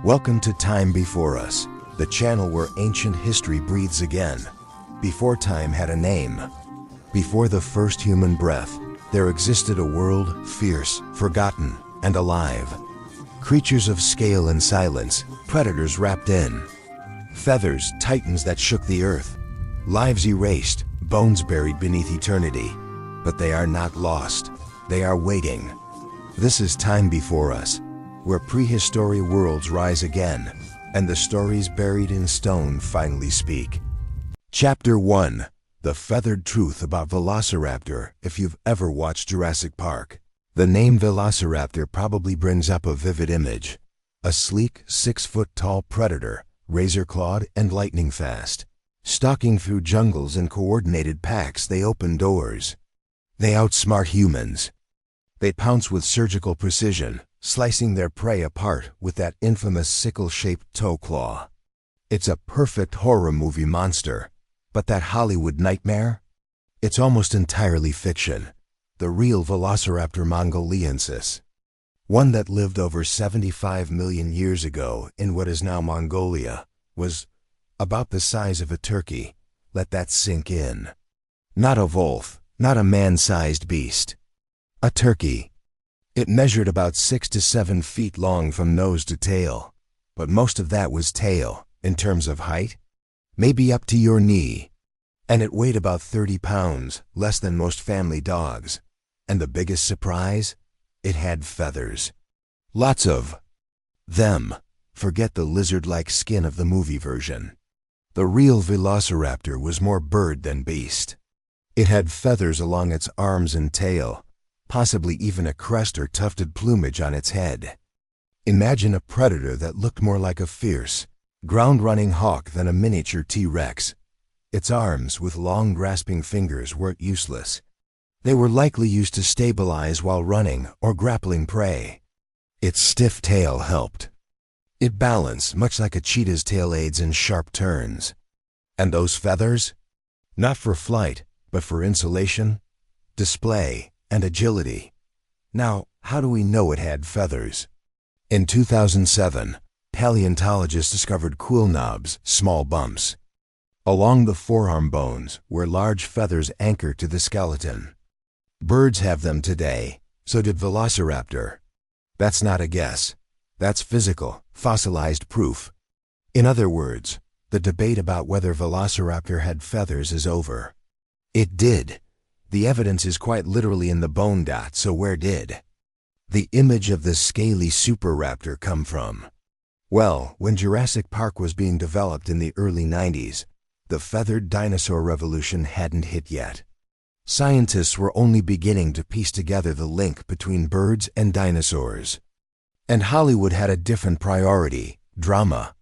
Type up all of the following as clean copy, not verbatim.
Welcome to Time Before Us, the channel where ancient history breathes again. Before time had a name, before the first human breath, there existed a world fierce, forgotten, and alive. Creatures of scale and silence, predators wrapped in feathers, titans that shook the earth, lives erased, bones buried beneath eternity. But they are not lost, they are waiting. This is Time Before Us, where prehistory worlds rise again, and the stories buried in stone finally speak. Chapter 1: The Feathered Truth About Velociraptor. If you've ever watched Jurassic Park, the name Velociraptor probably brings up a vivid image. A sleek, 6-foot-tall predator, razor-clawed and lightning-fast. Stalking through jungles in coordinated packs, they open doors. They outsmart humans. They pounce with surgical precision, slicing their prey apart with that infamous sickle-shaped toe claw. It's a perfect horror movie monster, but that Hollywood nightmare? It's almost entirely fiction. The real Velociraptor mongoliensis, one that lived over 75 million years ago in what is now Mongolia, was about the size of a turkey. Let that sink in. Not a wolf, not a man-sized beast. A turkey. It measured about 6 to 7 feet long from nose to tail, but most of that was tail. In terms of height, maybe up to your knee. And it weighed about 30 pounds, less than most family dogs. And the biggest surprise? It had feathers. Lots of them. Forget the lizard-like skin of the movie version. The real Velociraptor was more bird than beast. It had feathers along its arms and tail, possibly even a crest or tufted plumage on its head. Imagine a predator that looked more like a fierce, ground-running hawk than a miniature T-Rex. Its arms, with long grasping fingers, weren't useless. They were likely used to stabilize while running or grappling prey. Its stiff tail helped it balance, much like a cheetah's tail aids in sharp turns. And those feathers? Not for flight, but for insulation, display, and agility. Now, how do we know it had feathers? In 2007, paleontologists discovered quill knobs, small bumps, along the forearm bones where large feathers anchor to the skeleton. Birds have them today, so did Velociraptor. That's not a guess. That's physical, fossilized proof. In other words, the debate about whether Velociraptor had feathers is over. It did. The evidence is quite literally in the bone dot, so where did the image of the scaly superraptor come from? Well, when Jurassic Park was being developed in the early 90s, the feathered dinosaur revolution hadn't hit yet. Scientists were only beginning to piece together the link between birds and dinosaurs. And Hollywood had a different priority: drama.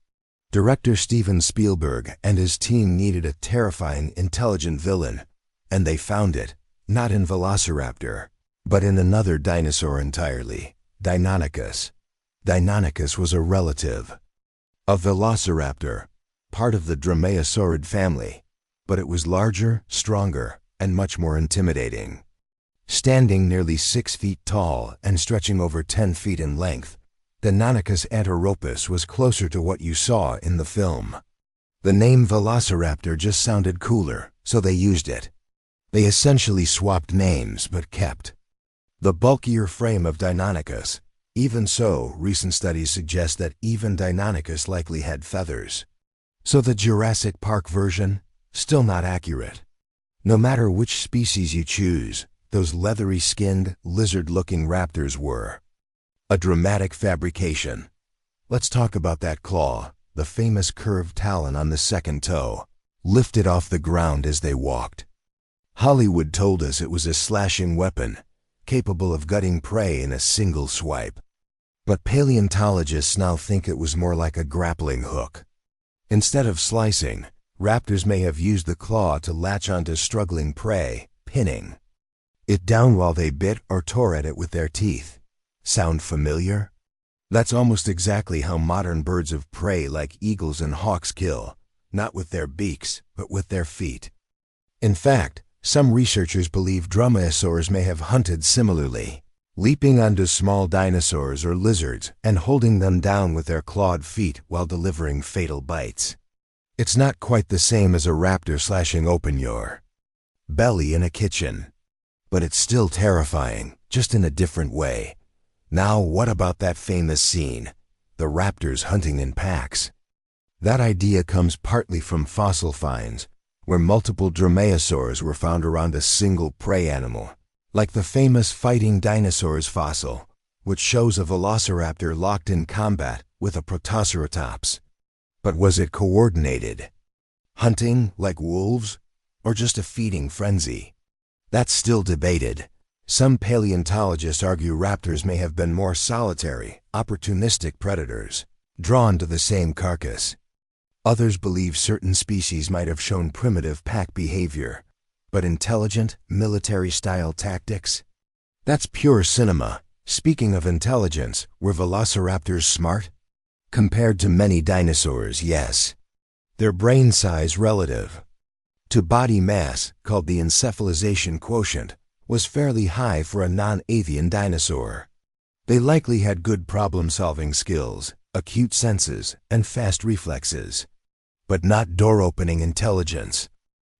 Director Steven Spielberg and his team needed a terrifying, intelligent villain, and they found it, not in Velociraptor, but in another dinosaur entirely, Deinonychus. Deinonychus was a relative of Velociraptor, part of the dromaeosaurid family, but it was larger, stronger, and much more intimidating. Standing nearly 6 feet tall and stretching over 10 feet in length, Deinonychus anteropus was closer to what you saw in the film. The name Velociraptor just sounded cooler, so they used it. They essentially swapped names, but kept the bulkier frame of Deinonychus. Even so, recent studies suggest that even Deinonychus likely had feathers. So the Jurassic Park version? Still not accurate. No matter which species you choose, those leathery-skinned, lizard-looking raptors were a dramatic fabrication. Let's talk about that claw, the famous curved talon on the second toe, lifted off the ground as they walked. Hollywood told us it was a slashing weapon, capable of gutting prey in a single swipe. But paleontologists now think it was more like a grappling hook. Instead of slicing, raptors may have used the claw to latch onto struggling prey, pinning it down while they bit or tore at it with their teeth. Sound familiar? That's almost exactly how modern birds of prey like eagles and hawks kill, not with their beaks, but with their feet. In fact, some researchers believe dromaeosaurs may have hunted similarly, leaping onto small dinosaurs or lizards and holding them down with their clawed feet while delivering fatal bites. It's not quite the same as a raptor slashing open your belly in a kitchen, but it's still terrifying, just in a different way. Now, what about that famous scene, the raptors hunting in packs? That idea comes partly from fossil finds, where multiple dromaeosaurs were found around a single prey animal, like the famous fighting dinosaurs fossil, which shows a velociraptor locked in combat with a protoceratops. But was it coordinated? Hunting like wolves, or just a feeding frenzy? That's still debated. Some paleontologists argue raptors may have been more solitary, opportunistic predators, drawn to the same carcass. Others believe certain species might have shown primitive pack behavior, but intelligent, military-style tactics? That's pure cinema. Speaking of intelligence, were velociraptors smart? Compared to many dinosaurs, yes. Their brain size relative to body mass, called the encephalization quotient, was fairly high for a non-avian dinosaur. They likely had good problem-solving skills, acute senses, and fast reflexes, but not door-opening intelligence.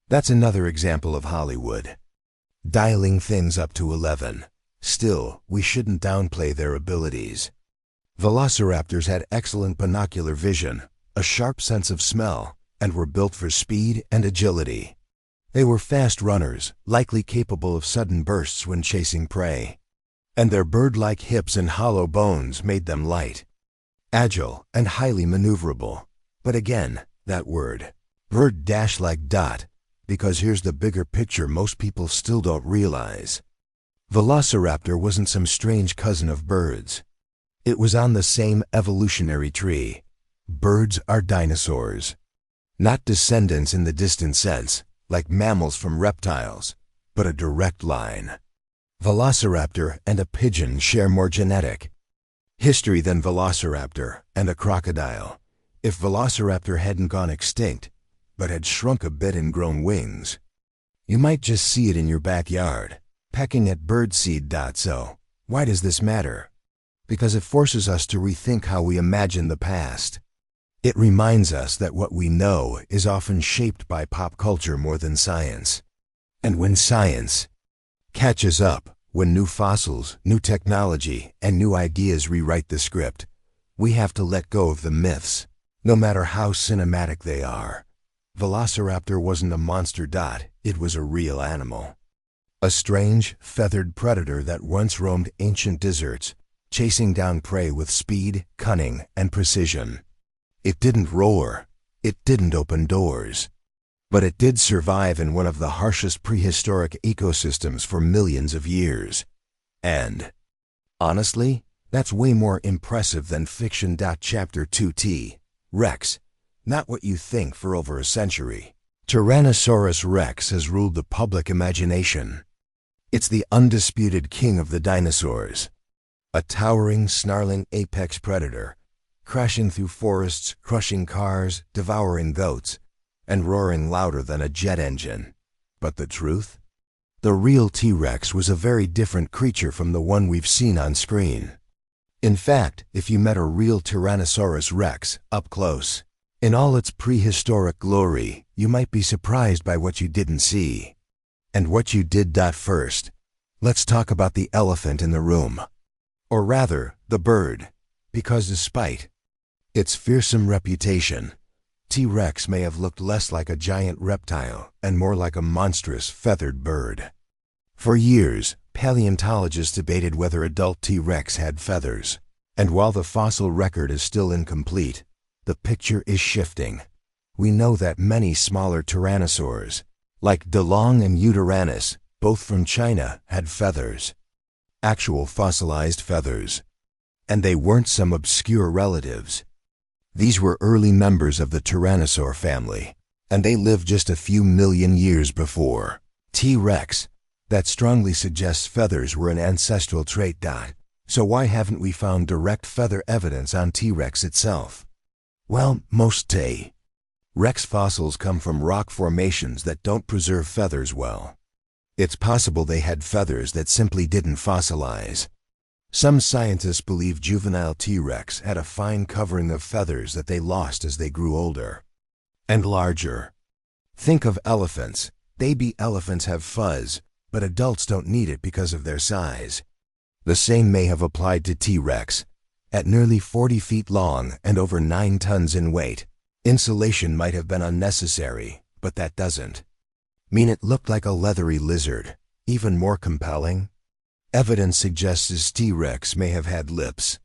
That's another example of Hollywood dialing things up to 11. Still, we shouldn't downplay their abilities. Velociraptors had excellent binocular vision, a sharp sense of smell, and were built for speed and agility. They were fast runners, likely capable of sudden bursts when chasing prey. And their bird-like hips and hollow bones made them light, agile, and highly maneuverable. But again, that word, bird-like dot, because here's the bigger picture most people still don't realize. Velociraptor wasn't some strange cousin of birds. It was on the same evolutionary tree. Birds are dinosaurs. Not descendants in the distant sense, like mammals from reptiles, but a direct line. Velociraptor and a pigeon share more genetic history than Velociraptor and a crocodile. If Velociraptor hadn't gone extinct, but had shrunk a bit and grown wings, you might just see it in your backyard, pecking at birdseed. So, why does this matter? Because it forces us to rethink how we imagine the past. It reminds us that what we know is often shaped by pop culture more than science. And when science catches up, when new fossils, new technology, and new ideas rewrite the script, we have to let go of the myths, no matter how cinematic they are. Velociraptor wasn't a monster. It was a real animal. A strange, feathered predator that once roamed ancient deserts, chasing down prey with speed, cunning, and precision. It didn't roar, it didn't open doors, but it did survive in one of the harshest prehistoric ecosystems for millions of years. And, honestly, that's way more impressive than fiction. Chapter 2T. Rex. Not what you think for over a century. Tyrannosaurus Rex has ruled the public imagination. It's the undisputed king of the dinosaurs. A towering, snarling apex predator, crashing through forests, crushing cars, devouring goats, and roaring louder than a jet engine. But the truth? The real T-Rex was a very different creature from the one we've seen on screen. In fact, if you met a real Tyrannosaurus Rex up close, in all its prehistoric glory, you might be surprised by what you didn't see. And what you did. First, let's talk about the elephant in the room. Or rather, the bird, because despite its fearsome reputation, T-Rex may have looked less like a giant reptile and more like a monstrous feathered bird. For years, paleontologists debated whether adult T-Rex had feathers, and while the fossil record is still incomplete, the picture is shifting. We know that many smaller tyrannosaurs, like DeLong and Yutyrannus, both from China, had feathers. Actual fossilized feathers. And they weren't some obscure relatives. These were early members of the Tyrannosaur family, and they lived just a few million years before T-Rex. That strongly suggests feathers were an ancestral trait. So why haven't we found direct feather evidence on T-Rex itself? Well, most T-Rex fossils come from rock formations that don't preserve feathers well. It's possible they had feathers that simply didn't fossilize. Some scientists believe juvenile T-Rex had a fine covering of feathers that they lost as they grew older and larger. Think of elephants. Baby elephants have fuzz, but adults don't need it because of their size. The same may have applied to T-Rex. At nearly 40 feet long and over 9 tons in weight, insulation might have been unnecessary, but that doesn't mean it looked like a leathery lizard. Even more compelling, evidence suggests his T-Rex may have had lips.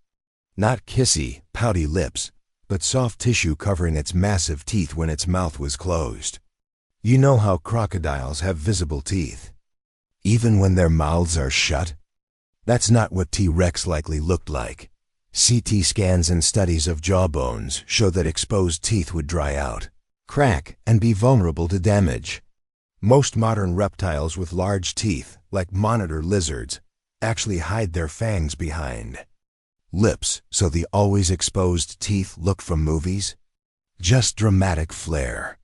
Not kissy, pouty lips, but soft tissue covering its massive teeth when its mouth was closed. You know how crocodiles have visible teeth, even when their mouths are shut? That's not what T-Rex likely looked like. CT scans and studies of jawbones show that exposed teeth would dry out, crack, and be vulnerable to damage. Most modern reptiles with large teeth, like monitor lizards, actually hide their fangs behind lips, so the always exposed teeth look from movies? Just dramatic flair.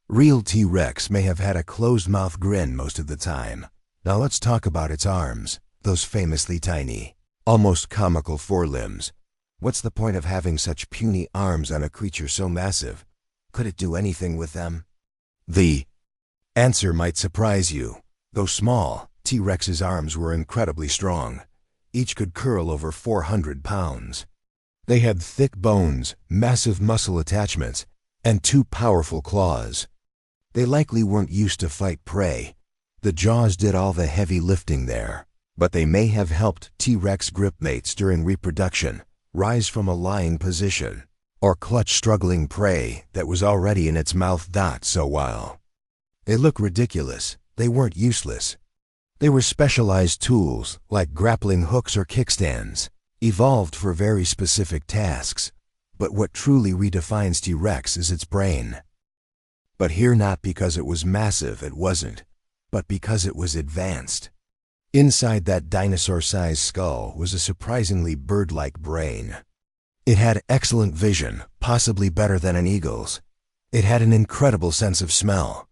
Real T-Rex may have had a closed-mouth grin most of the time. Now let's talk about its arms, those famously tiny, almost comical forelimbs. What's the point of having such puny arms on a creature so massive? Could it do anything with them? The answer might surprise you. Though small, T-Rex's arms were incredibly strong. Each could curl over 400 pounds. They had thick bones, massive muscle attachments, and 2 powerful claws. They likely weren't used to fight prey. The jaws did all the heavy lifting there, but they may have helped T-Rex gripmates during reproduction rise from a lying position, or clutch struggling prey that was already in its mouth. So while they look ridiculous, they weren't useless. They were specialized tools, like grappling hooks or kickstands, evolved for very specific tasks. But what truly redefines T-Rex is its brain. But here, not because it was massive, it wasn't, but because it was advanced. Inside that dinosaur-sized skull was a surprisingly bird-like brain. It had excellent vision, possibly better than an eagle's. It had an incredible sense of smell.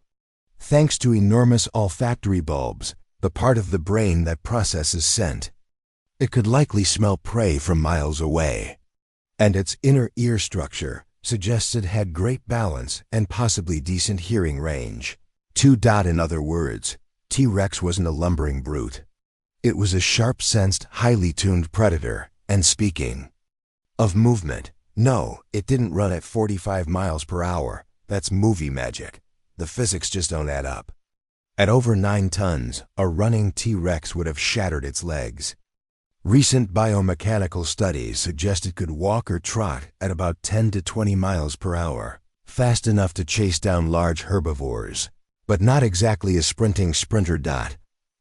Thanks to enormous olfactory bulbs, the part of the brain that processes scent, it could likely smell prey from miles away. And its inner ear structure suggests it had great balance and possibly decent hearing range. In other words, T-Rex wasn't a lumbering brute. It was a sharp-sensed, highly tuned predator. And speaking of movement, no, it didn't run at 45 miles per hour. That's movie magic. The physics just don't add up. At over 9 tons, a running T-Rex would have shattered its legs. Recent biomechanical studies suggest it could walk or trot at about 10 to 20 miles per hour, fast enough to chase down large herbivores. But not exactly a sprinting sprinter.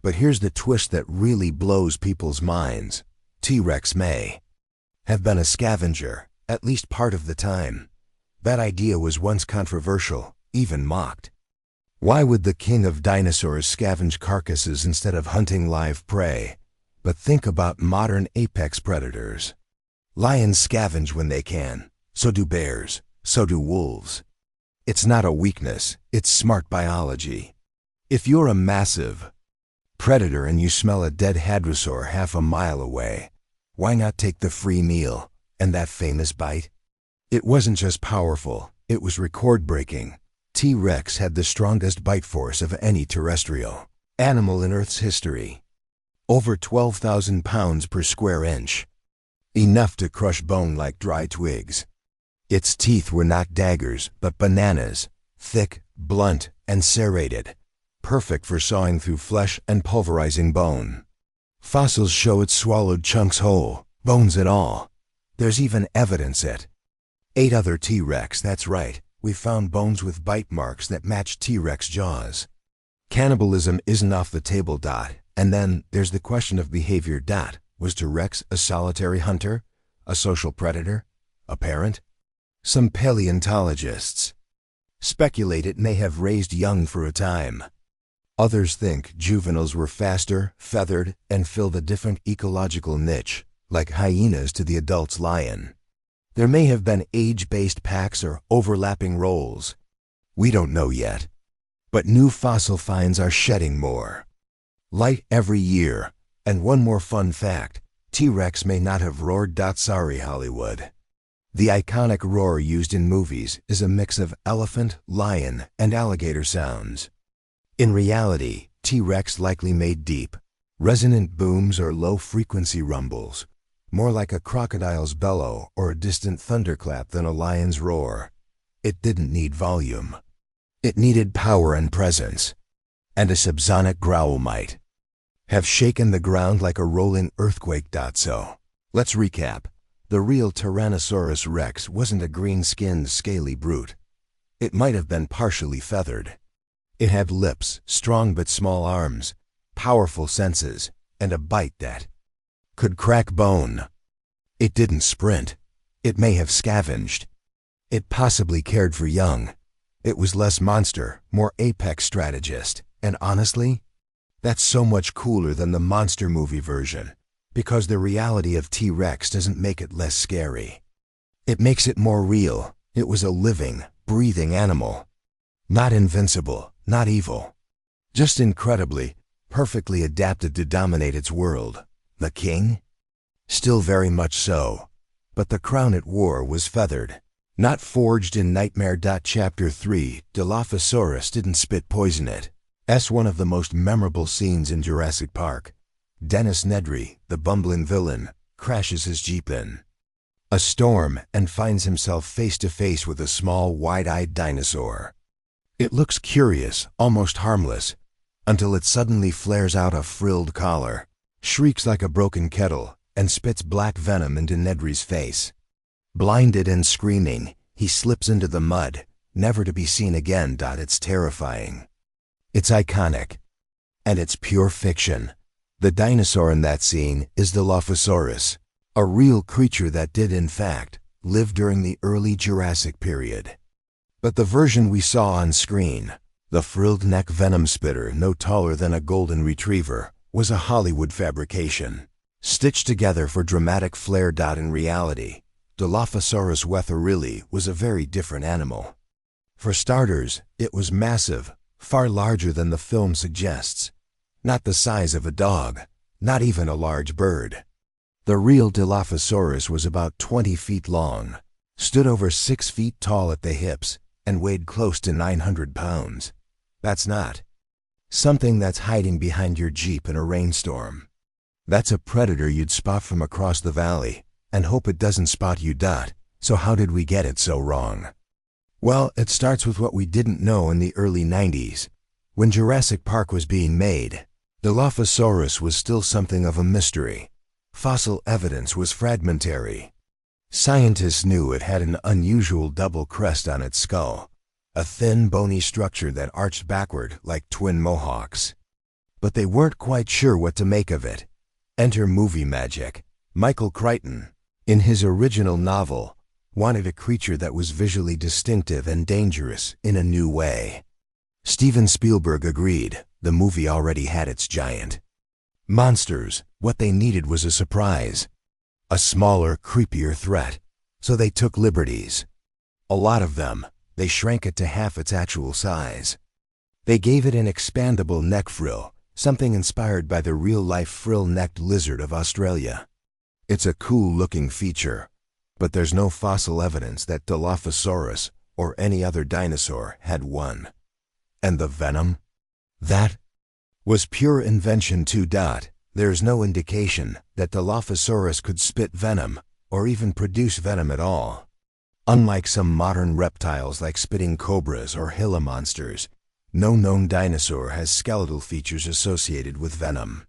But here's the twist that really blows people's minds. T-Rex may have been a scavenger, at least part of the time. That idea was once controversial, even mocked. Why would the king of dinosaurs scavenge carcasses instead of hunting live prey? But think about modern apex predators. Lions scavenge when they can. So do bears. So do wolves. It's not a weakness, it's smart biology. If you're a massive predator and you smell a dead hadrosaur half a mile away, why not take the free meal and that famous bite? It wasn't just powerful, it was record-breaking. T-Rex had the strongest bite force of any terrestrial animal in Earth's history. Over 12,000 pounds per square inch. Enough to crush bone like dry twigs. Its teeth were not daggers, but bananas, thick, blunt, and serrated, perfect for sawing through flesh and pulverizing bone. Fossils show it swallowed chunks whole, bones and all. There's even evidence it 8 other T-Rex, that's right, we found bones with bite marks that match T-Rex jaws. Cannibalism isn't off the table. And then there's the question of behavior. Was T-Rex a solitary hunter, a social predator, a parent? Some paleontologists speculate it may have raised young for a time. Others think juveniles were faster, feathered, and filled a different ecological niche, like hyenas to the adult's lion. There may have been age-based packs or overlapping roles. We don't know yet. But new fossil finds are shedding more light every year. And one more fun fact, T-Rex may not have roared. Sorry, Hollywood. The iconic roar used in movies is a mix of elephant, lion, and alligator sounds. In reality, T-Rex likely made deep, resonant booms or low-frequency rumbles, more like a crocodile's bellow or a distant thunderclap than a lion's roar. It didn't need volume. It needed power and presence, and a subsonic growl might have shaken the ground like a rolling earthquake. So, let's recap. The real Tyrannosaurus rex wasn't a green-skinned, scaly brute. It might have been partially feathered. It had lips, strong but small arms, powerful senses, and a bite that could crack bone. It didn't sprint. It may have scavenged. It possibly cared for young. It was less monster, more apex strategist. And honestly, that's so much cooler than the monster movie version, because the reality of T-Rex doesn't make it less scary. It makes it more real. It was a living, breathing animal. Not invincible, not evil. Just incredibly, perfectly adapted to dominate its world. The king? Still very much so. But the crown it wore was feathered, not forged in nightmare. Chapter 3, Dilophosaurus didn't spit poison. It's one of the most memorable scenes in Jurassic Park. Dennis Nedry, the bumbling villain, crashes his jeep in a storm and finds himself face to face with a small, wide-eyed dinosaur. It looks curious, almost harmless, until it suddenly flares out a frilled collar, shrieks like a broken kettle, and spits black venom into Nedry's face. Blinded and screaming, he slips into the mud, never to be seen again. It's terrifying. It's iconic. And it's pure fiction. The dinosaur in that scene is Dilophosaurus, a real creature that did, in fact, live during the early Jurassic period. But the version we saw on screen, the frilled neck venom spitter no taller than a golden retriever, was a Hollywood fabrication, stitched together for dramatic flair. In reality, Dilophosaurus wetherilli was a very different animal. For starters, it was massive, far larger than the film suggests. Not the size of a dog, not even a large bird. The real Dilophosaurus was about 20 feet long, stood over 6 feet tall at the hips, and weighed close to 900 pounds. That's not something that's hiding behind your Jeep in a rainstorm. That's a predator you'd spot from across the valley, and hope it doesn't spot you. So how did we get it so wrong? Well, it starts with what we didn't know in the early 90s. When Jurassic Park was being made, Dilophosaurus was still something of a mystery. Fossil evidence was fragmentary. Scientists knew it had an unusual double crest on its skull, a thin, bony structure that arched backward like twin mohawks. But they weren't quite sure what to make of it. Enter movie magic. Michael Crichton, in his original novel, wanted a creature that was visually distinctive and dangerous in a new way. Steven Spielberg agreed. The movie already had its giant monsters. What they needed was a surprise, a smaller, creepier threat. So they took liberties. A lot of them. They shrank it to half its actual size. They gave it an expandable neck frill, something inspired by the real-life frill-necked lizard of Australia. It's a cool-looking feature, but there's no fossil evidence that Dilophosaurus or any other dinosaur had one. And the venom? That was pure invention too. There's no indication that Dilophosaurus could spit venom or even produce venom at all. Unlike some modern reptiles like spitting cobras or Gila monsters, no known dinosaur has skeletal features associated with venom.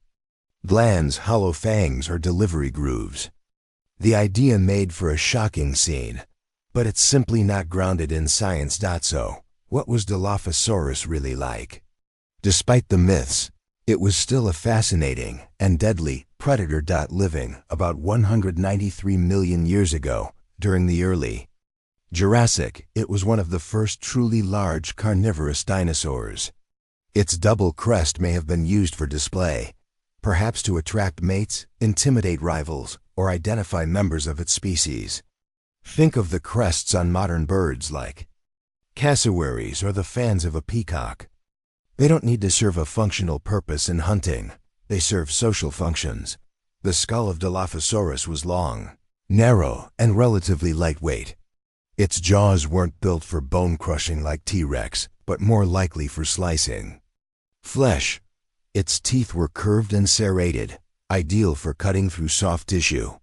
Glands, hollow fangs, or delivery grooves. The idea made for a shocking scene, but it's simply not grounded in science. So, what was Dilophosaurus really like? Despite the myths, it was still a fascinating and deadly predator. Living about 193 million years ago, during the early Jurassic, it was one of the first truly large carnivorous dinosaurs. Its double crest may have been used for display, perhaps to attract mates, intimidate rivals, or identify members of its species. Think of the crests on modern birds like cassowaries or the fans of a peacock. They don't need to serve a functional purpose in hunting. They serve social functions. The skull of Dilophosaurus was long, narrow, and relatively lightweight. Its jaws weren't built for bone crushing like T-Rex, but more likely for slicing flesh. Its teeth were curved and serrated, ideal for cutting through soft tissue.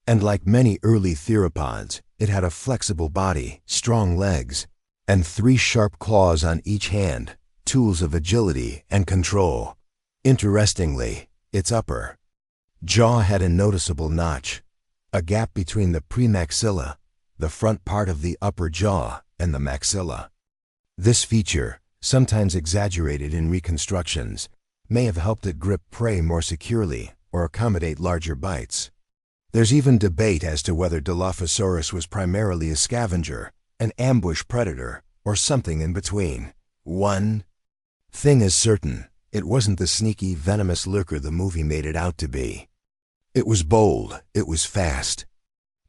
And like many early theropods, it had a flexible body, strong legs, and 3 sharp claws on each hand, tools of agility and control. Interestingly, its upper jaw had a noticeable notch, a gap between the premaxilla, the front part of the upper jaw, and the maxilla. This feature, sometimes exaggerated in reconstructions, may have helped it grip prey more securely or accommodate larger bites. There's even debate as to whether Dilophosaurus was primarily a scavenger, an ambush predator, or something in between. One thing is certain, it wasn't the sneaky, venomous lurker the movie made it out to be. It was bold, it was fast,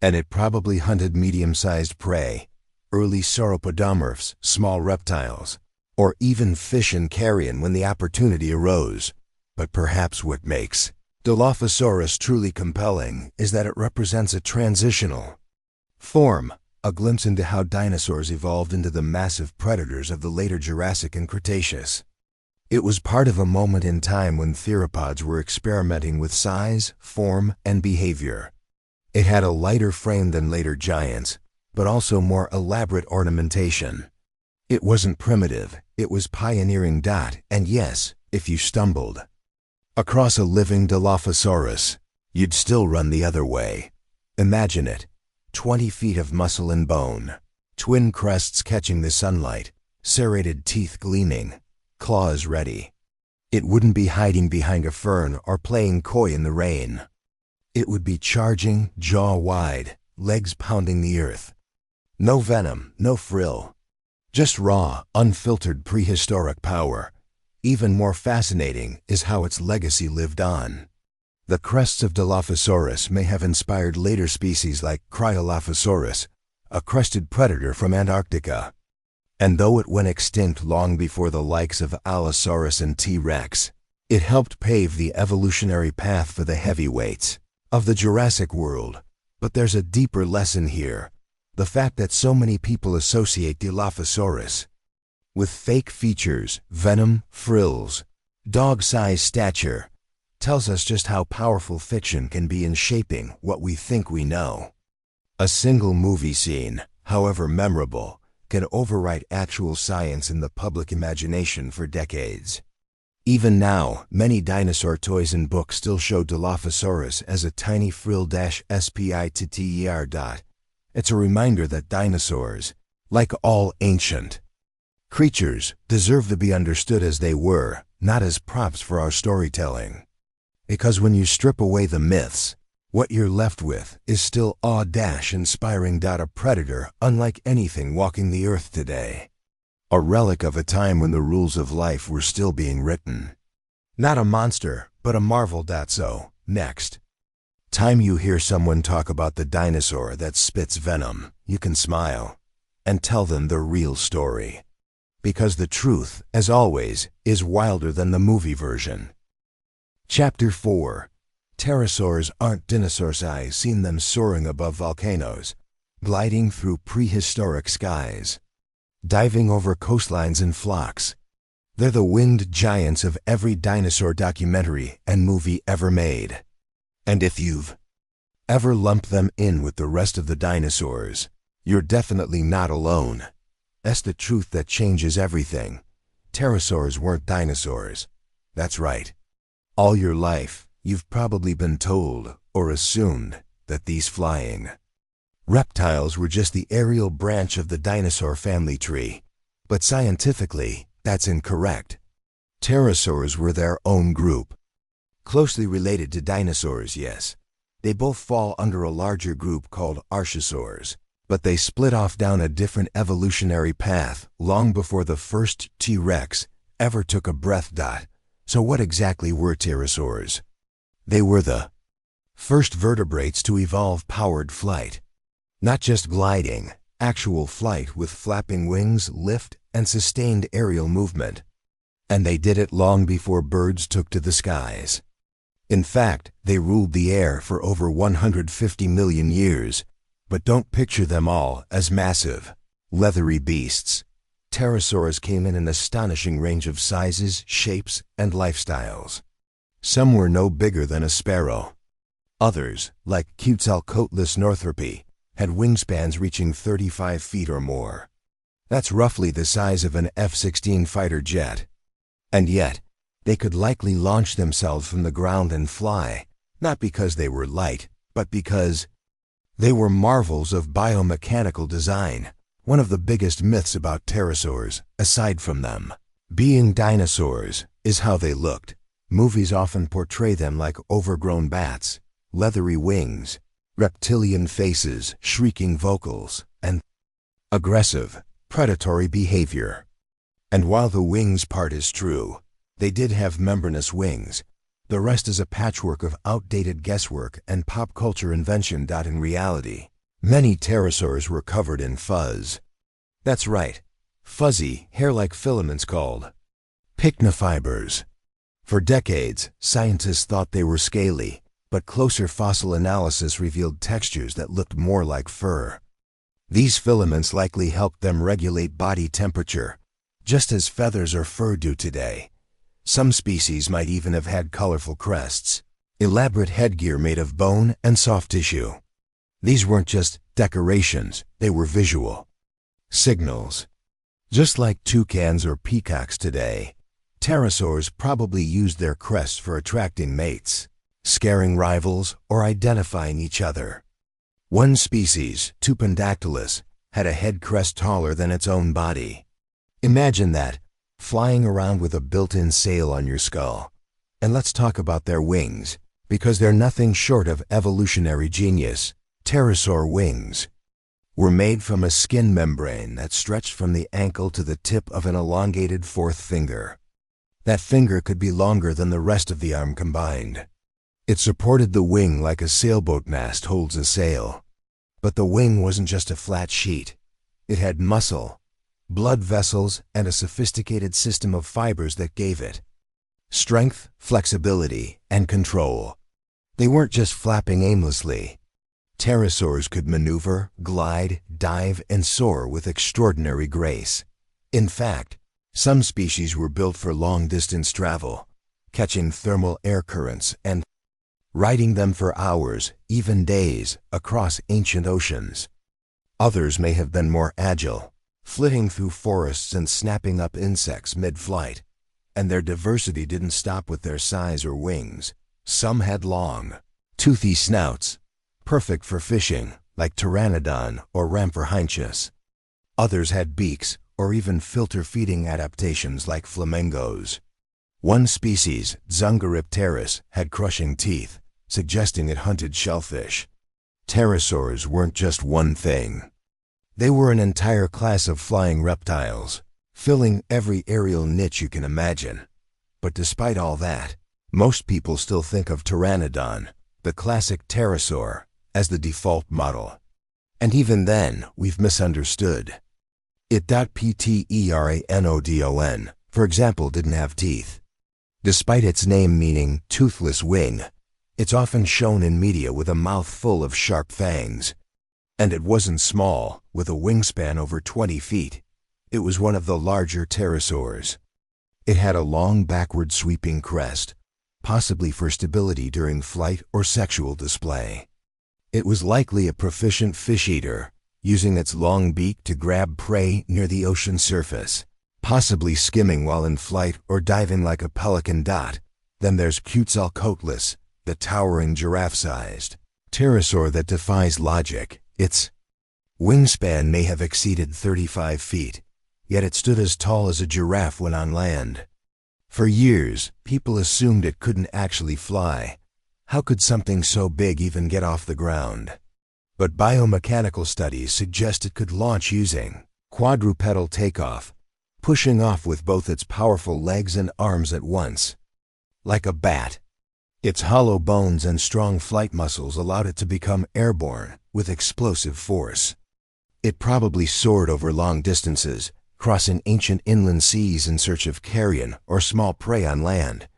and it probably hunted medium-sized prey, early sauropodomorphs, small reptiles, or even fish and carrion when the opportunity arose. But perhaps what makes Dilophosaurus truly compelling is that it represents a transitional form, a glimpse into how dinosaurs evolved into the massive predators of the later Jurassic and Cretaceous. It was part of a moment in time when theropods were experimenting with size, form, and behavior. It had a lighter frame than later giants, but also more elaborate ornamentation. It wasn't primitive, it was pioneering. And yes, if you stumbled across a living Dilophosaurus, you'd still run the other way. Imagine it, 20 feet of muscle and bone, twin crests catching the sunlight, serrated teeth gleaming, claws ready. It wouldn't be hiding behind a fern or playing coy in the rain. It would be charging, jaw wide, legs pounding the earth. No venom, no frill. Just raw, unfiltered prehistoric power. Even more fascinating is how its legacy lived on. The crests of Dilophosaurus may have inspired later species like Cryolophosaurus, a crested predator from Antarctica. And though it went extinct long before the likes of Allosaurus and T-Rex, it helped pave the evolutionary path for the heavyweights of the Jurassic world. But there's a deeper lesson here. The fact that so many people associate Dilophosaurus with fake features, venom, frills, dog-sized stature, tells us just how powerful fiction can be in shaping what we think we know. A single movie scene, however memorable, can overwrite actual science in the public imagination for decades. Even now, many dinosaur toys and books still show Dilophosaurus as a tiny frill-spitter. It's a reminder that dinosaurs, like all ancient creatures, deserve to be understood as they were, not as props for our storytelling. Because when you strip away the myths, what you're left with is still awe-inspiring. A predator unlike anything walking the earth today. A relic of a time when the rules of life were still being written. Not a monster, but a marvel. So, next time you hear someone talk about the dinosaur that spits venom, you can smile and tell them the real story. Because the truth, as always, is wilder than the movie version. Chapter 4. Pterosaurs aren't dinosaurs. I've seen them soaring above volcanoes, gliding through prehistoric skies, diving over coastlines in flocks. They're the winged giants of every dinosaur documentary and movie ever made. And if you've ever lumped them in with the rest of the dinosaurs, you're definitely not alone. That's the truth that changes everything. Pterosaurs weren't dinosaurs. That's right. All your life, you've probably been told, or assumed, that these flying reptiles were just the aerial branch of the dinosaur family tree. But scientifically, that's incorrect. Pterosaurs were their own group. Closely related to dinosaurs, yes. They both fall under a larger group called archosaurs, but they split off down a different evolutionary path long before the first T-Rex ever took a breath. So what exactly were pterosaurs? They were the first vertebrates to evolve powered flight. Not just gliding, actual flight with flapping wings, lift, and sustained aerial movement. And they did it long before birds took to the skies. In fact, they ruled the air for over 150 million years. But don't picture them all as massive, leathery beasts. Pterosaurs came in an astonishing range of sizes, shapes, and lifestyles. Some were no bigger than a sparrow. Others, like Quetzalcoatlus northropi, had wingspans reaching 35 feet or more. That's roughly the size of an F-16 fighter jet. And yet, they could likely launch themselves from the ground and fly, not because they were light, but because they were marvels of biomechanical design. One of the biggest myths about pterosaurs, aside from them being dinosaurs, is how they looked. Movies often portray them like overgrown bats, leathery wings, reptilian faces, shrieking vocals, and aggressive, predatory behavior. And while the wings part is true, they did have membranous wings. The rest is a patchwork of outdated guesswork and pop culture invention. In reality, many pterosaurs were covered in fuzz. That's right, fuzzy, hair-like filaments called pycnofibers. For decades, scientists thought they were scaly, but closer fossil analysis revealed textures that looked more like fur. These filaments likely helped them regulate body temperature, just as feathers or fur do today. Some species might even have had colorful crests, elaborate headgear made of bone and soft tissue. These weren't just decorations, they were visual signals. Just like toucans or peacocks today, pterosaurs probably used their crests for attracting mates, scaring rivals, or identifying each other. One species, Tupandactylus, had a head crest taller than its own body. Imagine that, flying around with a built-in sail on your skull. And let's talk about their wings, because they're nothing short of evolutionary genius. Pterosaur wings were made from a skin membrane that stretched from the ankle to the tip of an elongated fourth finger. That finger could be longer than the rest of the arm combined. It supported the wing like a sailboat mast holds a sail. But the wing wasn't just a flat sheet. It had muscle, blood vessels, and a sophisticated system of fibers that gave it strength, flexibility, and control. They weren't just flapping aimlessly. Pterosaurs could maneuver, glide, dive, and soar with extraordinary grace. In fact, some species were built for long-distance travel, catching thermal air currents and riding them for hours, even days, across ancient oceans. Others may have been more agile, flitting through forests and snapping up insects mid-flight. And their diversity didn't stop with their size or wings. Some had long, toothy snouts, perfect for fishing, like Pteranodon or Rhamphorhynchus. Others had beaks, or even filter-feeding adaptations like flamingos. One species, Zungaripterus, had crushing teeth, suggesting it hunted shellfish. Pterosaurs weren't just one thing. They were an entire class of flying reptiles, filling every aerial niche you can imagine. But despite all that, most people still think of Pteranodon, the classic pterosaur, as the default model. And even then, we've misunderstood. Pteranodon, for example, didn't have teeth. Despite its name meaning toothless wing, it's often shown in media with a mouth full of sharp fangs. And it wasn't small, with a wingspan over 20 feet. It was one of the larger pterosaurs. It had a long backward sweeping crest, possibly for stability during flight or sexual display. It was likely a proficient fish eater, using its long beak to grab prey near the ocean surface, possibly skimming while in flight or diving like a pelican. Then there's Quetzalcoatlus, the towering giraffe-sized pterosaur that defies logic. Its wingspan may have exceeded 35 feet, yet it stood as tall as a giraffe when on land. For years, people assumed it couldn't actually fly. How could something so big even get off the ground? But biomechanical studies suggest it could launch using quadrupedal takeoff, pushing off with both its powerful legs and arms at once. Like a bat. Its hollow bones and strong flight muscles allowed it to become airborne with explosive force. It probably soared over long distances, crossing ancient inland seas in search of carrion or small prey on land.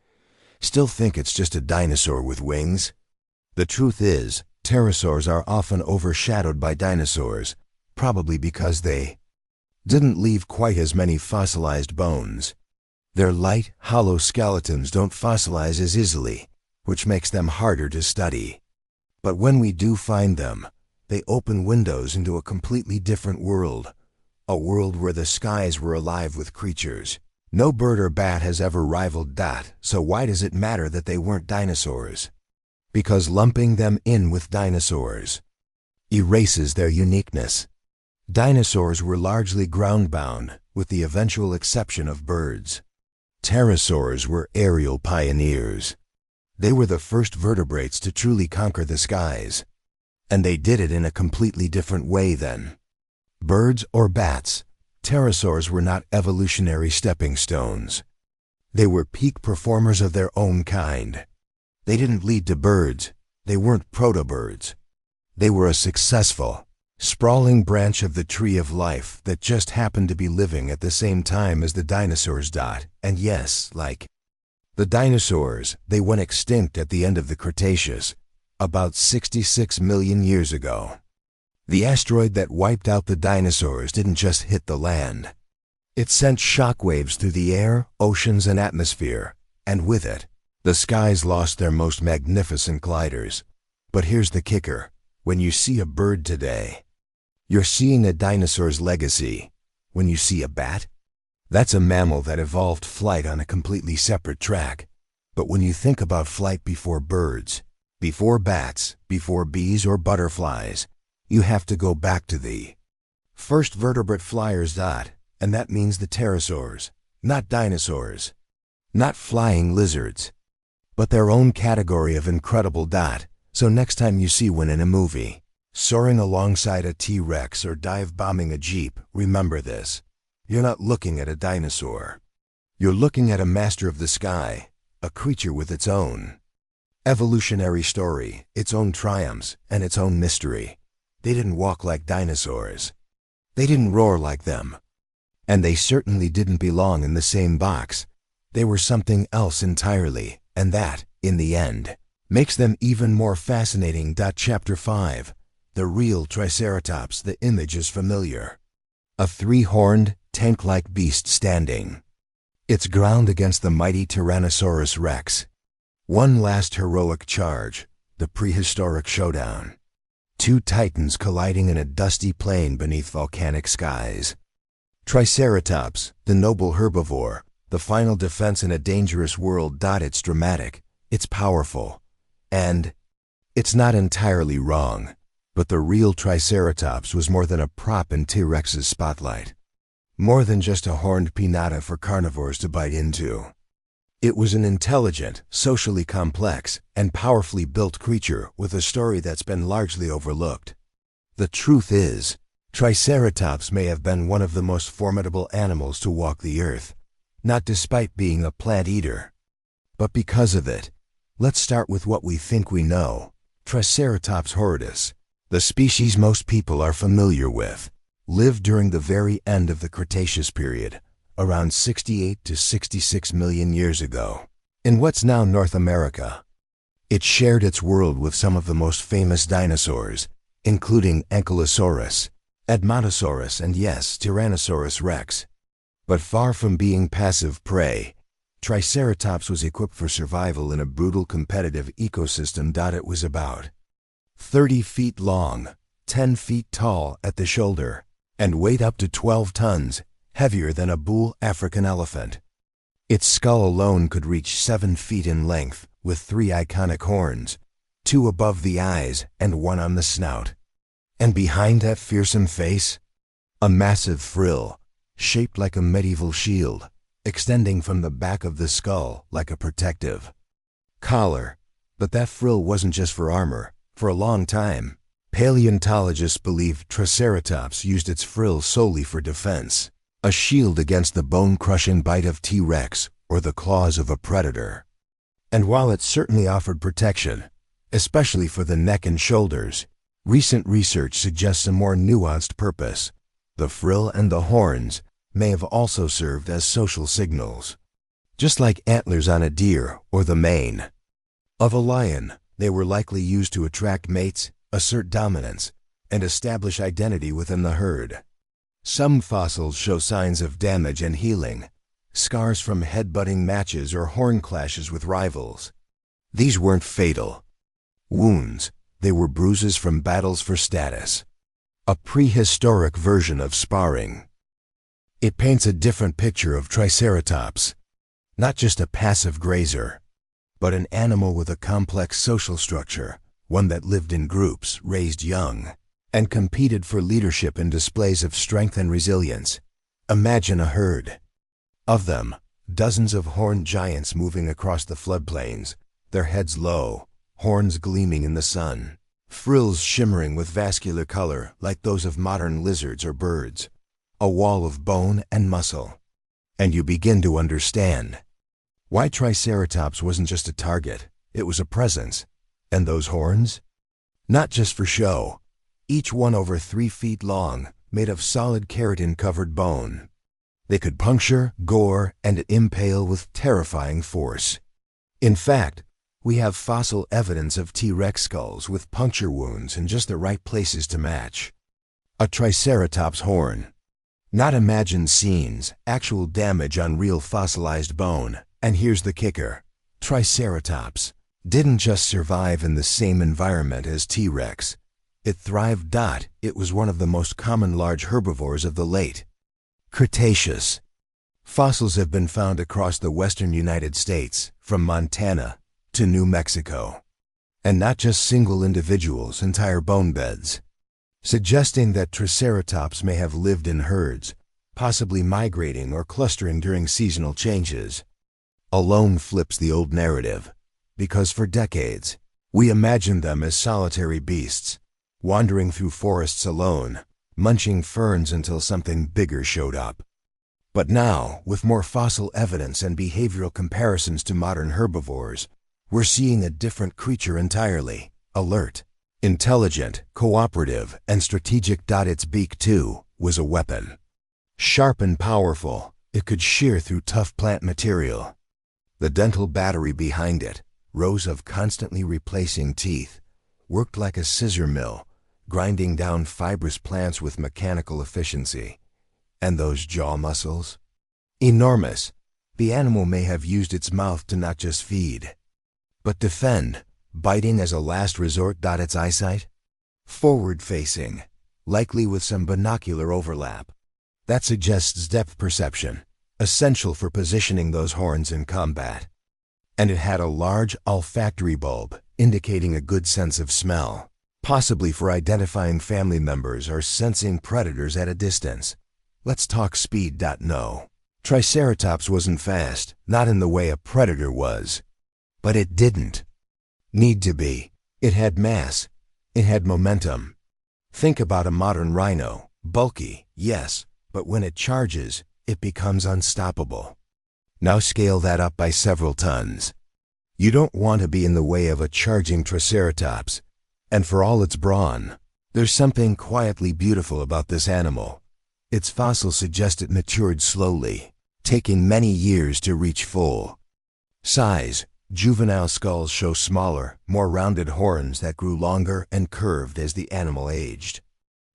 still think it's just a dinosaur with wings? The truth is, pterosaurs are often overshadowed by dinosaurs, probably because they didn't leave quite as many fossilized bones. Their light, hollow skeletons don't fossilize as easily, which makes them harder to study. But when we do find them, they open windows into a completely different world, a world where the skies were alive with creatures. No bird or bat has ever rivaled that, so why does it matter that they weren't dinosaurs? Because lumping them in with dinosaurs erases their uniqueness. Dinosaurs were largely ground-bound, with the eventual exception of birds. Pterosaurs were aerial pioneers. They were the first vertebrates to truly conquer the skies. And they did it in a completely different way than birds or bats. Pterosaurs were not evolutionary stepping stones. They were peak performers of their own kind. They didn't lead to birds. They weren't proto-birds. They were a successful, sprawling branch of the tree of life that just happened to be living at the same time as the dinosaurs. And yes, like the dinosaurs, they went extinct at the end of the Cretaceous, about 66 million years ago. The asteroid that wiped out the dinosaurs didn't just hit the land. It sent shockwaves through the air, oceans, and atmosphere, and with it, the skies lost their most magnificent gliders. But here's the kicker. When you see a bird today, you're seeing a dinosaur's legacy. When you see a bat, that's a mammal that evolved flight on a completely separate track. But when you think about flight before birds, before bats, before bees or butterflies, you have to go back to the first vertebrate flyers. And that means the pterosaurs, not dinosaurs, not flying lizards, but their own category of incredible. So next time you see one in a movie, soaring alongside a T-Rex or dive-bombing a Jeep, remember this. You're not looking at a dinosaur. You're looking at a master of the sky, a creature with its own evolutionary story, its own triumphs, and its own mystery. They didn't walk like dinosaurs. They didn't roar like them. And they certainly didn't belong in the same box. They were something else entirely, and that, in the end, makes them even more fascinating. Chapter 5. The real Triceratops. The image is familiar. A three-horned, tank-like beast standing its ground against the mighty Tyrannosaurus Rex. One last heroic charge, the prehistoric showdown. Two titans colliding in a dusty plain beneath volcanic skies. Triceratops, the noble herbivore, the final defense in a dangerous world. It's dramatic, it's powerful, and it's not entirely wrong. But the real Triceratops was more than a prop in T-Rex's spotlight. More than just a horned pinata for carnivores to bite into. It was an intelligent, socially complex, and powerfully built creature with a story that's been largely overlooked. The truth is, Triceratops may have been one of the most formidable animals to walk the earth, not despite being a plant eater, but because of it. Let's start with what we think we know. Triceratops horridus, the species most people are familiar with, lived during the very end of the Cretaceous period, around 68 to 66 million years ago, in what's now North America. It shared its world with some of the most famous dinosaurs, including Ankylosaurus, Edmontosaurus, and yes, Tyrannosaurus Rex. But far from being passive prey, Triceratops was equipped for survival in a brutal competitive ecosystem. It was about 30 feet long, 10 feet tall at the shoulder, and weighed up to 12 tons, heavier than a bull African elephant. Its skull alone could reach 7 feet in length, with 3 iconic horns, 2 above the eyes and 1 on the snout. And behind that fearsome face, a massive frill, shaped like a medieval shield, extending from the back of the skull like a protective collar. But that frill wasn't just for armor. For a long time, paleontologists believed Triceratops used its frill solely for defense, a shield against the bone-crushing bite of T-Rex or the claws of a predator. And while it certainly offered protection, especially for the neck and shoulders, recent research suggests a more nuanced purpose. The frill and the horns may have also served as social signals. just like antlers on a deer or the mane of a lion. They were likely used to attract mates, assert dominance, and establish identity within the herd. Some fossils show signs of damage and healing, scars from head-butting matches or horn clashes with rivals. These weren't fatal wounds, they were bruises from battles for status. A prehistoric version of sparring. It paints a different picture of Triceratops, not just a passive grazer, but an animal with a complex social structure, one that lived in groups, raised young, and competed for leadership in displays of strength and resilience. Imagine a herd of them, dozens of horned giants moving across the floodplains, their heads low, horns gleaming in the sun, frills shimmering with vascular color like those of modern lizards or birds, a wall of bone and muscle. And you begin to understand why Triceratops wasn't just a target, it was a presence. And those horns? Not just for show, each one over 3 feet long, made of solid keratin-covered bone. They could puncture, gore, and impale with terrifying force. In fact, we have fossil evidence of T-Rex skulls with puncture wounds in just the right places to match a Triceratops horn. Not imagined scenes, actual damage on real fossilized bone. And here's the kicker. Triceratops didn't just survive in the same environment as T-Rex. It thrived. It was one of the most common large herbivores of the late Cretaceous. Fossils have been found across the western United States, from Montana to New Mexico. And not just single individuals, entire bone beds, suggesting that Triceratops may have lived in herds, possibly migrating or clustering during seasonal changes. Alone flips the old narrative, because for decades, we imagined them as solitary beasts, wandering through forests alone, munching ferns until something bigger showed up. But now, with more fossil evidence and behavioral comparisons to modern herbivores, we're seeing a different creature entirely. Alert, intelligent, cooperative, and strategic. Its beak, too, was a weapon. Sharp and powerful, it could shear through tough plant material. The dental battery behind it, rows of constantly replacing teeth, worked like a scissor mill, grinding down fibrous plants with mechanical efficiency. And those jaw muscles? Enormous. The animal may have used its mouth to not just feed, but defend, biting as a last resort. Its eyesight? Forward-facing, likely with some binocular overlap. That suggests depth perception, essential for positioning those horns in combat. And it had a large olfactory bulb, indicating a good sense of smell, possibly for identifying family members or sensing predators at a distance. Let's talk speed. No. Triceratops wasn't fast, not in the way a predator was. But it didn't need to be. It had mass. It had momentum. Think about a modern rhino. Bulky, yes, but when it charges, it becomes unstoppable. Now scale that up by several tons. You don't want to be in the way of a charging Triceratops. And for all its brawn, there's something quietly beautiful about this animal. Its fossils suggest it matured slowly, taking many years to reach full size. Juvenile skulls show smaller, more rounded horns that grew longer and curved as the animal aged.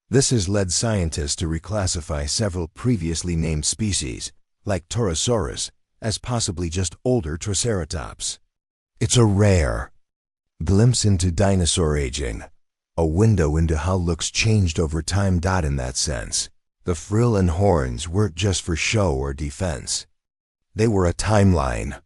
This has led scientists to reclassify several previously named species, like Torosaurus, as possibly just older Triceratops. It's a rare glimpse into dinosaur aging, a window into how looks changed over time. In that sense, the frill and horns weren't just for show or defense. They were a timeline,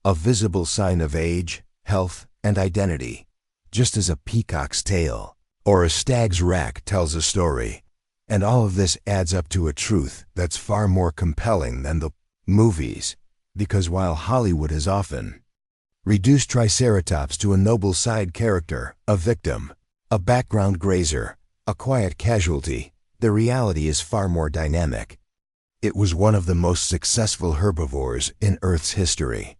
a visible sign of age, health, and identity, just as a peacock's tail or a stag's rack tells a story. And all of this adds up to a truth that's far more compelling than the movies, because while Hollywood has often reduced Triceratops to a noble side character, a victim, a background grazer, a quiet casualty, the reality is far more dynamic. It was one of the most successful herbivores in Earth's history.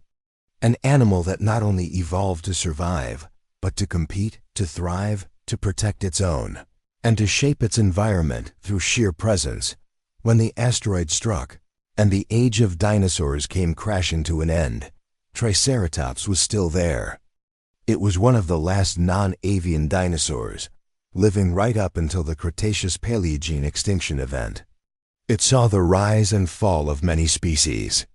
An animal that not only evolved to survive, but to compete, to thrive, to protect its own, and to shape its environment through sheer presence. When the asteroid struck, And the age of dinosaurs came crashing to an end. Triceratops was still there. It was one of the last non-avian dinosaurs, living right up until the Cretaceous-Paleogene extinction event. It saw the rise and fall of many species.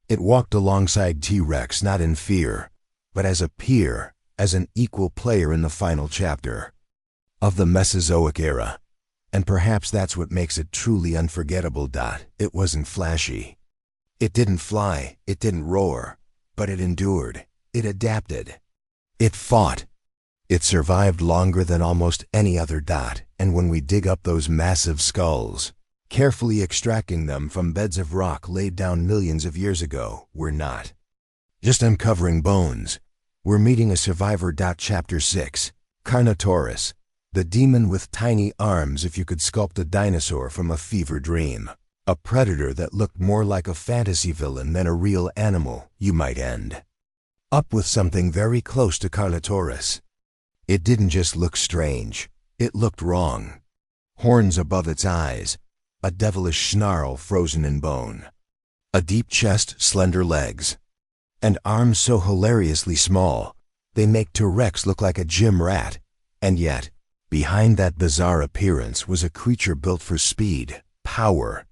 It walked alongside T-Rex not in fear, but as a peer, as an equal player in the final chapter of the Mesozoic era. And perhaps that's what makes it truly unforgettable. It wasn't flashy. It didn't fly, it didn't roar, but it endured, it adapted. It fought. It survived longer than almost any other. And when we dig up those massive skulls, carefully extracting them from beds of rock laid down millions of years ago, we're not just uncovering bones. We're meeting a survivor. Chapter 6, Carnotaurus, the demon with tiny arms. If you could sculpt a dinosaur from a fever dream, a predator that looked more like a fantasy villain than a real animal, you might end up with something very close to Carnotaurus. It didn't just look strange, it looked wrong. Horns above its eyes, a devilish snarl frozen in bone, a deep chest, slender legs, and arms so hilariously small, they make T-Rex look like a gym rat. And yet, behind that bizarre appearance was a creature built for speed, power,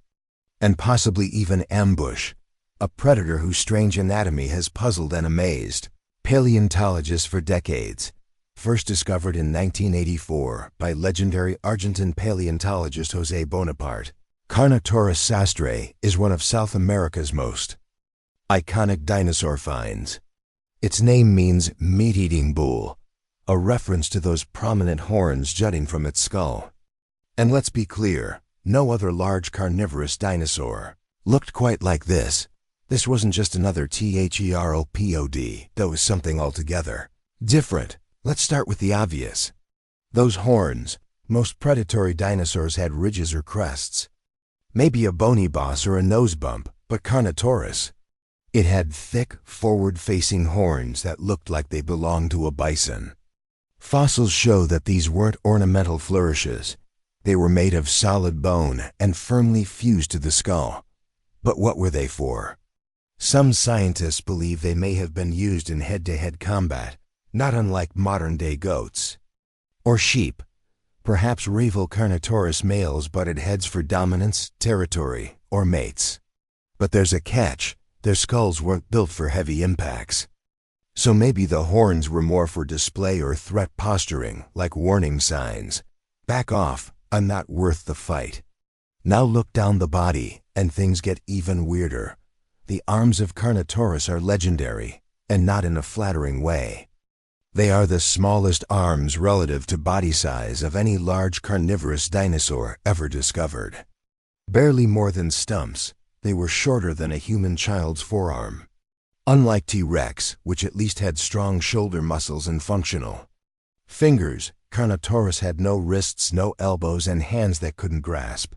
and possibly even ambush. A predator whose strange anatomy has puzzled and amazed paleontologists for decades. First discovered in 1984 by legendary Argentine paleontologist José Bonaparte, Carnotaurus sastre is one of South America's most iconic dinosaur finds. Its name means meat-eating bull, a reference to those prominent horns jutting from its skull. And let's be clear, no other large carnivorous dinosaur looked quite like this. This wasn't just another theropod, that was something altogether different. Let's start with the obvious. Those horns. Most predatory dinosaurs had ridges or crests. Maybe a bony boss or a nose bump, but Carnotaurus, it had thick, forward-facing horns that looked like they belonged to a bison. Fossils show that these weren't ornamental flourishes. They were made of solid bone and firmly fused to the skull. But what were they for? Some scientists believe they may have been used in head-to-head combat, not unlike modern-day goats or sheep. Perhaps rival Carnotaurus males butted heads for dominance, territory, or mates. But there's a catch. Their skulls weren't built for heavy impacts. So maybe the horns were more for display or threat posturing, like warning signs. Back off, I'm not worth the fight. Now look down the body, and things get even weirder. The arms of Carnotaurus are legendary, and not in a flattering way. They are the smallest arms relative to body size of any large carnivorous dinosaur ever discovered. Barely more than stumps, they were shorter than a human child's forearm. Unlike T-Rex, which at least had strong shoulder muscles and functional fingers, Carnotaurus had no wrists, no elbows, and hands that couldn't grasp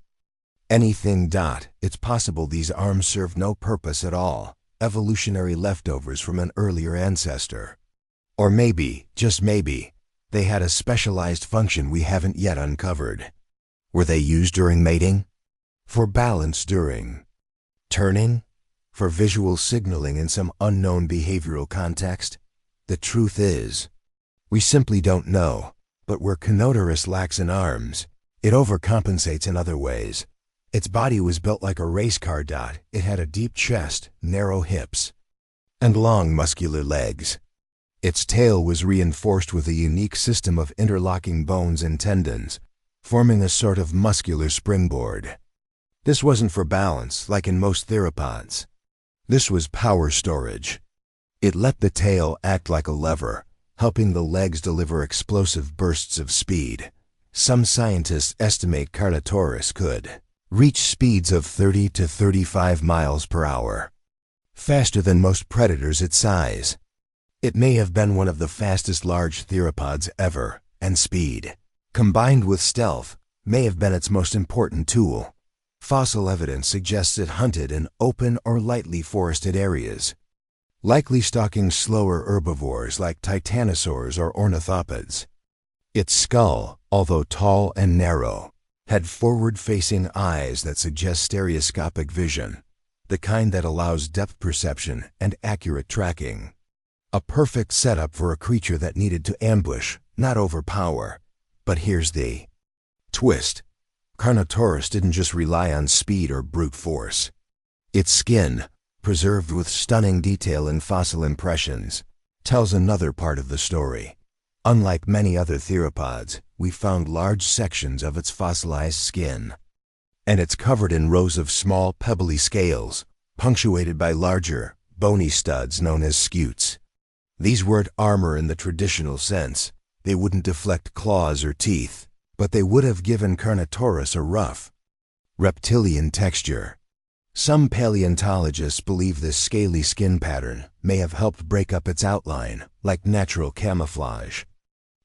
anything. It's possible these arms served no purpose at all, evolutionary leftovers from an earlier ancestor. Or maybe, just maybe, they had a specialized function we haven't yet uncovered. Were they used during mating? For balance during turning? For visual signaling in some unknown behavioral context? The truth is, we simply don't know. But where Carnotaurus lacks in arms, it overcompensates in other ways. Its body was built like a race car. It had a deep chest, narrow hips, and long muscular legs. Its tail was reinforced with a unique system of interlocking bones and tendons, forming a sort of muscular springboard. This wasn't for balance, like in most theropods. This was power storage. It let the tail act like a lever, helping the legs deliver explosive bursts of speed. Some scientists estimate Carnotaurus could reach speeds of 30 to 35 miles per hour, faster than most predators its size. It may have been one of the fastest large theropods ever, and speed, combined with stealth, may have been its most important tool. Fossil evidence suggests it hunted in open or lightly forested areas, likely stalking slower herbivores like titanosaurs or ornithopods. Its skull, although tall and narrow, had forward-facing eyes that suggest stereoscopic vision. the kind that allows depth perception and accurate tracking. A perfect setup for a creature that needed to ambush, not overpower. But here's the twist. Carnotaurus didn't just rely on speed or brute force. Its skin, preserved with stunning detail in fossil impressions, tells another part of the story. Unlike many other theropods, we found large sections of its fossilized skin. And it's covered in rows of small, pebbly scales, punctuated by larger, bony studs known as scutes. These weren't armor in the traditional sense. They wouldn't deflect claws or teeth, but they would have given Carnotaurus a rough, reptilian texture. Some paleontologists believe this scaly skin pattern may have helped break up its outline, like natural camouflage.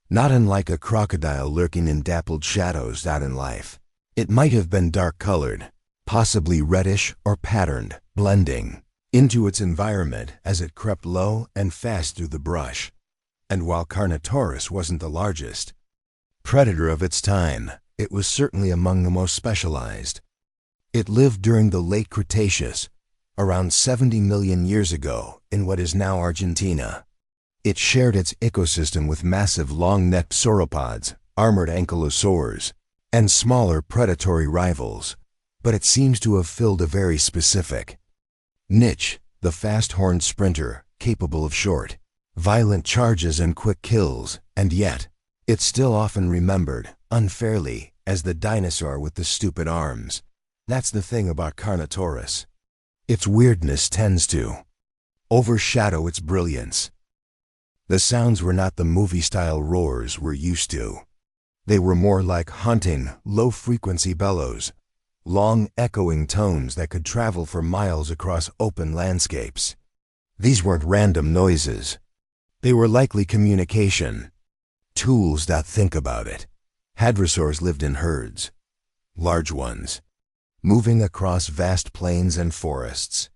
Not unlike a crocodile lurking in dappled shadows out in life. It might have been dark-colored, possibly reddish or patterned, blending into its environment as it crept low and fast through the brush. And while Carnotaurus wasn't the largest predator of its time, it was certainly among the most specialized. It lived during the late Cretaceous, around 70 million years ago in what is now Argentina. It shared its ecosystem with massive long-necked sauropods, armored ankylosaurs, and smaller predatory rivals, but it seems to have filled a very specific niche, the fast-horned sprinter, capable of short, violent charges and quick kills, and yet, it's still often remembered, unfairly, as the dinosaur with the stupid arms. That's the thing about Carnotaurus. Its weirdness tends to overshadow its brilliance. The sounds were not the movie-style roars we're used to. They were more like haunting, low-frequency bellows, long, echoing tones that could travel for miles across open landscapes. These weren't random noises. They were likely communication. Tools that think about it. Hadrosaurs lived in herds, large ones, moving across vast plains and forests.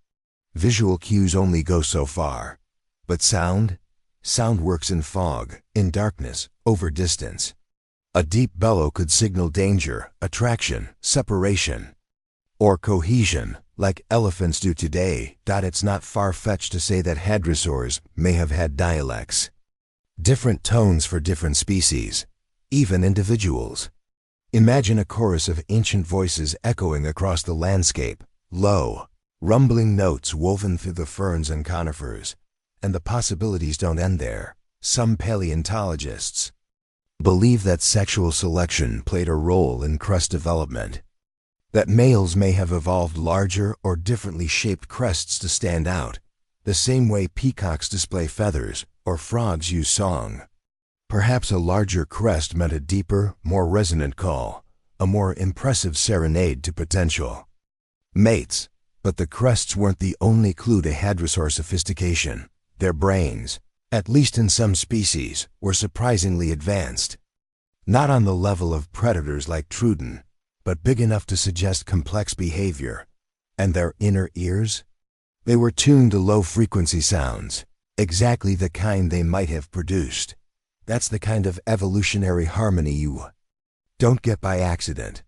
Visual cues only go so far. But sound? Sound works in fog, in darkness, over distance. A deep bellow could signal danger, attraction, separation, or cohesion, like elephants do today. It's not far-fetched to say that hadrosaurs may have had dialects. Different tones for different species, even individuals. Imagine a chorus of ancient voices echoing across the landscape, low, rumbling notes woven through the ferns and conifers. And the possibilities don't end there. Some paleontologists believe that sexual selection played a role in crest development. That males may have evolved larger or differently shaped crests to stand out, the same way peacocks display feathers or frogs use song. Perhaps a larger crest meant a deeper, more resonant call, a more impressive serenade to potential mates. But the crests weren't the only clue to hadrosaur sophistication. Their brains, at least in some species, were surprisingly advanced. Not on the level of predators like Truden, but big enough to suggest complex behavior. And their inner ears? They were tuned to low-frequency sounds, exactly the kind they might have produced. That's the kind of evolutionary harmony you don't get by accident.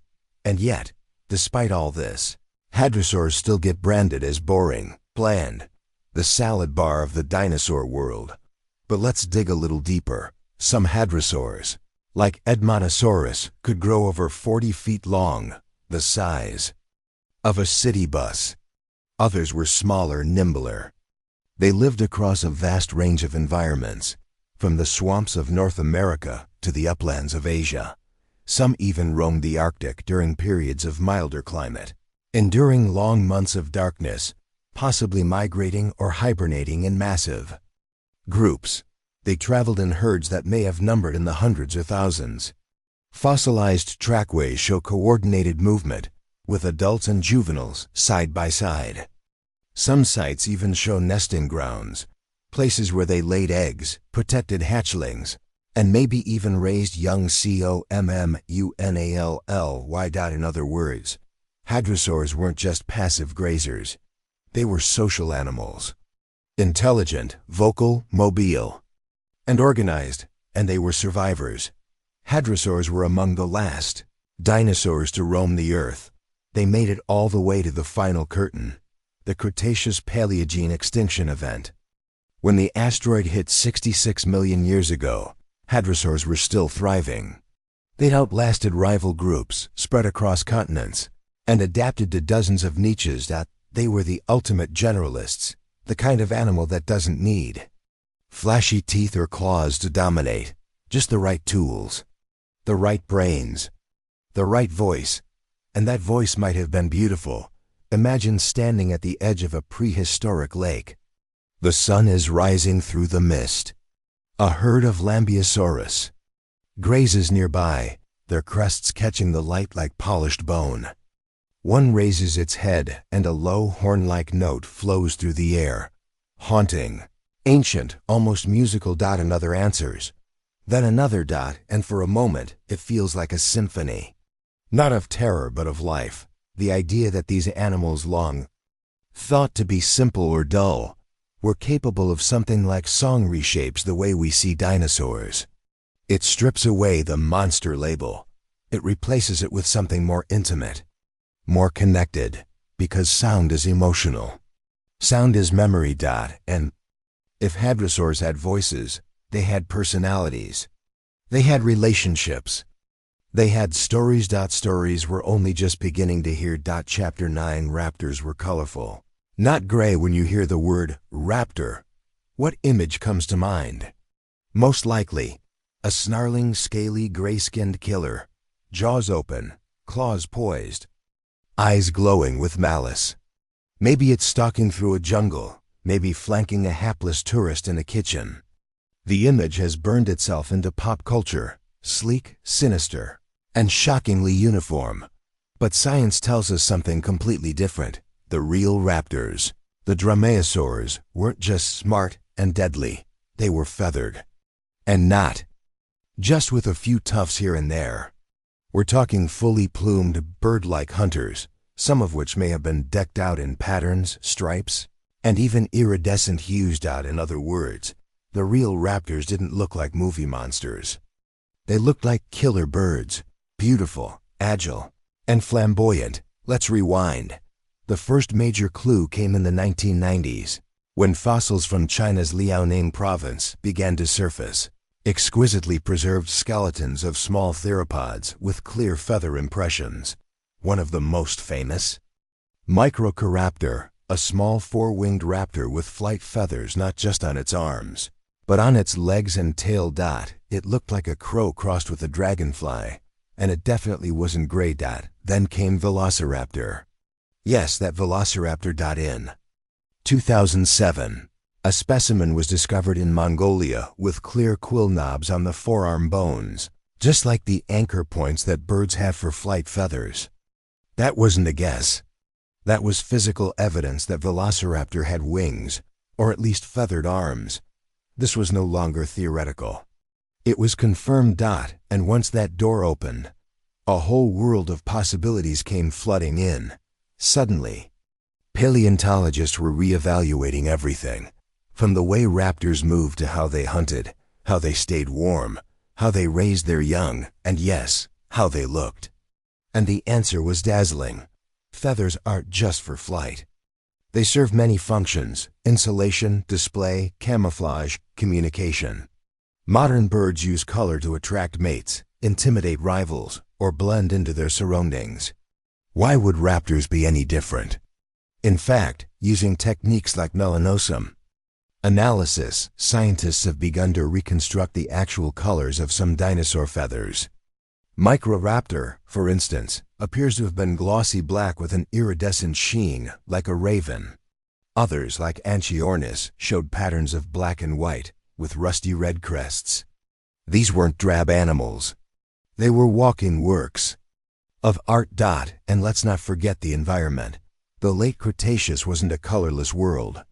And yet, despite all this, hadrosaurs still get branded as boring, bland, the salad bar of the dinosaur world. But let's dig a little deeper. Some hadrosaurs, like Edmontosaurus, could grow over 40 feet long, the size of a city bus. Others were smaller, nimbler. They lived across a vast range of environments, from the swamps of North America to the uplands of Asia. Some even roamed the Arctic during periods of milder climate, enduring long months of darkness, possibly migrating or hibernating in massive groups. They traveled in herds that may have numbered in the hundreds or thousands. Fossilized trackways show coordinated movement, with adults and juveniles side by side. Some sites even show nesting grounds, places where they laid eggs, protected hatchlings, and maybe even raised young communally. In other words, hadrosaurs weren't just passive grazers. They were social animals. Intelligent, vocal, mobile, and organized, and they were survivors. Hadrosaurs were among the last dinosaurs to roam the earth. They made it all the way to the final curtain. the Cretaceous-Paleogene extinction event. When the asteroid hit 66 million years ago, hadrosaurs were still thriving. They'd outlasted rival groups, spread across continents, and adapted to dozens of niches. They were the ultimate generalists, the kind of animal that doesn't need flashy teeth or claws to dominate, just the right tools, the right brains, the right voice, and that voice might have been beautiful. Imagine standing at the edge of a prehistoric lake. The sun is rising through the mist. A herd of Lambeosaurus grazes nearby, their crests catching the light like polished bone. One raises its head, and a low horn-like note flows through the air. Haunting, ancient, almost musical. Another answers. Then another. And for a moment, it feels like a symphony. Not of terror, but of life. The idea that these animals, long thought to be simple or dull, were capable of something like song, reshapes the way we see dinosaurs. It strips away the monster label. It replaces it with something more intimate, more connected, because sound is emotional. Sound is memory. And if hadrosaurs had voices, they had personalities. They had relationships. They had stories. Stories were only just beginning to hear. Chapter 9. Raptors were colorful, not gray. When you hear the word raptor, what image comes to mind? Most likely, a snarling, scaly, gray-skinned killer, jaws open, claws poised, eyes glowing with malice. Maybe it's stalking through a jungle, maybe flanking a hapless tourist in a kitchen. The image has burned itself into pop culture, sleek, sinister, and shockingly uniform. But science tells us something completely different. The real raptors, the dromaeosaurs, weren't just smart and deadly. They were feathered. And not just with a few tufts here and there. We're talking fully plumed, bird-like hunters, some of which may have been decked out in patterns, stripes, and even iridescent hues. In other words, the real raptors didn't look like movie monsters. They looked like killer birds, beautiful, agile, and flamboyant. Let's rewind. The first major clue came in the 1990s, when fossils from China's Liaoning province began to surface. Exquisitely preserved skeletons of small theropods with clear feather impressions. One of the most famous? Microraptor, a small four-winged raptor with flight feathers not just on its arms, but on its legs and tail. It looked like a crow crossed with a dragonfly, and it definitely wasn't gray. Then came Velociraptor. Yes, that Velociraptor. In 2007, a specimen was discovered in Mongolia with clear quill knobs on the forearm bones, just like the anchor points that birds have for flight feathers. That wasn't a guess. That was physical evidence that Velociraptor had wings, or at least feathered arms. This was no longer theoretical. It was confirmed. And once that door opened, a whole world of possibilities came flooding in. Suddenly, paleontologists were reevaluating everything, from the way raptors moved to how they hunted, how they stayed warm, how they raised their young, and yes, how they looked. And the answer was dazzling. Feathers aren't just for flight. They serve many functions: insulation, display, camouflage, communication. Modern birds use color to attract mates, intimidate rivals, or blend into their surroundings. Why would raptors be any different? In fact, using techniques like melanosome analysis, scientists have begun to reconstruct the actual colors of some dinosaur feathers. Microraptor, for instance, appears to have been glossy black with an iridescent sheen, like a raven. Others, like Anchiornis, showed patterns of black and white, with rusty red crests. These weren't drab animals. They were walking works of art. And let's not forget the environment. The late Cretaceous wasn't a colorless world.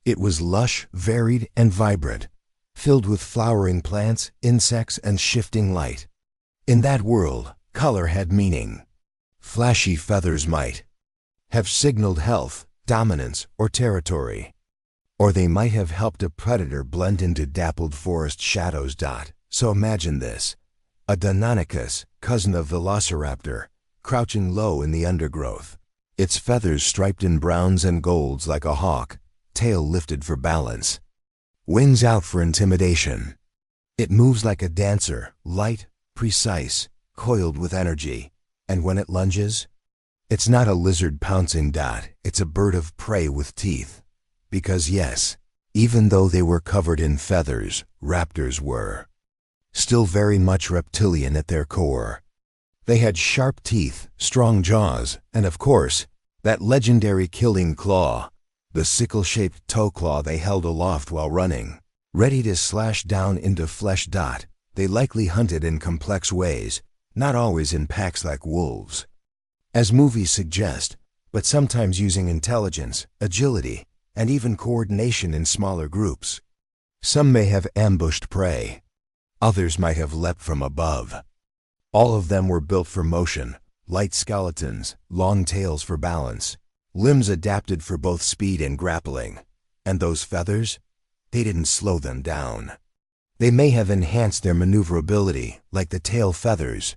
It was lush, varied, and vibrant, filled with flowering plants, insects, and shifting light. In that world, color had meaning. Flashy feathers might have signaled health, dominance, or territory. Or they might have helped a predator blend into dappled forest shadows. So imagine this: a Deinonychus, cousin of Velociraptor, crouching low in the undergrowth, Its feathers striped in browns and golds like a hawk, tail lifted for balance, wings out for intimidation. It moves like a dancer, light, precise, coiled with energy. And when it lunges, it's not a lizard pouncing. It's a bird of prey with teeth. Because yes, even though they were covered in feathers, raptors were still very much reptilian at their core. They had sharp teeth, strong jaws, and of course, that legendary killing claw, the sickle-shaped toe claw they held aloft while running, ready to slash down into flesh. They likely hunted in complex ways, not always in packs like wolves, as movies suggest, but sometimes using intelligence, agility, and even coordination in smaller groups. Some may have ambushed prey. Others might have leapt from above. All of them were built for motion, light skeletons, long tails for balance, limbs adapted for both speed and grappling. And those feathers? They didn't slow them down. They may have enhanced their maneuverability, like the tail feathers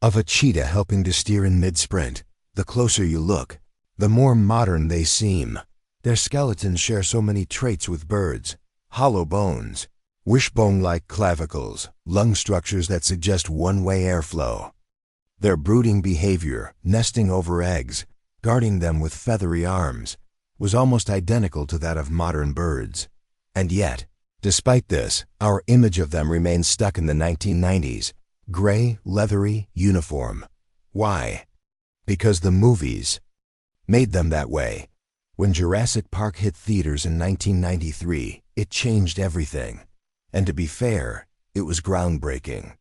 of a cheetah helping to steer in mid-sprint. The closer you look, the more modern they seem. Their skeletons share so many traits with birds: hollow bones, wishbone-like clavicles, lung structures that suggest one-way airflow. Their brooding behavior, nesting over eggs, guarding them with feathery arms, was almost identical to that of modern birds. And yet, despite this, our image of them remains stuck in the 1990s. Gray, leathery, uniform. Why? Because the movies made them that way. When Jurassic Park hit theaters in 1993, it changed everything. And to be fair, it was groundbreaking.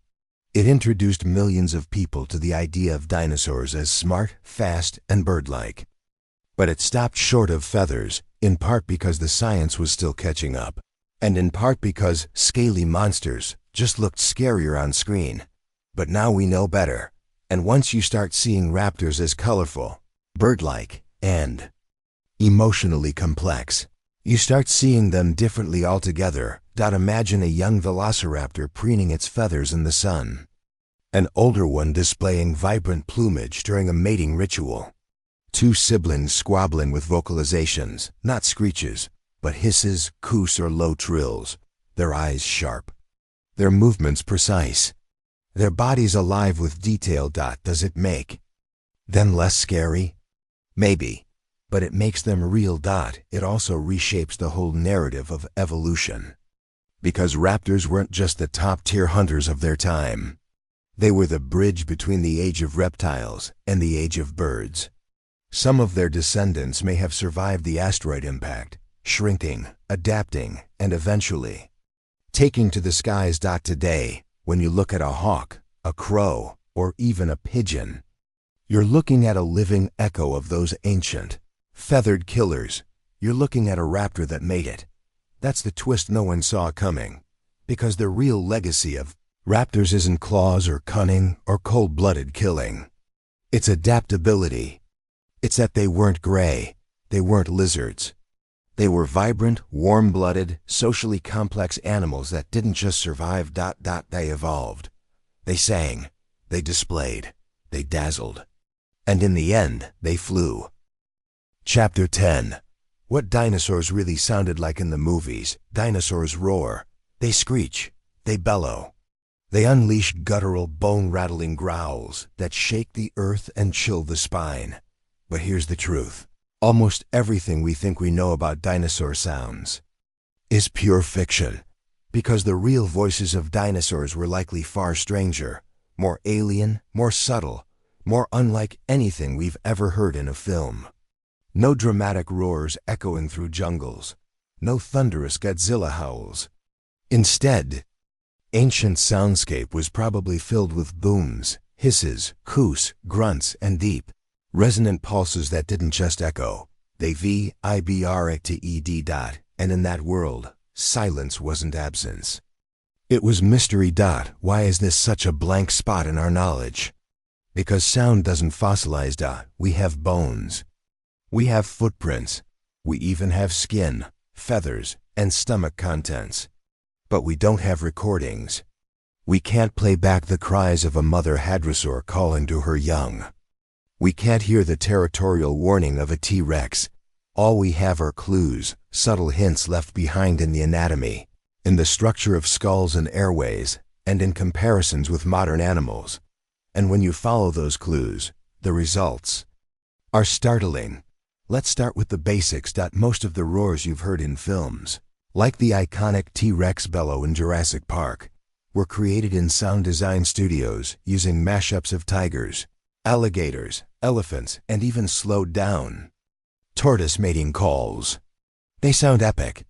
It introduced millions of people to the idea of dinosaurs as smart, fast, and bird-like. But it stopped short of feathers, in part because the science was still catching up, and in part because scaly monsters just looked scarier on screen. But now we know better, and once you start seeing raptors as colorful, bird-like, and emotionally complex, you start seeing them differently altogether. Imagine a young velociraptor preening its feathers in the sun, an older one displaying vibrant plumage during a mating ritual, two siblings squabbling with vocalizations, not screeches, but hisses, coos, or low trills, their eyes sharp, their movements precise, their bodies alive with detail. Does it make them less scary? Maybe, but it makes them real. It also reshapes the whole narrative of evolution. Because raptors weren't just the top-tier hunters of their time. They were the bridge between the age of reptiles and the age of birds. Some of their descendants may have survived the asteroid impact, shrinking, adapting, and eventually taking to the skies. Today, when you look at a hawk, a crow, or even a pigeon, you're looking at a living echo of those ancient, feathered killers. You're looking at a raptor that made it. That's the twist no one saw coming. Because the real legacy of raptors isn't claws or cunning or cold-blooded killing. It's adaptability. It's that they weren't gray. They weren't lizards. They were vibrant, warm-blooded, socially complex animals that didn't just survive. They evolved. They sang. They displayed. They dazzled. And in the end, they flew. Chapter 10. What dinosaurs really sounded like in the movies. Dinosaurs roar. They screech. They bellow. They unleash guttural, bone-rattling growls that shake the earth and chill the spine. But here's the truth. Almost everything we think we know about dinosaur sounds is pure fiction. Because the real voices of dinosaurs were likely far stranger, more alien, more subtle, more unlike anything we've ever heard in a film. No dramatic roars echoing through jungles. No thunderous Godzilla howls. Instead, ancient soundscape was probably filled with booms, hisses, coos, grunts, and deep, resonant pulses that didn't just echo. They vibrated. And in that world, silence wasn't absence. It was mystery. Why is this such a blank spot in our knowledge? Because sound doesn't fossilize. We have bones. We have footprints. We even have skin, feathers, and stomach contents. But we don't have recordings. We can't play back the cries of a mother hadrosaur calling to her young. We can't hear the territorial warning of a T-Rex. All we have are clues, subtle hints left behind in the anatomy, in the structure of skulls and airways, and in comparisons with modern animals. And when you follow those clues, the results are startling. Let's start with the basics. Most of the roars you've heard in films, like the iconic T-Rex bellow in Jurassic Park, were created in sound design studios using mashups of tigers, alligators, elephants, and even slowed down tortoise mating calls. They sound epic.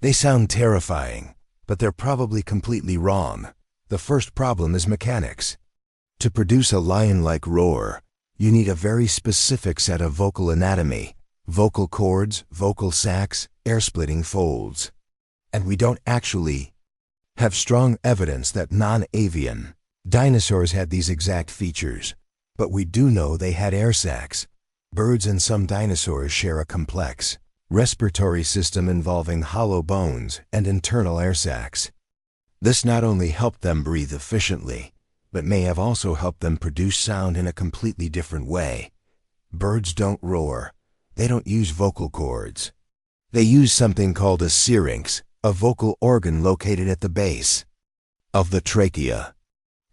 They sound terrifying, but they're probably completely wrong. The first problem is mechanics. To produce a lion-like roar, you need a very specific set of vocal anatomy, vocal cords, vocal sacs, air-splitting folds. And we don't actually have strong evidence that non-avian dinosaurs had these exact features, but we do know they had air sacs. Birds and some dinosaurs share a complex respiratory system involving hollow bones and internal air sacs. This not only helped them breathe efficiently, but may have also helped them produce sound in a completely different way. Birds don't roar. They don't use vocal cords. They use something called a syrinx, a vocal organ located at the base of the trachea.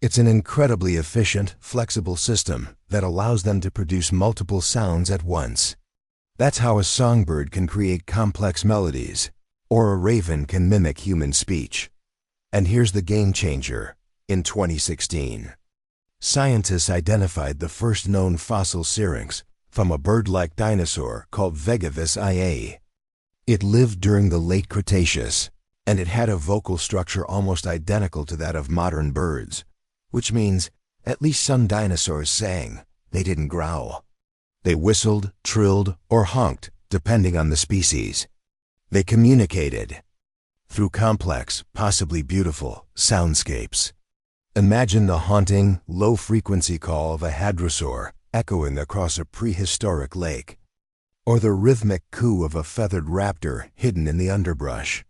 It's an incredibly efficient, flexible system that allows them to produce multiple sounds at once. That's how a songbird can create complex melodies, or a raven can mimic human speech. And here's the game changer. In 2016, scientists identified the first known fossil syrinx from a bird-like dinosaur called Vegavis IA. It lived during the late Cretaceous, and it had a vocal structure almost identical to that of modern birds, which means at least some dinosaurs sang. They didn't growl. They whistled, trilled, or honked, depending on the species. They communicated through complex, possibly beautiful, soundscapes. Imagine the haunting, low-frequency call of a hadrosaur echoing across a prehistoric lake, or the rhythmic coo of a feathered raptor hidden in the underbrush,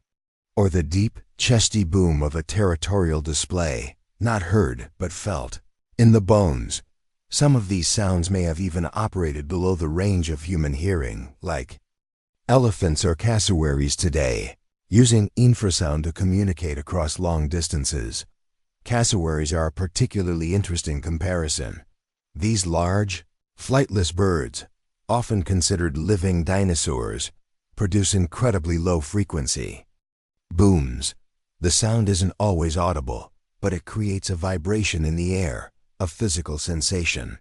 or the deep, chesty boom of a territorial display, not heard but felt in the bones. Some of these sounds may have even operated below the range of human hearing, like elephants or cassowaries today, using infrasound to communicate across long distances. Cassowaries are a particularly interesting comparison. These large, flightless birds, often considered living dinosaurs, produce incredibly low frequency booms. The sound isn't always audible, but it creates a vibration in the air, a physical sensation.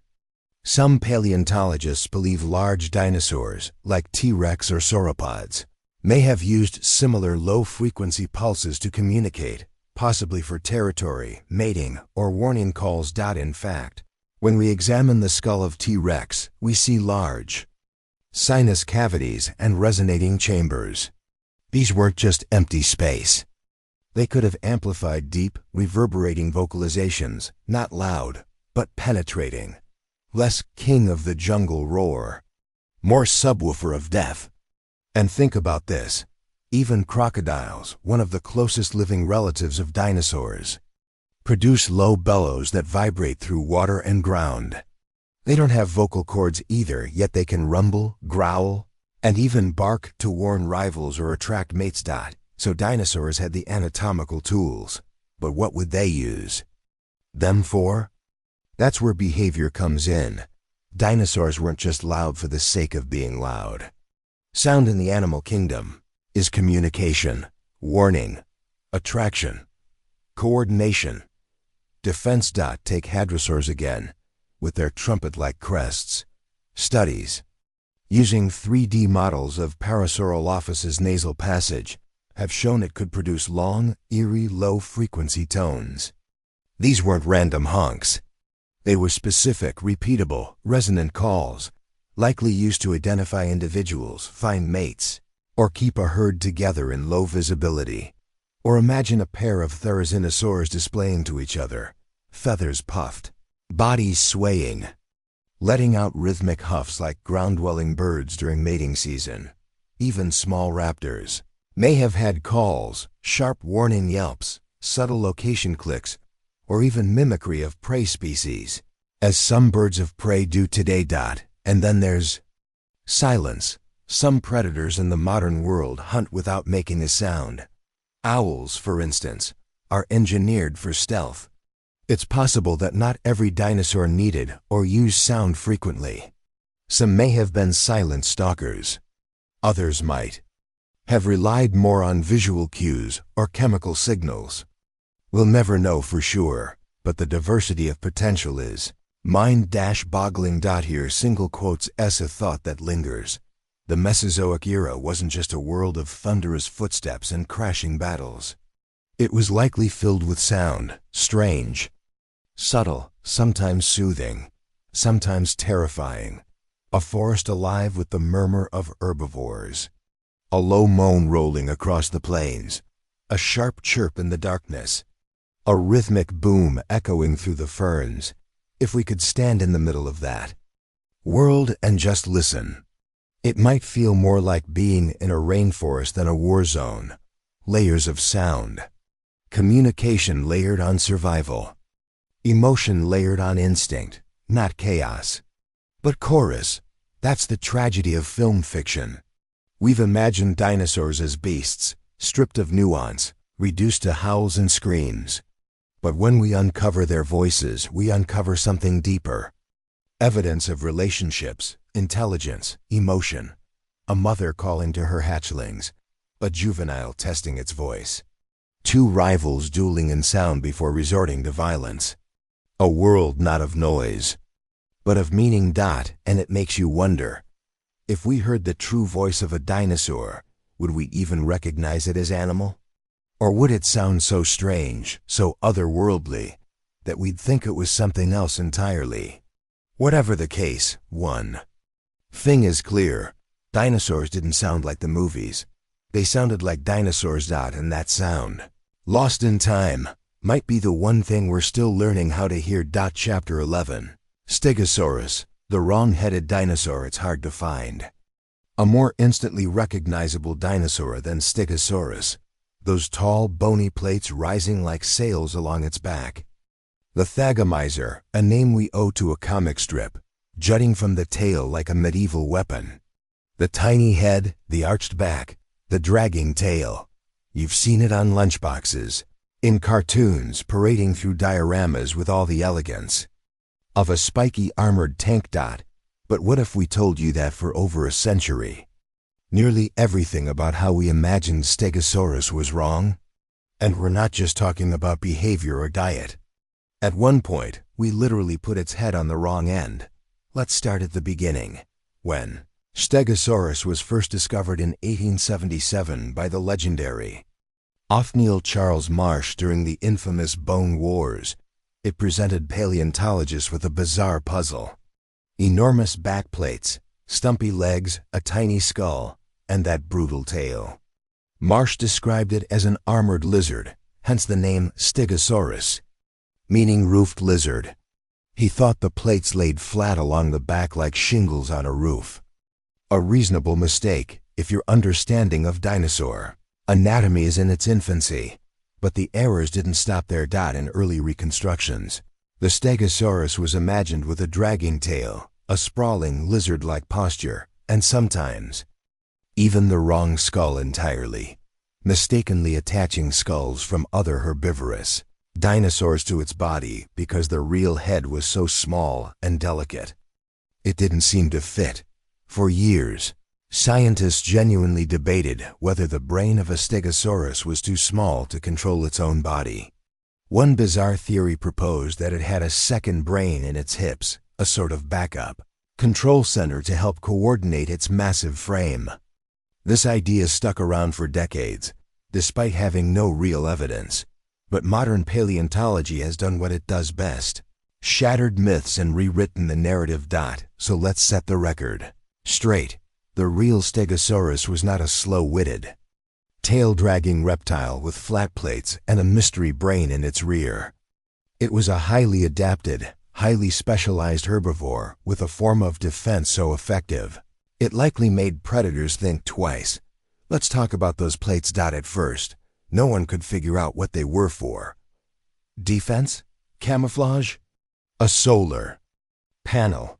Some paleontologists believe large dinosaurs, like T-Rex or sauropods, may have used similar low-frequency pulses to communicate, possibly for territory, mating, or warning calls. In fact, when we examine the skull of T-Rex, we see large sinus cavities and resonating chambers. These weren't just empty space. They could have amplified deep, reverberating vocalizations, not loud, but penetrating. Less king of the jungle roar, more subwoofer of death. And think about this. Even crocodiles, one of the closest living relatives of dinosaurs, produce low bellows that vibrate through water and ground. They don't have vocal cords either, yet they can rumble, growl, and even bark to warn rivals or attract mates. So dinosaurs had the anatomical tools. But what would they use them for? That's where behavior comes in. Dinosaurs weren't just loud for the sake of being loud. Sound in the animal kingdom is communication, warning, attraction, coordination, defense. Take hadrosaurs again, with their trumpet-like crests. Studies using 3D models of Parasaurolophus's nasal passage have shown it could produce long, eerie, low-frequency tones. These weren't random honks. They were specific, repeatable, resonant calls, likely used to identify individuals, find mates, or keep a herd together in low visibility. Or imagine a pair of therizinosaurs displaying to each other, feathers puffed, bodies swaying, letting out rhythmic huffs like ground-dwelling birds during mating season. Even small raptors may have had calls, sharp warning yelps, subtle location clicks, or even mimicry of prey species. as some birds of prey do today. And then there's silence. Some predators in the modern world hunt without making a sound. Owls, for instance, are engineered for stealth. It's possible that not every dinosaur needed or used sound frequently. Some may have been silent stalkers. Others might have relied more on visual cues or chemical signals. We'll never know for sure, but the diversity of potential is mind-boggling. Here single quotes s a thought that lingers. The Mesozoic era wasn't just a world of thunderous footsteps and crashing battles. It was likely filled with sound, strange, subtle, sometimes soothing, sometimes terrifying. A forest alive with the murmur of herbivores. A low moan rolling across the plains. A sharp chirp in the darkness. A rhythmic boom echoing through the ferns. If we could stand in the middle of that world and just listen, it might feel more like being in a rainforest than a war zone. Layers of sound. Communication layered on survival. Emotion layered on instinct, not chaos. But chorus, that's the tragedy of film fiction. We've imagined dinosaurs as beasts, stripped of nuance, reduced to howls and screams. But when we uncover their voices, we uncover something deeper. Evidence of relationships, intelligence, emotion. A mother calling to her hatchlings. A juvenile testing its voice. Two rivals dueling in sound before resorting to violence. A world not of noise, but of meaning. And it makes you wonder, if we heard the true voice of a dinosaur, would we even recognize it as animal? Or would it sound so strange, so otherworldly, that we'd think it was something else entirely? Whatever the case, one thing is clear: dinosaurs didn't sound like the movies. They sounded like dinosaurs. And that sound, lost in time, might be the one thing we're still learning how to hear. Chapter 11. Stegosaurus, the wrong-headed dinosaur. It's hard to find a more instantly recognizable dinosaur than Stegosaurus. Those tall, bony plates rising like sails along its back. The Thagomizer, a name we owe to a comic strip, jutting from the tail like a medieval weapon. The tiny head, the arched back, the dragging tail. You've seen it on lunchboxes, in cartoons, parading through dioramas with all the elegance of a spiky armored tank. But what if we told you that for over a century, nearly everything about how we imagined Stegosaurus was wrong? And we're not just talking about behavior or diet. At one point, we literally put its head on the wrong end. Let's start at the beginning. When Stegosaurus was first discovered in 1877 by the legendary Othniel Charles Marsh during the infamous Bone Wars, it presented paleontologists with a bizarre puzzle. Enormous backplates, stumpy legs, a tiny skull, and that brutal tail. Marsh described it as an armored lizard, hence the name Stegosaurus, meaning roofed lizard. He thought the plates laid flat along the back like shingles on a roof. A reasonable mistake if your understanding of dinosaur anatomy is in its infancy. But the errors didn't stop there. In early reconstructions, the Stegosaurus was imagined with a dragging tail, a sprawling lizard-like posture, and sometimes even the wrong skull entirely, mistakenly attaching skulls from other herbivorous dinosaurs to its body because the real head was so small and delicate. It didn't seem to fit. For years, scientists genuinely debated whether the brain of a Stegosaurus was too small to control its own body. One bizarre theory proposed that it had a second brain in its hips, a sort of backup control center to help coordinate its massive frame. This idea stuck around for decades, despite having no real evidence. But modern paleontology has done what it does best: shattered myths and rewritten the narrative. So let's set the record straight. The real Stegosaurus was not a slow-witted, tail-dragging reptile with flat plates and a mystery brain in its rear. It was a highly adapted, highly specialized herbivore with a form of defense so effective, it likely made predators think twice. Let's talk about those plates. At first, no one could figure out what they were for. Defense? Camouflage? A solar Panel.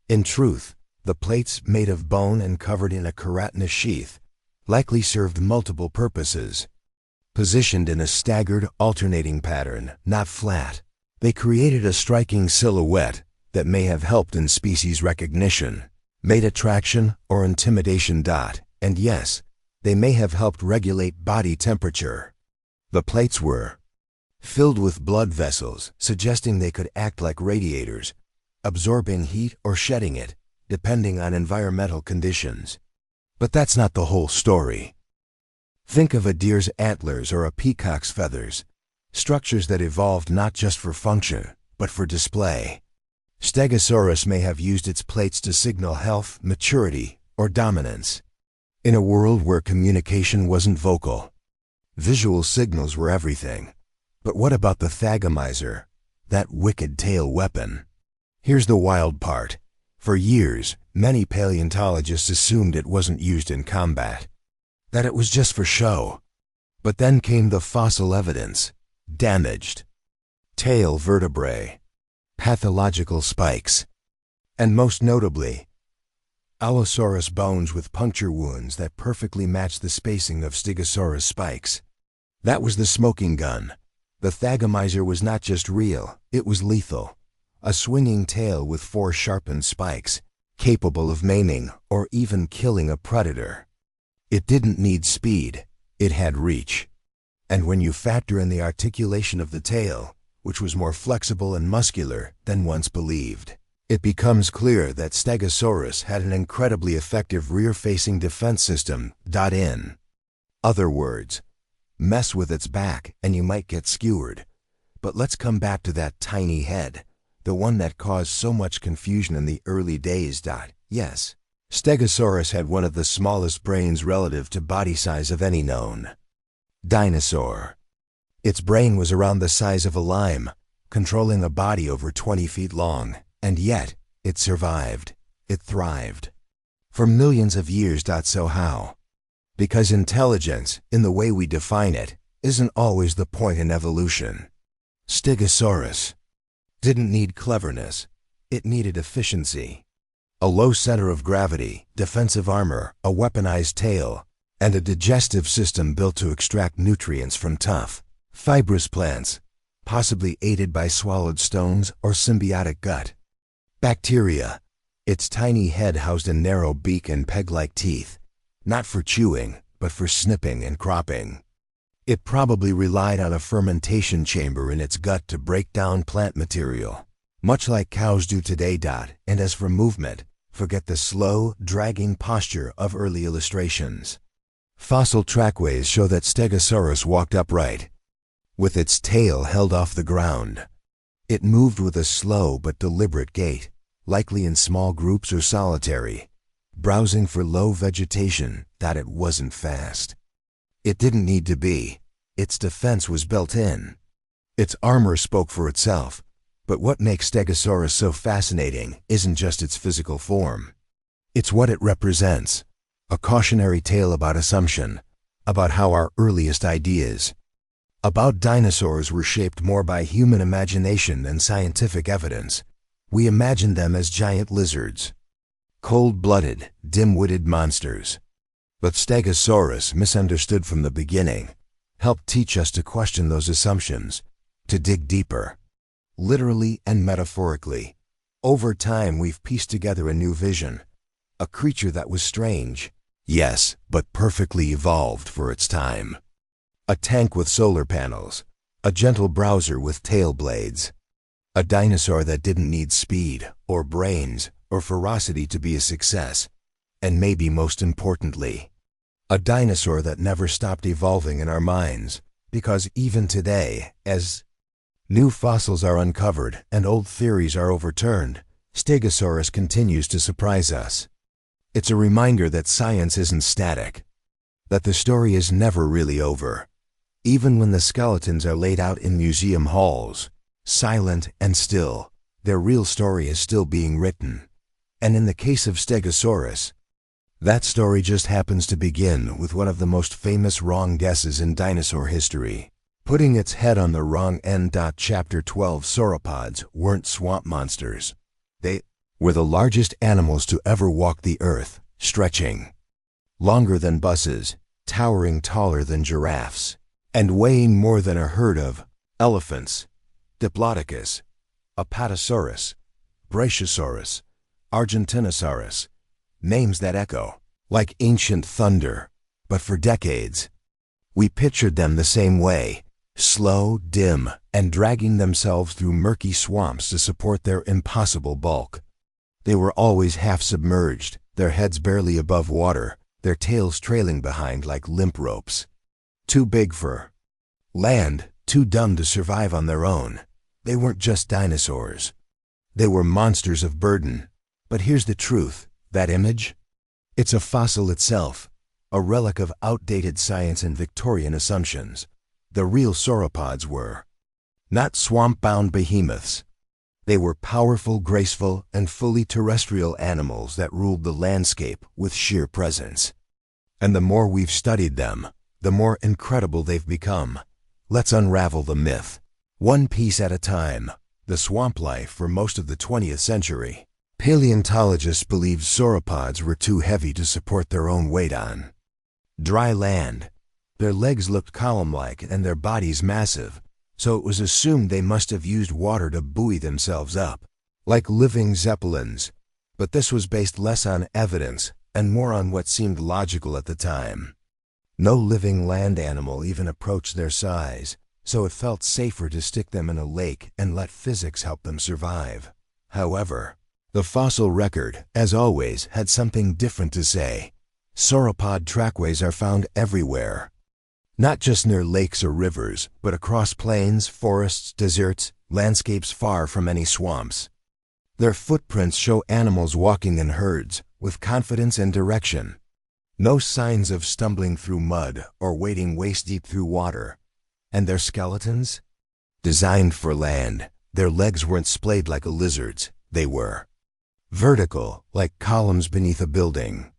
In truth, the plates made of bone and covered in a keratinous sheath likely served multiple purposes. Positioned in a staggered, alternating pattern, not flat, they created a striking silhouette that may have helped in species recognition, mate attraction, or intimidation. And yes, they may have helped regulate body temperature. The plates were filled with blood vessels, suggesting they could act like radiators, absorbing heat or shedding it, depending on environmental conditions. But that's not the whole story. Think of a deer's antlers or a peacock's feathers, structures that evolved not just for function, but for display. Stegosaurus may have used its plates to signal health, maturity, or dominance. In a world where communication wasn't vocal, visual signals were everything. But what about the thagomizer, that wicked tail weapon? Here's the wild part. For years, many paleontologists assumed it wasn't used in combat, that it was just for show. But then came the fossil evidence. Damaged tail vertebrae, pathological spikes, and most notably, Allosaurus bones with puncture wounds that perfectly matched the spacing of Stegosaurus spikes. That was the smoking gun. The thagomizer was not just real, it was lethal. A swinging tail with 4 sharpened spikes, capable of maiming or even killing a predator. It didn't need speed, it had reach. And when you factor in the articulation of the tail, which was more flexible and muscular than once believed, it becomes clear that Stegosaurus had an incredibly effective rear-facing defense system. In other words, mess with its back and you might get skewered. But let's come back to that tiny head, the one that caused so much confusion in the early days. Yes, Stegosaurus had one of the smallest brains relative to body size of any known dinosaur. Its brain was around the size of a lime, controlling a body over 20 feet long, and yet it survived. It thrived for millions of years. So how? Because intelligence, in the way we define it, isn't always the point in evolution. Stegosaurus didn't need cleverness, it needed efficiency. A low center of gravity, defensive armor, a weaponized tail, and a digestive system built to extract nutrients from tough, fibrous plants, possibly aided by swallowed stones or symbiotic gut bacteria. Its tiny head housed a narrow beak and peg-like teeth, not for chewing, but for snipping and cropping. It probably relied on a fermentation chamber in its gut to break down plant material, much like cows do today. And as for movement, forget the slow, dragging posture of early illustrations. Fossil trackways show that Stegosaurus walked upright, with its tail held off the ground. It moved with a slow but deliberate gait, likely in small groups or solitary, browsing for low vegetation. It wasn't fast. It didn't need to be. Its defense was built in. Its armor spoke for itself. But what makes Stegosaurus so fascinating isn't just its physical form. It's what it represents. A cautionary tale about assumption, about how our earliest ideas about dinosaurs were shaped more by human imagination than scientific evidence. We imagined them as giant lizards, cold-blooded, dim-witted monsters. But Stegosaurus, misunderstood from the beginning, helped teach us to question those assumptions, to dig deeper, literally and metaphorically. Over time, we've pieced together a new vision, a creature that was strange, yes, but perfectly evolved for its time. A tank with solar panels, a gentle browser with tail blades, a dinosaur that didn't need speed or brains or ferocity to be a success, and maybe most importantly, a dinosaur that never stopped evolving in our minds, because even today, as new fossils are uncovered and old theories are overturned, Stegosaurus continues to surprise us. It's a reminder that science isn't static, that the story is never really over. Even when the skeletons are laid out in museum halls, silent and still, their real story is still being written. And in the case of Stegosaurus, that story just happens to begin with one of the most famous wrong guesses in dinosaur history, putting its head on the wrong end. Chapter 12. Sauropods weren't swamp monsters. They were the largest animals to ever walk the earth, stretching longer than buses, towering taller than giraffes, and weighing more than a herd of elephants, Diplodocus, Apatosaurus, Brachiosaurus, Argentinosaurus, names that echo like ancient thunder. But for decades, we pictured them the same way, slow, dim, and dragging themselves through murky swamps to support their impossible bulk. They were always half submerged, their heads barely above water, their tails trailing behind like limp ropes. Too big for land, too dumb to survive on their own. They weren't just dinosaurs. They were monsters of burden. But here's the truth, that image? It's a fossil itself, a relic of outdated science and Victorian assumptions. The real sauropods were not swamp-bound behemoths. They were powerful, graceful, and fully terrestrial animals that ruled the landscape with sheer presence. And the more we've studied them, the more incredible they've become. Let's unravel the myth, one piece at a time. The swamp life for most of the 20th century. Paleontologists believed sauropods were too heavy to support their own weight on dry land. Their legs looked column-like and their bodies massive, so it was assumed they must have used water to buoy themselves up, like living zeppelins. But this was based less on evidence and more on what seemed logical at the time. No living land animal even approached their size, so it felt safer to stick them in a lake and let physics help them survive. However, the fossil record, as always, had something different to say. Sauropod trackways are found everywhere. Not just near lakes or rivers, but across plains, forests, deserts, landscapes far from any swamps. Their footprints show animals walking in herds, with confidence and direction. No signs of stumbling through mud or wading waist-deep through water. And their skeletons? Designed for land, their legs weren't splayed like a lizard's, they were vertical, like columns beneath a building.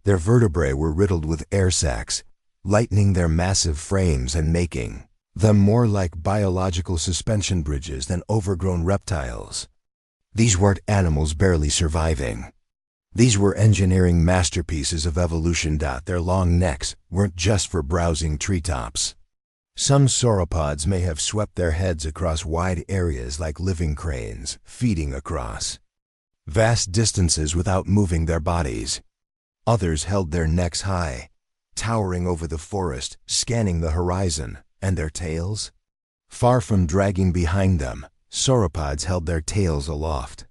Their vertebrae were riddled with air sacs, lightening their massive frames and making them more like biological suspension bridges than overgrown reptiles. These weren't animals barely surviving. These were engineering masterpieces of evolution. Their long necks weren't just for browsing treetops. Some sauropods may have swept their heads across wide areas like living cranes, feeding across vast distances without moving their bodies. Others held their necks high, towering over the forest, scanning the horizon, and their tails? Far from dragging behind them, sauropods held their tails aloft.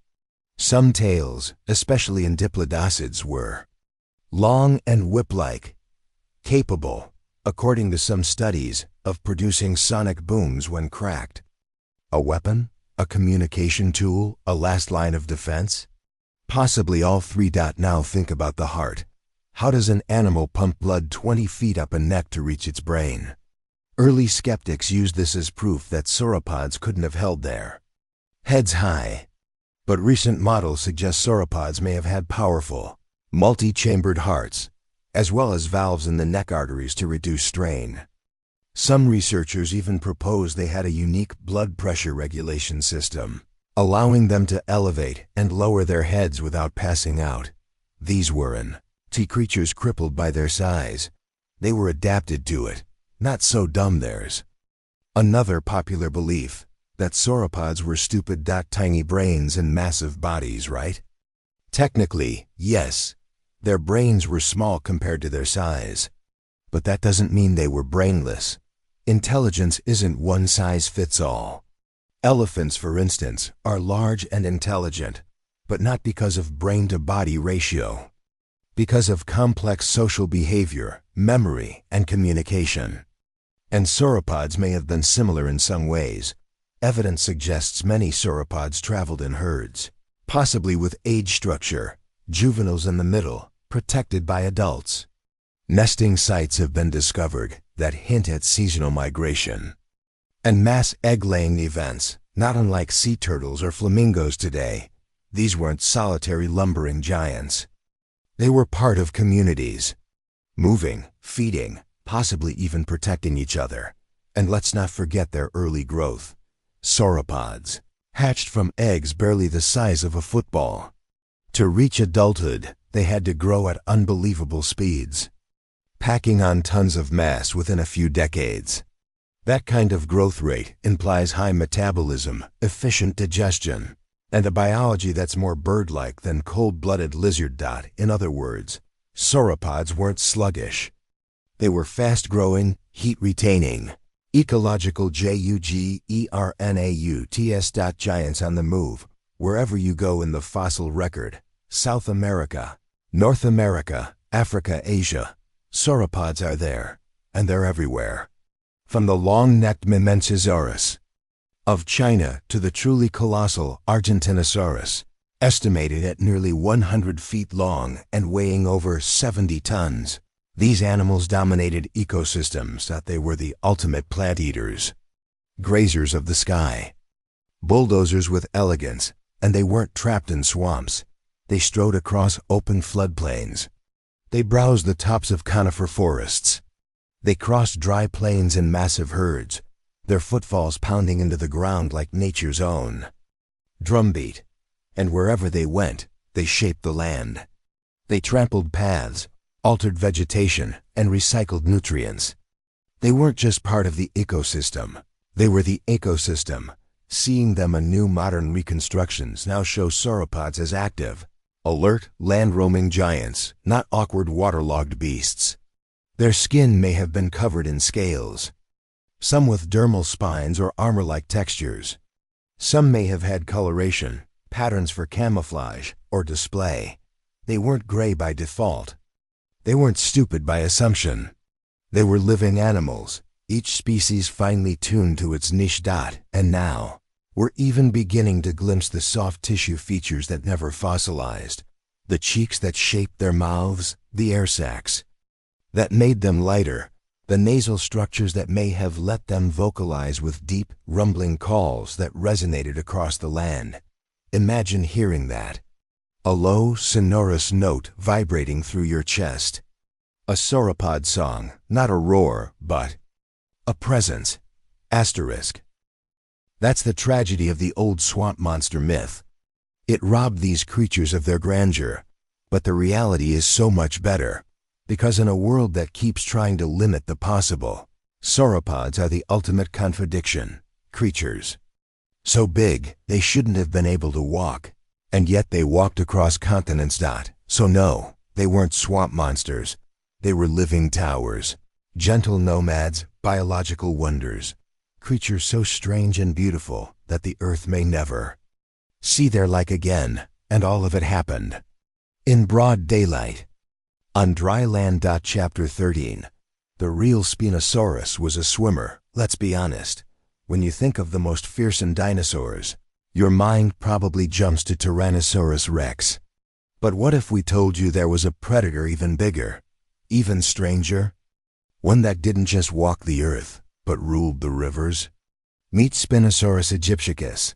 Some tails, especially in diplodocids, were long and whip-like, capable, according to some studies, of producing sonic booms when cracked. A weapon? A communication tool? A last line of defense? Possibly all three. Now think about the heart. How does an animal pump blood 20 feet up a neck to reach its brain? Early skeptics used this as proof that sauropods couldn't have held their heads high. But recent models suggest sauropods may have had powerful, multi-chambered hearts, as well as valves in the neck arteries to reduce strain. Some researchers even propose they had a unique blood pressure regulation system, allowing them to elevate and lower their heads without passing out. These weren't creatures crippled by their size. They were adapted to it, not so dumb theirs. Another popular belief, that sauropods were stupid. Tiny brains and massive bodies, right? Technically, yes. Their brains were small compared to their size. But that doesn't mean they were brainless. Intelligence isn't one size fits all. Elephants, for instance, are large and intelligent, but not because of brain-to-body ratio. Because of complex social behavior, memory, and communication. And sauropods may have been similar in some ways. Evidence suggests many sauropods traveled in herds, possibly with age structure, juveniles in the middle, protected by adults. Nesting sites have been discovered that hint at seasonal migration. And mass egg-laying events, not unlike sea turtles or flamingos today. These weren't solitary lumbering giants. They were part of communities, moving, feeding, possibly even protecting each other. And let's not forget their early growth. Sauropods, hatched from eggs barely the size of a football. To reach adulthood, they had to grow at unbelievable speeds, packing on tons of mass within a few decades. That kind of growth rate implies high metabolism, efficient digestion, and a biology that's more bird-like than cold-blooded lizard. In other words, sauropods weren't sluggish. They were fast-growing, heat-retaining, ecological giants on the move, wherever you go in the fossil record. South America, North America, Africa, Asia. Sauropods are there, and they're everywhere. From the long-necked Mamenchisaurus of China to the truly colossal Argentinosaurus, estimated at nearly 100 feet long and weighing over 70 tons. These animals dominated ecosystems. They were the ultimate plant eaters, grazers of the sky, bulldozers with elegance, and they weren't trapped in swamps. They strode across open floodplains. They browsed the tops of conifer forests. They crossed dry plains in massive herds, their footfalls pounding into the ground like nature's own drumbeat. And wherever they went, they shaped the land. They trampled paths, altered vegetation, and recycled nutrients. They weren't just part of the ecosystem. They were the ecosystem. Seeing them, anew modern reconstructions now show sauropods as active, alert, land-roaming giants, not awkward waterlogged beasts. Their skin may have been covered in scales, some with dermal spines or armor-like textures. Some may have had coloration, patterns for camouflage or display. They weren't gray by default. They weren't stupid by assumption. They were living animals, each species finely tuned to its niche. And now, we're even beginning to glimpse the soft tissue features that never fossilized, the cheeks that shaped their mouths, the air sacs that made them lighter, the nasal structures that may have let them vocalize with deep, rumbling calls that resonated across the land. Imagine hearing that. A low, sonorous note vibrating through your chest. A sauropod song, not a roar, but a presence. Asterisk. That's the tragedy of the old swamp monster myth. It robbed these creatures of their grandeur, but the reality is so much better. Because in a world that keeps trying to limit the possible, sauropods are the ultimate contradiction. Creatures so big they shouldn't have been able to walk, and yet they walked across continents. So no, they weren't swamp monsters. They were living towers, gentle nomads, biological wonders, creatures so strange and beautiful that the earth may never see their like again. And all of it happened in broad daylight, on dry land. Chapter 13. The real Spinosaurus was a swimmer. Let's be honest. When you think of the most fearsome dinosaurs, your mind probably jumps to Tyrannosaurus rex. But what if we told you there was a predator even bigger, even stranger? One that didn't just walk the earth, but ruled the rivers? Meet Spinosaurus aegyptiacus,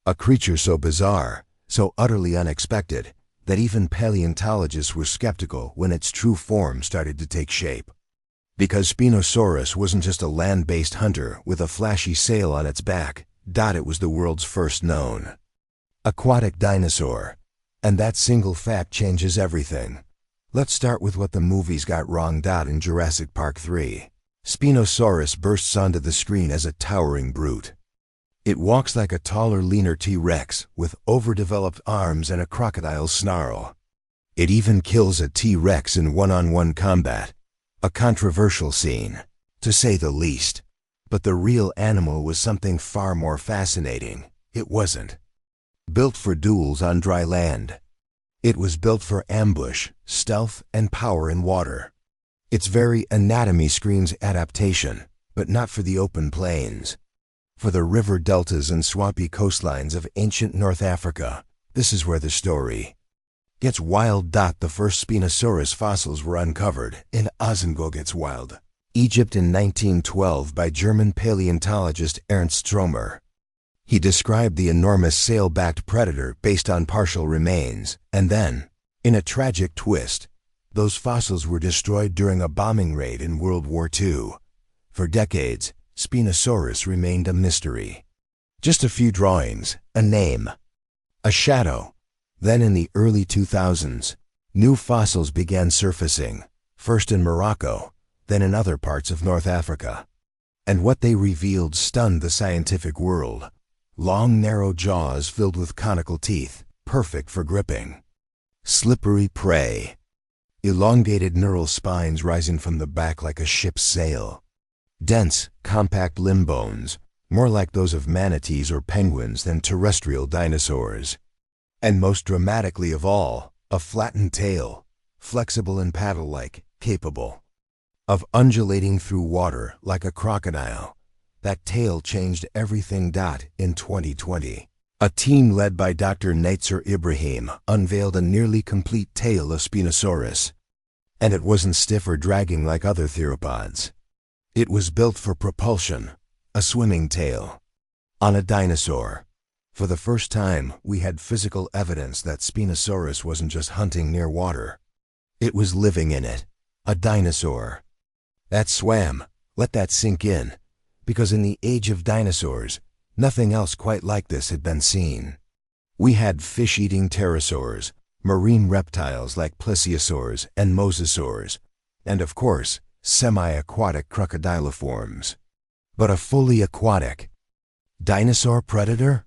a creature so bizarre, so utterly unexpected, that even paleontologists were skeptical when its true form started to take shape. Because Spinosaurus wasn't just a land-based hunter with a flashy sail on its back. It was the world's first known aquatic dinosaur. And that single fact changes everything. Let's start with what the movies got wrong. In Jurassic Park 3, Spinosaurus bursts onto the screen as a towering brute. It walks like a taller, leaner T-Rex with overdeveloped arms and a crocodile's snarl. It even kills a T-Rex in one-on-one combat. A controversial scene, to say the least. But the real animal was something far more fascinating. It wasn't built for duels on dry land. It was built for ambush, stealth, and power in water. Its very anatomy screams adaptation, but not for the open plains. For the river deltas and swampy coastlines of ancient North Africa. This is where the story gets wild. The first Spinosaurus fossils were uncovered in Wild, Egypt in 1912 by German paleontologist Ernst Stromer. He described the enormous sail-backed predator based on partial remains, and then, in a tragic twist, those fossils were destroyed during a bombing raid in World War II. For decades, Spinosaurus remained a mystery. Just a few drawings, a name, a shadow, Then in the early 2000s, new fossils began surfacing, first in Morocco, then in other parts of North Africa. And what they revealed stunned the scientific world. Long, narrow jaws filled with conical teeth, perfect for gripping. Slippery prey. Elongated neural spines rising from the back like a ship's sail. Dense, compact limb bones, more like those of manatees or penguins than terrestrial dinosaurs. And most dramatically of all, a flattened tail, flexible and paddle-like, capable of undulating through water like a crocodile. That tail changed everything. In 2020, a team led by Dr. Naitzer Ibrahim unveiled a nearly complete tail of Spinosaurus. And it wasn't stiff or dragging like other theropods. It was built for propulsion, a swimming tail. On a dinosaur. For the first time, we had physical evidence that Spinosaurus wasn't just hunting near water. It was living in it. A dinosaur. That swam. Let that sink in. Because in the age of dinosaurs, nothing else quite like this had been seen. We had fish-eating pterosaurs, marine reptiles like plesiosaurs and mosasaurs, and of course, semi-aquatic crocodiliforms. But a fully aquatic dinosaur predator?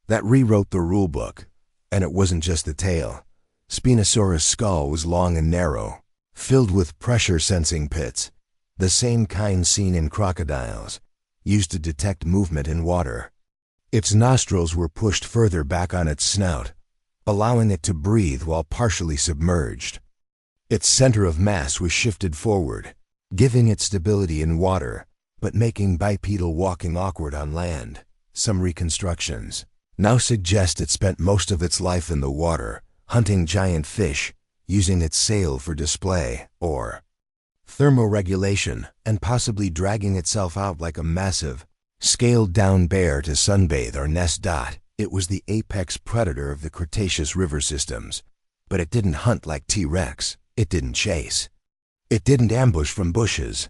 That rewrote the rulebook. And it wasn't just the tail. Spinosaurus' skull was long and narrow, filled with pressure-sensing pits, the same kind seen in crocodiles, used to detect movement in water. Its nostrils were pushed further back on its snout, allowing it to breathe while partially submerged. Its center of mass was shifted forward, giving it stability in water, but making bipedal walking awkward on land. Some reconstructions now suggest it spent most of its life in the water, hunting giant fish, using its sail for display, or thermoregulation, and possibly dragging itself out like a massive, scaled-down bear to sunbathe or nest. It was the apex predator of the Cretaceous river systems, but it didn't hunt like T-Rex. It didn't chase. It didn't ambush from bushes.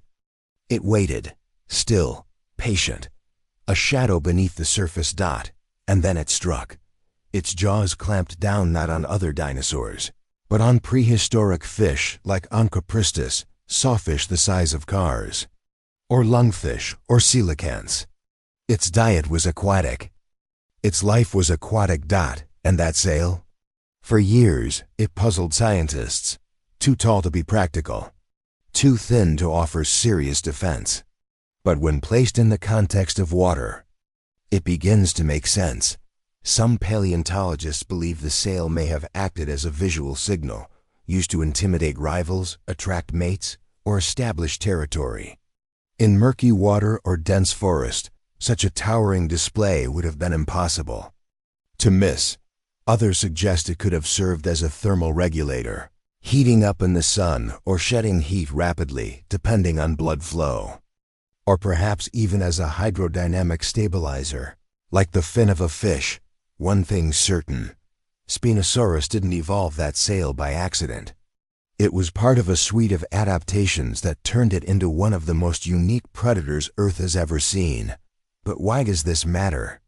It waited, still, patient, a shadow beneath the surface. And then it struck. Its jaws clamped down not on other dinosaurs, but on prehistoric fish like Onchopristis, sawfish the size of cars, or lungfish or coelacanths. Its diet was aquatic. Its life was aquatic. And that sail? For years, it puzzled scientists. Too tall to be practical. Too thin to offer serious defense. But when placed in the context of water, it begins to make sense. Some paleontologists believe the sail may have acted as a visual signal, used to intimidate rivals, attract mates, or establish territory. In murky water or dense forest, such a towering display would have been impossible to miss. Others suggest it could have served as a thermal regulator, heating up in the sun or shedding heat rapidly, depending on blood flow. Or perhaps even as a hydrodynamic stabilizer, like the fin of a fish. One thing's certain: Spinosaurus didn't evolve that sail by accident. It was part of a suite of adaptations that turned it into one of the most unique predators Earth has ever seen. But why does this matter?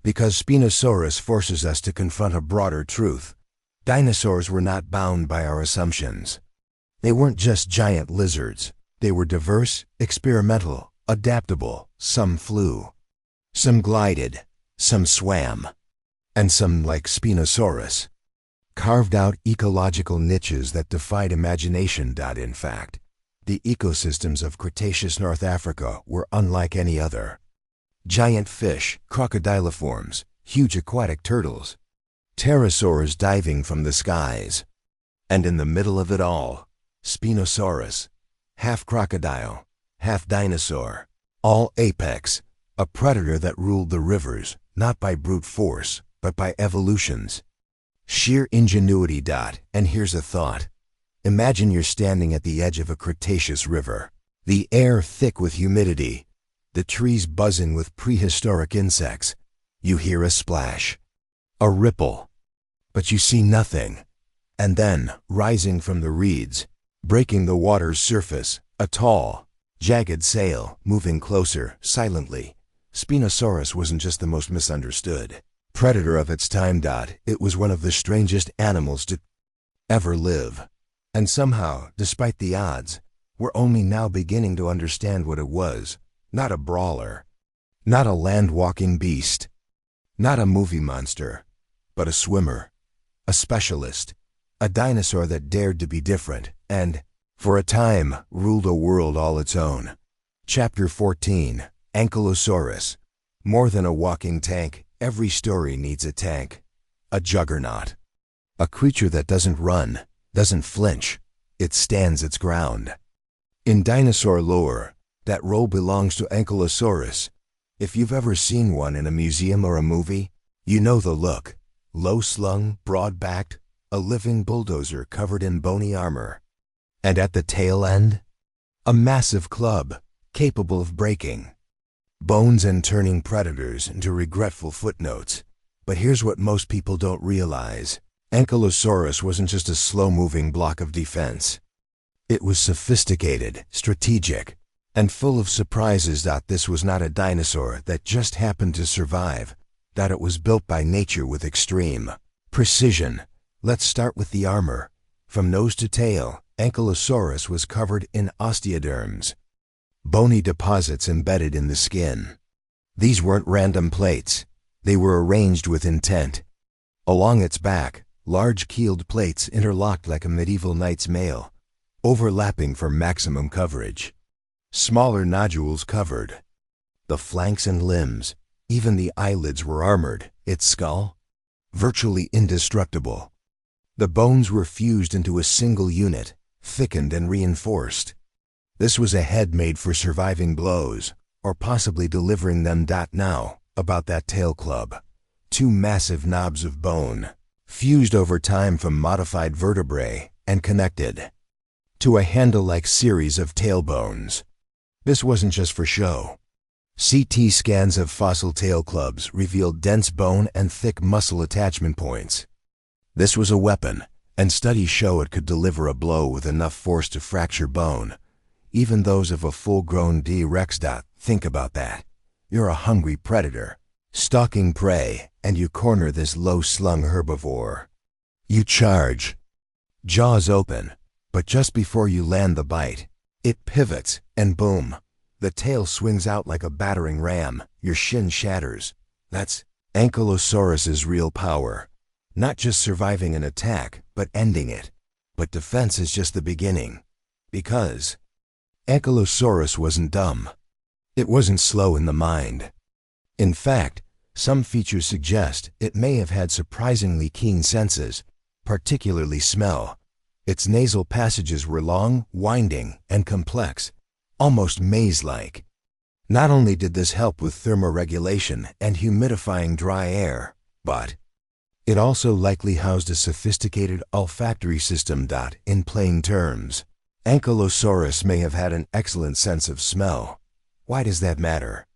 Because Spinosaurus forces us to confront a broader truth. Dinosaurs were not bound by our assumptions. They weren't just giant lizards. They were diverse, experimental, adaptable. Some flew, some glided, some swam, and some, like Spinosaurus, carved out ecological niches that defied imagination. In fact, the ecosystems of Cretaceous North Africa were unlike any other. Giant fish, crocodiliforms, huge aquatic turtles, pterosaurs diving from the skies. And in the middle of it all, Spinosaurus, half crocodile, half dinosaur, all apex, a predator that ruled the rivers, not by brute force, but by evolution's sheer ingenuity. And here's a thought. Imagine you're standing at the edge of a Cretaceous river, the air thick with humidity, the trees buzzing with prehistoric insects. You hear a splash, a ripple, but you see nothing. And then, rising from the reeds, breaking the water's surface, a tall, jagged sail, moving closer, silently. Spinosaurus wasn't just the most misunderstood. Predator of its time. It was one of the strangest animals to ever live. And somehow, despite the odds, we're only now beginning to understand what it was. Not a brawler, not a land-walking beast, not a movie monster, but a swimmer, a specialist, a dinosaur that dared to be different and, for a time, ruled a world all its own. Chapter 14, Ankylosaurus. More than a walking tank, every story needs a tank. A juggernaut. A creature that doesn't run, doesn't flinch, it stands its ground. In dinosaur lore, that role belongs to Ankylosaurus. If you've ever seen one in a museum or a movie, you know the look. Low-slung, broad-backed, a living bulldozer covered in bony armor. And at the tail end, a massive club, capable of breaking bones and turning predators into regretful footnotes. But here's what most people don't realize. Ankylosaurus wasn't just a slow-moving block of defense. It was sophisticated, strategic, and full of surprises. This was not a dinosaur that just happened to survive, that it was built by nature with extreme precision. Let's start with the armor. From nose to tail, Ankylosaurus was covered in osteoderms, bony deposits embedded in the skin. These weren't random plates. They were arranged with intent. Along its back, large keeled plates interlocked like a medieval knight's mail, overlapping for maximum coverage. Smaller nodules covered the flanks and limbs. Even the eyelids were armored. Its skull, virtually indestructible. The bones were fused into a single unit, thickened and reinforced. This was a head made for surviving blows, or possibly delivering them. Now, about that tail club. Two massive knobs of bone, fused over time from modified vertebrae, and connected to a handle-like series of tailbones. This wasn't just for show. CT scans of fossil tail clubs revealed dense bone and thick muscle attachment points. This was a weapon, and studies show it could deliver a blow with enough force to fracture bone, even those of a full-grown T-Rex. Think about that. You're a hungry predator, stalking prey, and you corner this low-slung herbivore. You charge, jaws open, but just before you land the bite, it pivots, and boom, the tail swings out like a battering ram. Your shin shatters. That's Ankylosaurus's real power. Not just surviving an attack, but ending it. But defense is just the beginning. Because Ankylosaurus wasn't dumb. It wasn't slow in the mind. In fact, some features suggest it may have had surprisingly keen senses, particularly smell. Its nasal passages were long, winding, and complex, almost maze-like. Not only did this help with thermoregulation and humidifying dry air, but it also likely housed a sophisticated olfactory system. In plain terms, Ankylosaurus may have had an excellent sense of smell. Why does that matter?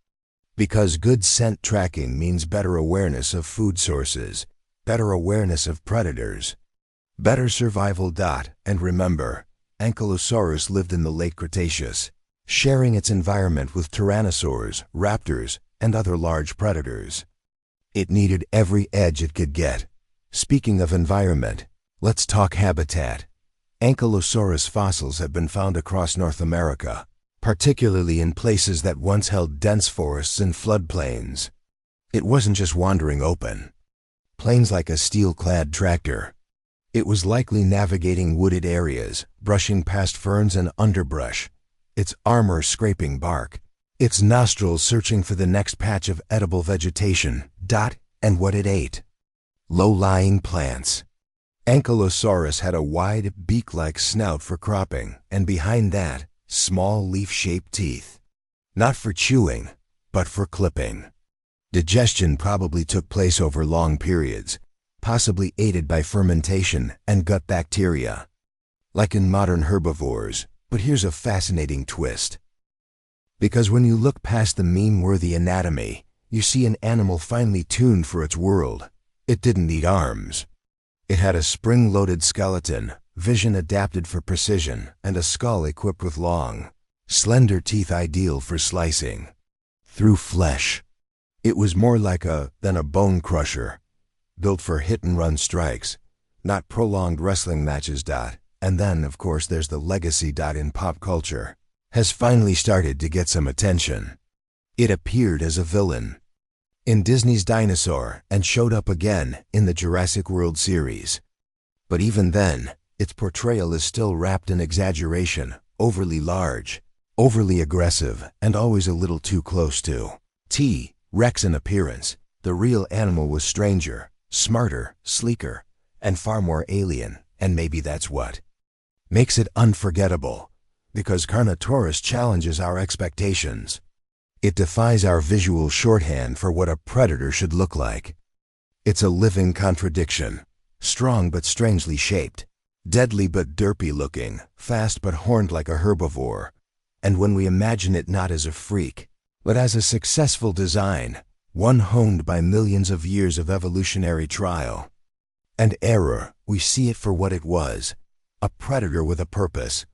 Because good scent tracking means better awareness of food sources, better awareness of predators, better survival. And remember, Ankylosaurus lived in the late Cretaceous, sharing its environment with tyrannosaurs, raptors, and other large predators. It needed every edge it could get. Speaking of environment, let's talk habitat. Ankylosaurus fossils have been found across North America, particularly in places that once held dense forests and floodplains. It wasn't just wandering open plains like a steel-clad tractor. It was likely navigating wooded areas, brushing past ferns and underbrush, its armor scraping bark, its nostrils searching for the next patch of edible vegetation. And what it ate? Low-lying plants. Ankylosaurus had a wide, beak-like snout for cropping, and behind that, small leaf-shaped teeth. Not for chewing, but for clipping. Digestion probably took place over long periods, possibly aided by fermentation and gut bacteria, like in modern herbivores. But here's a fascinating twist. Because when you look past the meme-worthy anatomy, you see an animal finely tuned for its world. It didn't need arms. It had a spring-loaded skeleton, vision adapted for precision, and a skull equipped with long, slender teeth ideal for slicing through flesh. It was more like than a bone crusher, built for hit-and-run strikes, not prolonged wrestling matches. And then, of course, there's the legacy. In pop culture, has finally started to get some attention. It appeared as a villain in Disney's Dinosaur and showed up again in the Jurassic World series. But even then, its portrayal is still wrapped in exaggeration, overly large, overly aggressive, and always a little too close to T-Rex in appearance. The real animal was stranger, smarter, sleeker, and far more alien, and maybe that's what makes it unforgettable, because Carnotaurus challenges our expectations. It defies our visual shorthand for what a predator should look like. It's a living contradiction, strong but strangely shaped, deadly but derpy looking, fast but horned like a herbivore. And when we imagine it not as a freak, but as a successful design, one honed by millions of years of evolutionary trial and error, we see it for what it was: a predator with a purpose,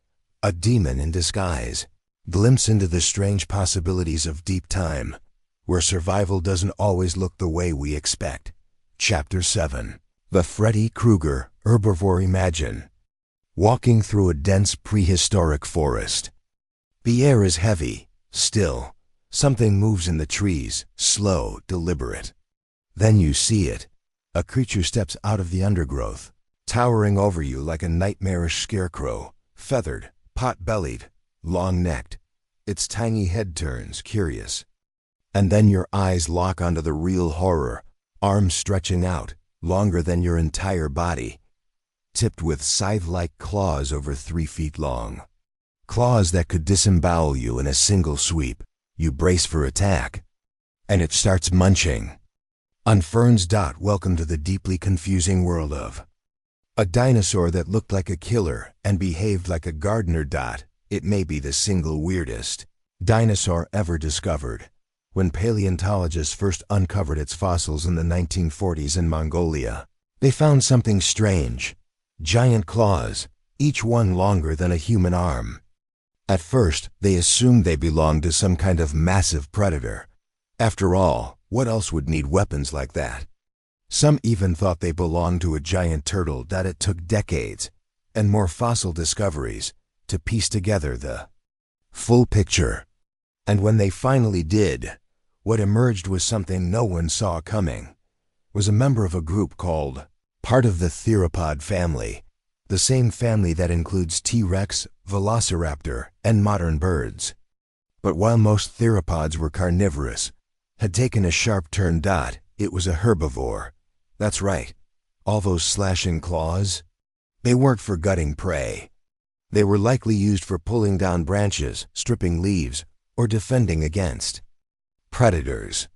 a demon in disguise. Glimpse into the strange possibilities of deep time, where survival doesn't always look the way we expect. Chapter 7. The Freddy Krueger Herbivore. Imagine walking through a dense prehistoric forest. The air is heavy, still. Something moves in the trees, slow, deliberate. Then you see it. A creature steps out of the undergrowth, towering over you like a nightmarish scarecrow, feathered, pot-bellied, long-necked. Its tiny head turns, curious. And then your eyes lock onto the real horror, arms stretching out, longer than your entire body, tipped with scythe-like claws over 3 feet long. Claws that could disembowel you in a single sweep. You brace for attack, and it starts munching on ferns. Welcome to the deeply confusing world of a dinosaur that looked like a killer and behaved like a gardener. It may be the single weirdest dinosaur ever discovered. When paleontologists first uncovered its fossils in the 1940s in Mongolia, they found something strange: giant claws, each one longer than a human arm. At first, they assumed they belonged to some kind of massive predator. After all, what else would need weapons like that? Some even thought they belonged to a giant turtle. It took decades and more fossil discoveries to piece together the full picture. And when they finally did, what emerged was something no one saw coming. Was a member of a group called part of the theropod family, the same family that includes T-Rex, Velociraptor, and modern birds. But while most theropods were carnivorous, had taken a sharp turn. It was a herbivore. That's right. All those slashing claws, they weren't for gutting prey. They were likely used for pulling down branches, stripping leaves, or defending against predators.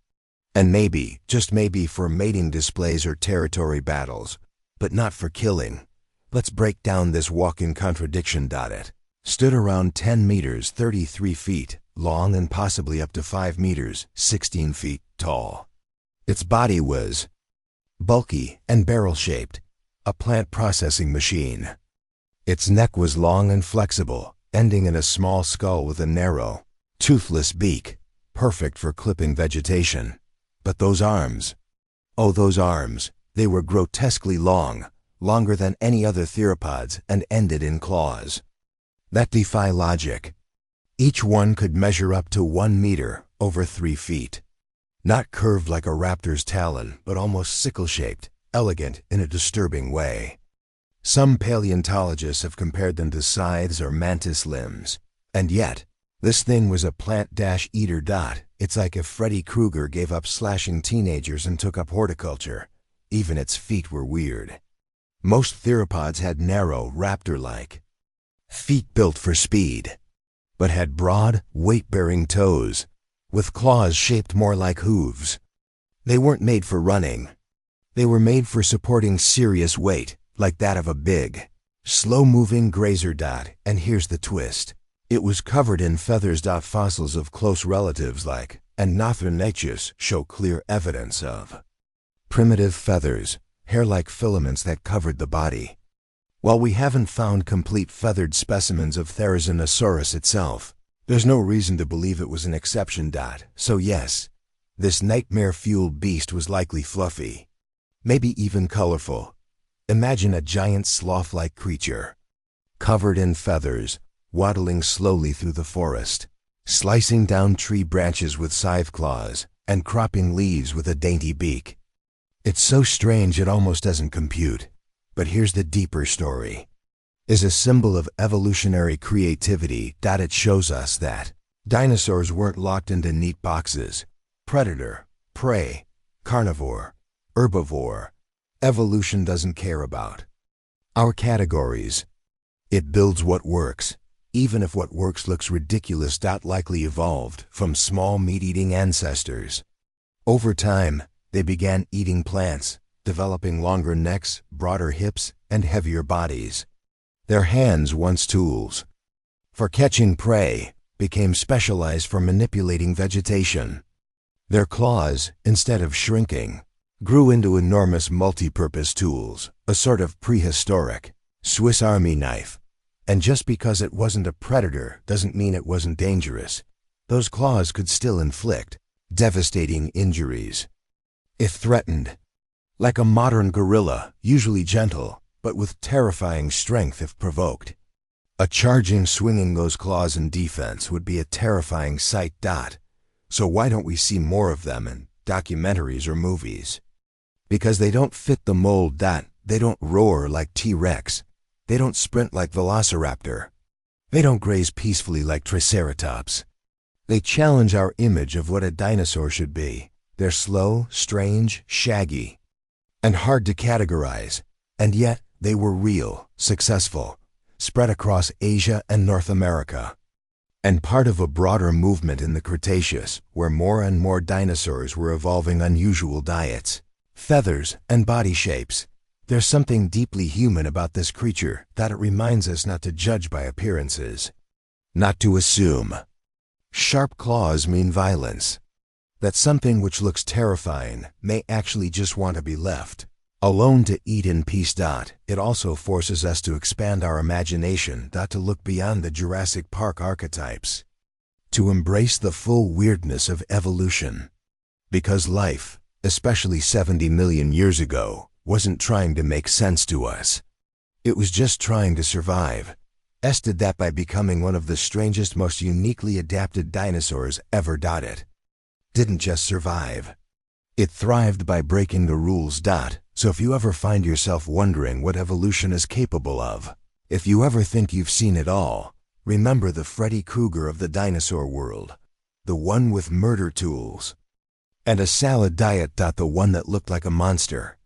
And maybe, just maybe, for mating displays or territory battles, but not for killing. Let's break down this walking contradiction. It stood around 10 meters, 33 feet long, and possibly up to 5 meters, 16 feet tall. Its body was bulky and barrel-shaped, a plant processing machine. Its neck was long and flexible, ending in a small skull with a narrow, toothless beak, perfect for clipping vegetation. But those arms, oh those arms, they were grotesquely long, longer than any other theropods, and ended in claws that defy logic. Each one could measure up to 1 meter, over 3 feet. Not curved like a raptor's talon, but almost sickle-shaped, elegant in a disturbing way. Some paleontologists have compared them to scythes or mantis limbs. And yet, this thing was a plant-eater. It's like if Freddy Krueger gave up slashing teenagers and took up horticulture. Even its feet were weird. Most theropods had narrow, raptor-like feet built for speed, but had broad, weight-bearing toes, with claws shaped more like hooves. They weren't made for running. They were made for supporting serious weight, like that of a big, slow-moving grazer. And here's the twist. It was covered in feathers. Fossils of close relatives like Anothronychus show clear evidence of primitive feathers, hair-like filaments that covered the body. While we haven't found complete feathered specimens of Therizinosaurus itself, there's no reason to believe it was an exception. So yes, This nightmare-fueled beast was likely fluffy, maybe even colorful. Imagine a giant sloth-like creature, covered in feathers, waddling slowly through the forest, slicing down tree branches with scythe claws, and cropping leaves with a dainty beak. It's so strange it almost doesn't compute. But here's the deeper story. Is a symbol of evolutionary creativity that it shows us that dinosaurs weren't locked into neat boxes. Predator, prey, carnivore, herbivore. Evolution doesn't care about our categories. It builds what works, even if what works looks ridiculous. Likely evolved from small meat-eating ancestors. Over time, they began eating plants, developing longer necks, broader hips, and heavier bodies. Their hands, once tools for catching prey, became specialized for manipulating vegetation. Their claws, instead of shrinking, grew into enormous multi-purpose tools, a sort of prehistoric Swiss Army knife. And just because it wasn't a predator doesn't mean it wasn't dangerous. Those claws could still inflict devastating injuries if threatened. Like a modern gorilla, usually gentle, but with terrifying strength if provoked. A charging, swinging those claws in defense would be a terrifying sight. So why don't we see more of them in documentaries or movies? Because they don't fit the mold. They don't roar like T-Rex. They don't sprint like Velociraptor. They don't graze peacefully like Triceratops. They challenge our image of what a dinosaur should be. They're slow, strange, shaggy, and hard to categorize. And yet, they were real, successful, spread across Asia and North America, and part of a broader movement in the Cretaceous, where more and more dinosaurs were evolving unusual diets, feathers, and body shapes. There's something deeply human about this creature that it reminds us not to judge by appearances, not to assume sharp claws mean violence, that something which looks terrifying may actually just want to be left alone to eat in peace. It also forces us to expand our imagination, to look beyond the Jurassic Park archetypes, to embrace the full weirdness of evolution. Because life, especially 70 million years ago, wasn't trying to make sense to us. It was just trying to survive. Did that by becoming one of the strangest, most uniquely adapted dinosaurs ever. It didn't just survive. It thrived by breaking the rules. So if you ever find yourself wondering what evolution is capable of, if you ever think you've seen it all, remember the Freddy Krueger of the dinosaur world, the one with murder tools and a salad diet. The one that looked like a monster,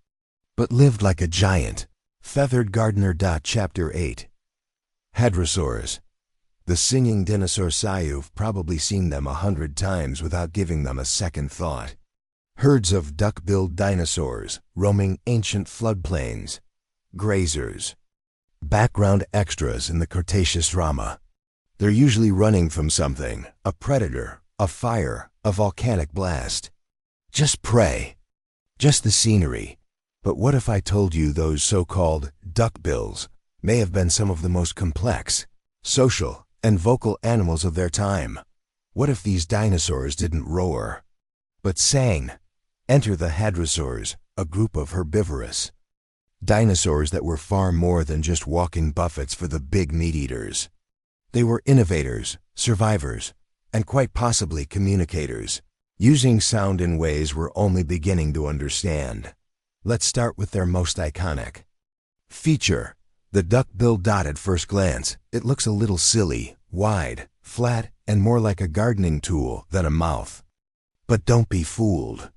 but lived like a giant. Feathered Gardener. Chapter 8. Hadrosaurs. The singing dinosaurs. You've probably seen them 100 times without giving them a second thought. Herds of duck-billed dinosaurs roaming ancient floodplains. Grazers. Background extras in the Cretaceous drama. They're usually running from something, a predator, a fire, a volcanic blast. Just prey. Just the scenery. But what if I told you those so-called duckbills may have been some of the most complex, social, and vocal animals of their time? What if these dinosaurs didn't roar, but sang? Enter the hadrosaurs, a group of herbivorous dinosaurs that were far more than just walking buffets for the big meat-eaters. They were innovators, survivors, and quite possibly communicators, using sound in ways we're only beginning to understand. Let's start with their most iconic feature, the duck-billed. At first glance, it looks a little silly, wide, flat, and more like a gardening tool than a mouth. But don't be fooled.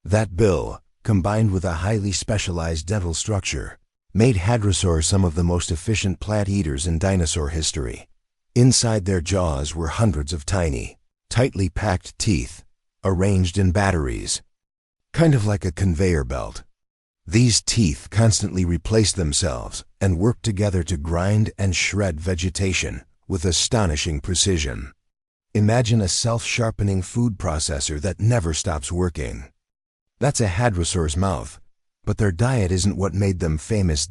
That bill, combined with a highly specialized dental structure, made hadrosaurs some of the most efficient plant eaters in dinosaur history. Inside their jaws were hundreds of tiny, tightly packed teeth, arranged in batteries, kind of like a conveyor belt. These teeth constantly replaced themselves and worked together to grind and shred vegetation with astonishing precision. Imagine a self-sharpening food processor that never stops working. That's a hadrosaur's mouth, but their diet isn't what made them famous.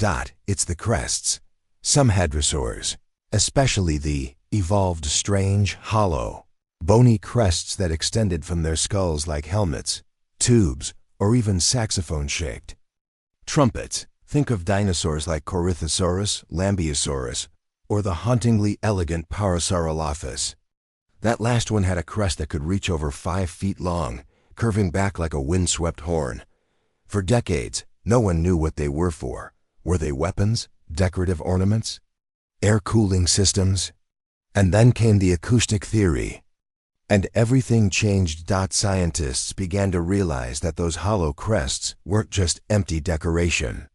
It's the crests. Some hadrosaurs, especially the evolved strange, hollow bony crests that extended from their skulls like helmets, tubes, or even saxophone-shaped. Trumpets. Think of dinosaurs like Corythosaurus, Lambeosaurus, or the hauntingly elegant Parasaurolophus. That last one had a crest that could reach over 5 feet long, curving back like a windswept horn. For decades, no one knew what they were for. Were they weapons? Decorative ornaments? Air cooling systems? And then came the acoustic theory. And everything changed. Scientists began to realize that those hollow crests weren't just empty decoration.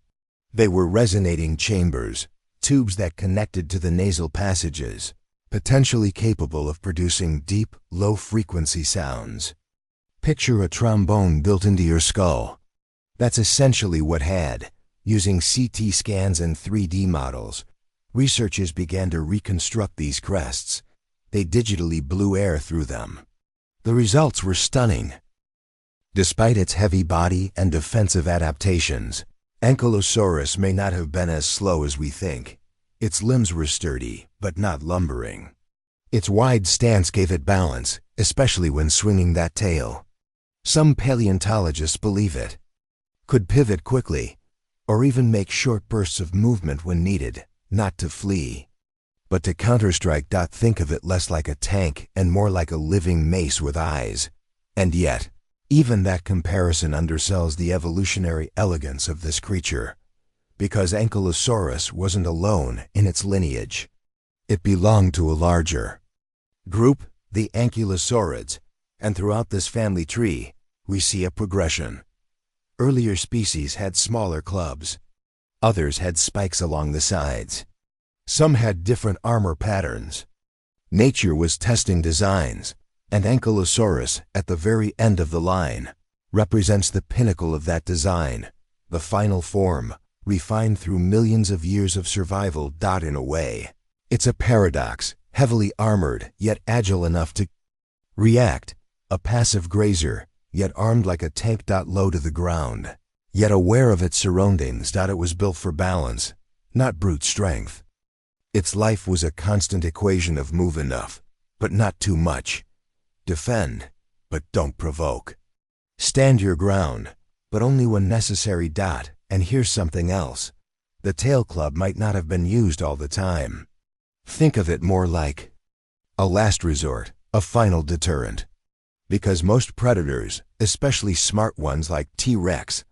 They were resonating chambers, tubes that connected to the nasal passages, potentially capable of producing deep, low-frequency sounds. Picture a trombone built into your skull. That's essentially what had. Using CT scans and 3D models, researchers began to reconstruct these crests. They digitally blew air through them. The results were stunning. Despite its heavy body and defensive adaptations, Ankylosaurus may not have been as slow as we think. Its limbs were sturdy, but not lumbering. Its wide stance gave it balance, especially when swinging that tail. Some paleontologists believe it. Could pivot quickly, or even make short bursts of movement when needed, not to flee, but to counterstrike. Think of it less like a tank and more like a living mace with eyes. And yet, even that comparison undersells the evolutionary elegance of this creature, because Ankylosaurus wasn't alone in its lineage. It belonged to a larger group, the Ankylosaurids, and throughout this family tree, we see a progression. Earlier species had smaller clubs. Others had spikes along the sides. Some had different armor patterns. Nature was testing designs, and Ankylosaurus, at the very end of the line, represents the pinnacle of that design, the final form, refined through millions of years of survival. In a way, it's a paradox, heavily armored, yet agile enough to react, a passive grazer, yet armed like a tank. Low to the ground, yet aware of its surroundings. It was built for balance, not brute strength. Its life was a constant equation of move enough, but not too much. Defend, but don't provoke. Stand your ground, but only when necessary. And here's something else. The tail club might not have been used all the time. Think of it more like a last resort, a final deterrent. Because most predators, especially smart ones like T-Rex,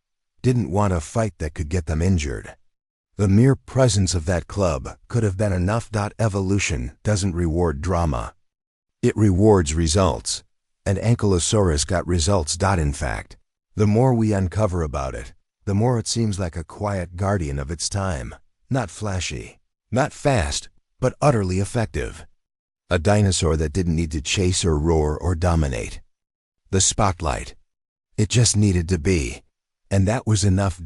didn't want a fight that could get them injured. The mere presence of that club could have been enough. Evolution doesn't reward drama. It rewards results, and Ankylosaurus got results. In fact, the more we uncover about it, the more it seems like a quiet guardian of its time. Not flashy, not fast, but utterly effective. A dinosaur that didn't need to chase or roar or dominate. The spotlight. It just needed to be, and that was enough.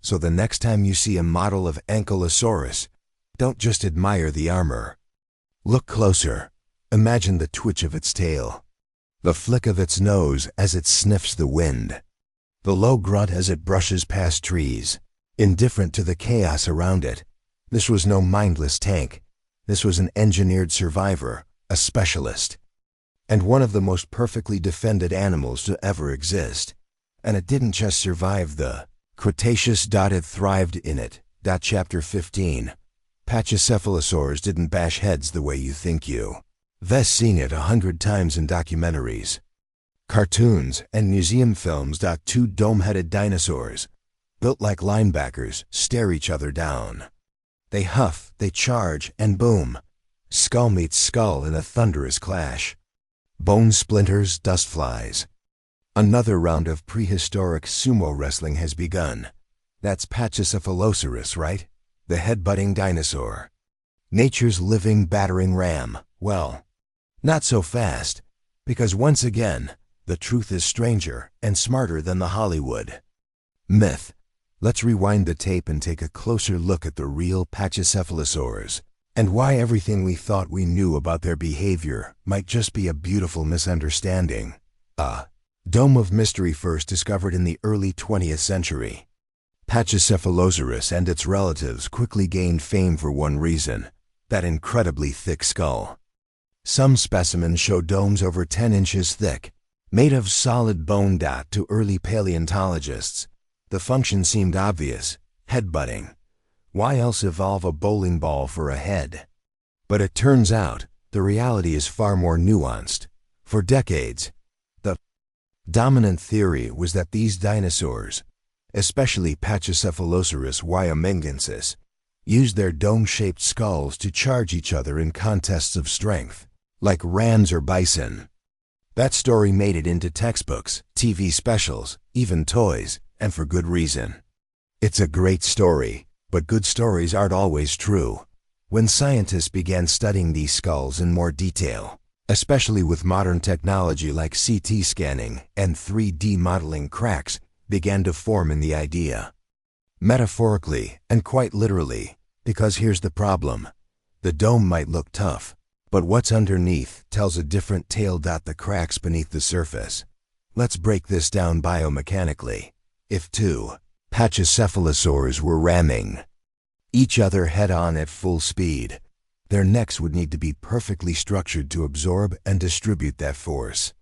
So the next time you see a model of Ankylosaurus, don't just admire the armor. Look closer. Imagine the twitch of its tail, the flick of its nose as it sniffs the wind, the low grunt as it brushes past trees, indifferent to the chaos around it. This was no mindless tank. This was an engineered survivor, a specialist, and one of the most perfectly defended animals to ever exist. And it didn't just survive the Cretaceous. It thrived in it. Chapter 15. Pachycephalosaurs didn't bash heads the way you think you've seen it 100 times in documentaries, cartoons, and museum films. Two dome-headed dinosaurs, built like linebackers, stare each other down. They huff, they charge, and boom, skull meets skull in a thunderous clash. Bone splinters, dust flies. Another round of prehistoric sumo wrestling has begun. That's Pachycephalosaurus, right? The head-butting dinosaur. Nature's living battering ram. Well, not so fast, because once again, the truth is stranger and smarter than the Hollywood myth. Let's rewind the tape and take a closer look at the real Pachycephalosaurs, and why everything we thought we knew about their behavior might just be a beautiful misunderstanding. Dome of mystery first discovered in the early 20th century. Pachycephalosaurus and its relatives quickly gained fame for one reason: that incredibly thick skull. Some specimens show domes over 10 inches thick, made of solid bone. To early paleontologists, the function seemed obvious: headbutting. Why else evolve a bowling ball for a head? But it turns out, the reality is far more nuanced. For decades, the dominant theory was that these dinosaurs, especially Pachycephalosaurus wyomingensis, used their dome-shaped skulls to charge each other in contests of strength, like rams or bison. That story made it into textbooks, TV specials, even toys, and for good reason. It's a great story, but good stories aren't always true. When scientists began studying these skulls in more detail, especially with modern technology like CT scanning and 3D modeling, cracks began to form in the idea. Metaphorically and quite literally, because here's the problem. The dome might look tough, but what's underneath tells a different tale. The cracks beneath the surface. Let's break this down biomechanically. If two Pachycephalosaurs were ramming each other head-on at full speed, their necks would need to be perfectly structured to absorb and distribute that force.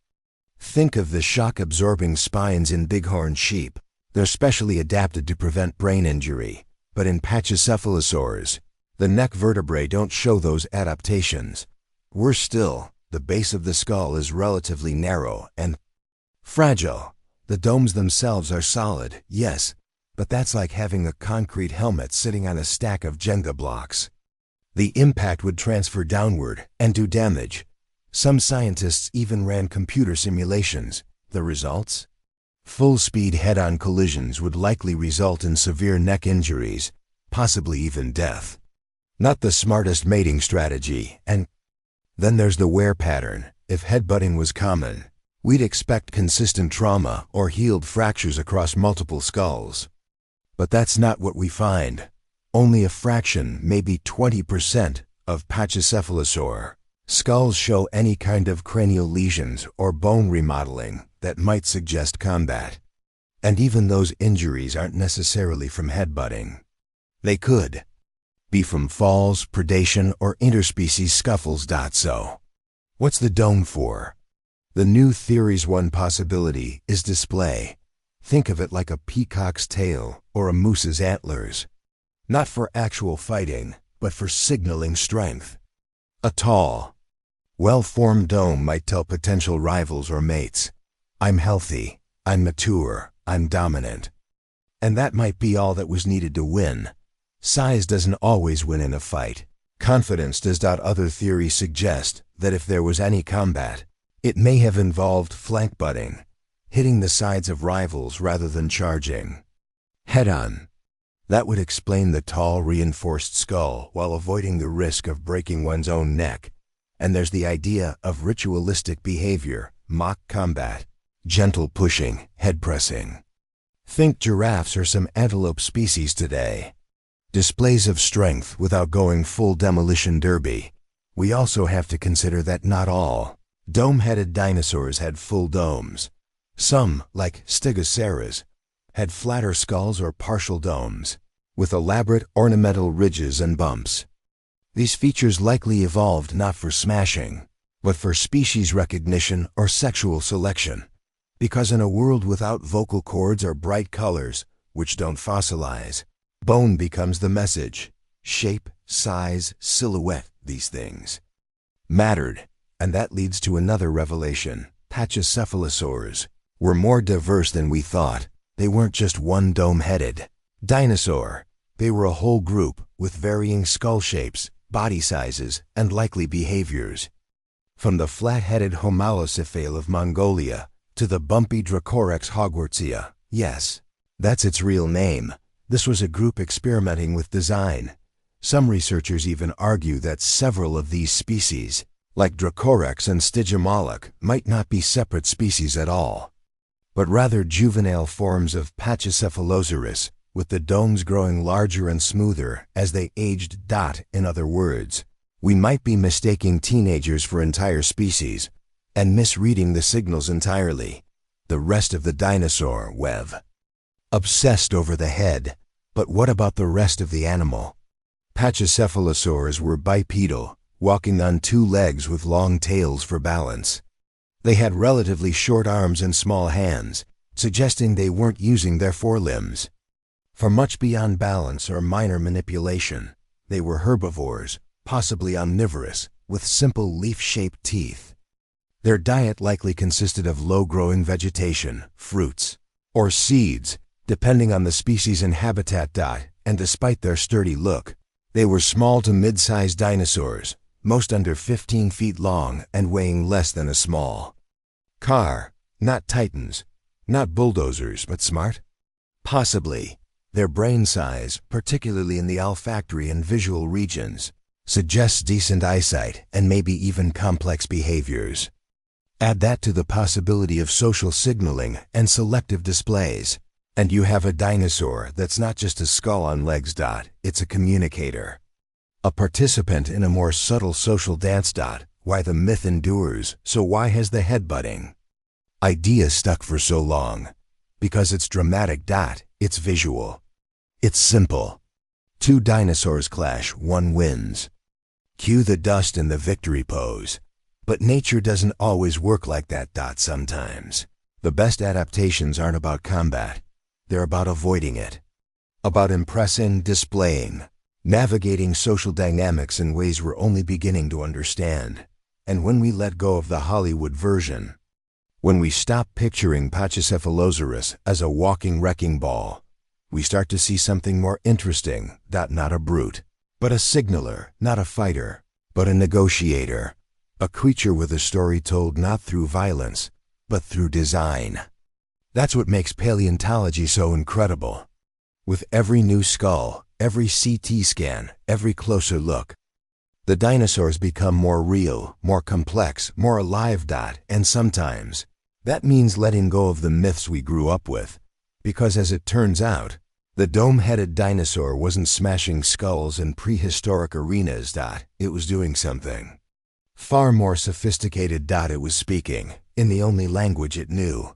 Think of the shock-absorbing spines in bighorn sheep. They're specially adapted to prevent brain injury, but in Pachycephalosaurs, the neck vertebrae don't show those adaptations. Worse still, the base of the skull is relatively narrow and fragile. The domes themselves are solid, yes, but that's like having a concrete helmet sitting on a stack of Jenga blocks. The impact would transfer downward and do damage. Some scientists even ran computer simulations. The results? Full-speed head-on collisions would likely result in severe neck injuries, possibly even death. Not the smartest mating strategy. And then there's the wear pattern. If headbutting was common, we'd expect consistent trauma or healed fractures across multiple skulls. But that's not what we find. Only a fraction, maybe 20%, of Pachycephalosaur skulls show any kind of cranial lesions or bone remodeling that might suggest combat. And even those injuries aren't necessarily from headbutting. They could be from falls, predation, or interspecies scuffles. So, what's the dome for? The new theory's one possibility is display. Think of it like a peacock's tail or a moose's antlers. Not for actual fighting, but for signaling strength. A tall, well-formed dome might tell potential rivals or mates, I'm healthy, I'm mature, I'm dominant. And that might be all that was needed to win. Size doesn't always win in a fight. Confidence does. Other theories suggest that if there was any combat, it may have involved flank butting, hitting the sides of rivals rather than charging head-on. That would explain the tall, reinforced skull while avoiding the risk of breaking one's own neck. And there's the idea of ritualistic behavior, mock combat, gentle pushing, head pressing. Think giraffes or some antelope species today. Displays of strength without going full demolition derby. We also have to consider that not all dome-headed dinosaurs had full domes. Some, like Stegosaurus, had flatter skulls or partial domes, with elaborate ornamental ridges and bumps. These features likely evolved not for smashing, but for species recognition or sexual selection. Because in a world without vocal cords or bright colors, which don't fossilize, bone becomes the message. Shape, size, silhouette, these things mattered. And that leads to another revelation. Pachycephalosaurs were more diverse than we thought. They weren't just one dome-headed dinosaur. They were a whole group with varying skull shapes, body sizes, and likely behaviors. From the flat-headed Homalocephale of Mongolia to the bumpy Dracorex hogwartsia. Yes, that's its real name. This was a group experimenting with design. Some researchers even argue that several of these species, like Dracorex and Stygimoloch, might not be separate species at all, but rather juvenile forms of Pachycephalosaurus, with the domes growing larger and smoother as they aged. In other words, we might be mistaking teenagers for entire species and misreading the signals entirely. The rest of the dinosaur web. Obsessed over the head, but what about the rest of the animal? Pachycephalosaurs were bipedal, walking on two legs with long tails for balance. They had relatively short arms and small hands, suggesting they weren't using their forelimbs. For much beyond balance or minor manipulation, they were herbivores, possibly omnivorous, with simple leaf-shaped teeth. Their diet likely consisted of low-growing vegetation, fruits, or seeds, depending on the species and habitat. And despite their sturdy look, they were small to mid-sized dinosaurs, most under 15 feet long and weighing less than a small car. Not titans, not bulldozers, but smart? Possibly. Their brain size, particularly in the olfactory and visual regions, suggests decent eyesight and maybe even complex behaviors. Add that to the possibility of social signaling and selective displays, and you have a dinosaur that's not just a skull on legs. It's a communicator. A participant in a more subtle social dance. Why the myth endures, so why has the headbutting idea stuck for so long? Because it's dramatic. It's visual. It's simple. Two dinosaurs clash, one wins. Cue the dust and the victory pose. But nature doesn't always work like that. Sometimes. The best adaptations aren't about combat. They're about avoiding it. About impressing, displaying, navigating social dynamics in ways we're only beginning to understand. And when we let go of the Hollywood version, when we stop picturing Pachycephalosaurus as a walking wrecking ball, we start to see something more interesting. Not a brute, but a signaler, not a fighter, but a negotiator. A creature with a story told not through violence, but through design. That's what makes paleontology so incredible. With every new skull, every CT scan, every closer look, the dinosaurs become more real, more complex, more alive. And sometimes, that means letting go of the myths we grew up with. Because as it turns out, the dome-headed dinosaur wasn't smashing skulls in prehistoric arenas. It was doing something far more sophisticated. It was speaking, in the only language it knew.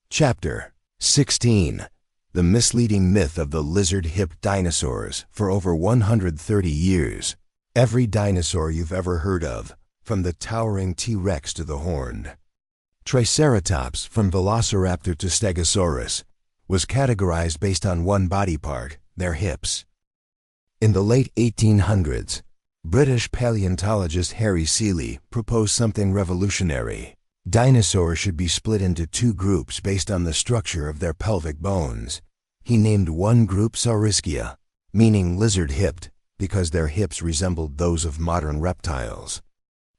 Chapter 16. The misleading myth of the lizard-hipped dinosaurs. For over 130 years, every dinosaur you've ever heard of, from the towering T-Rex to the horned Triceratops, from Velociraptor to Stegosaurus, was categorized based on one body part, their hips. In the late 1800s, British paleontologist Harry Seeley proposed something revolutionary. Dinosaurs should be split into two groups based on the structure of their pelvic bones. He named one group Saurischia, meaning lizard-hipped, because their hips resembled those of modern reptiles.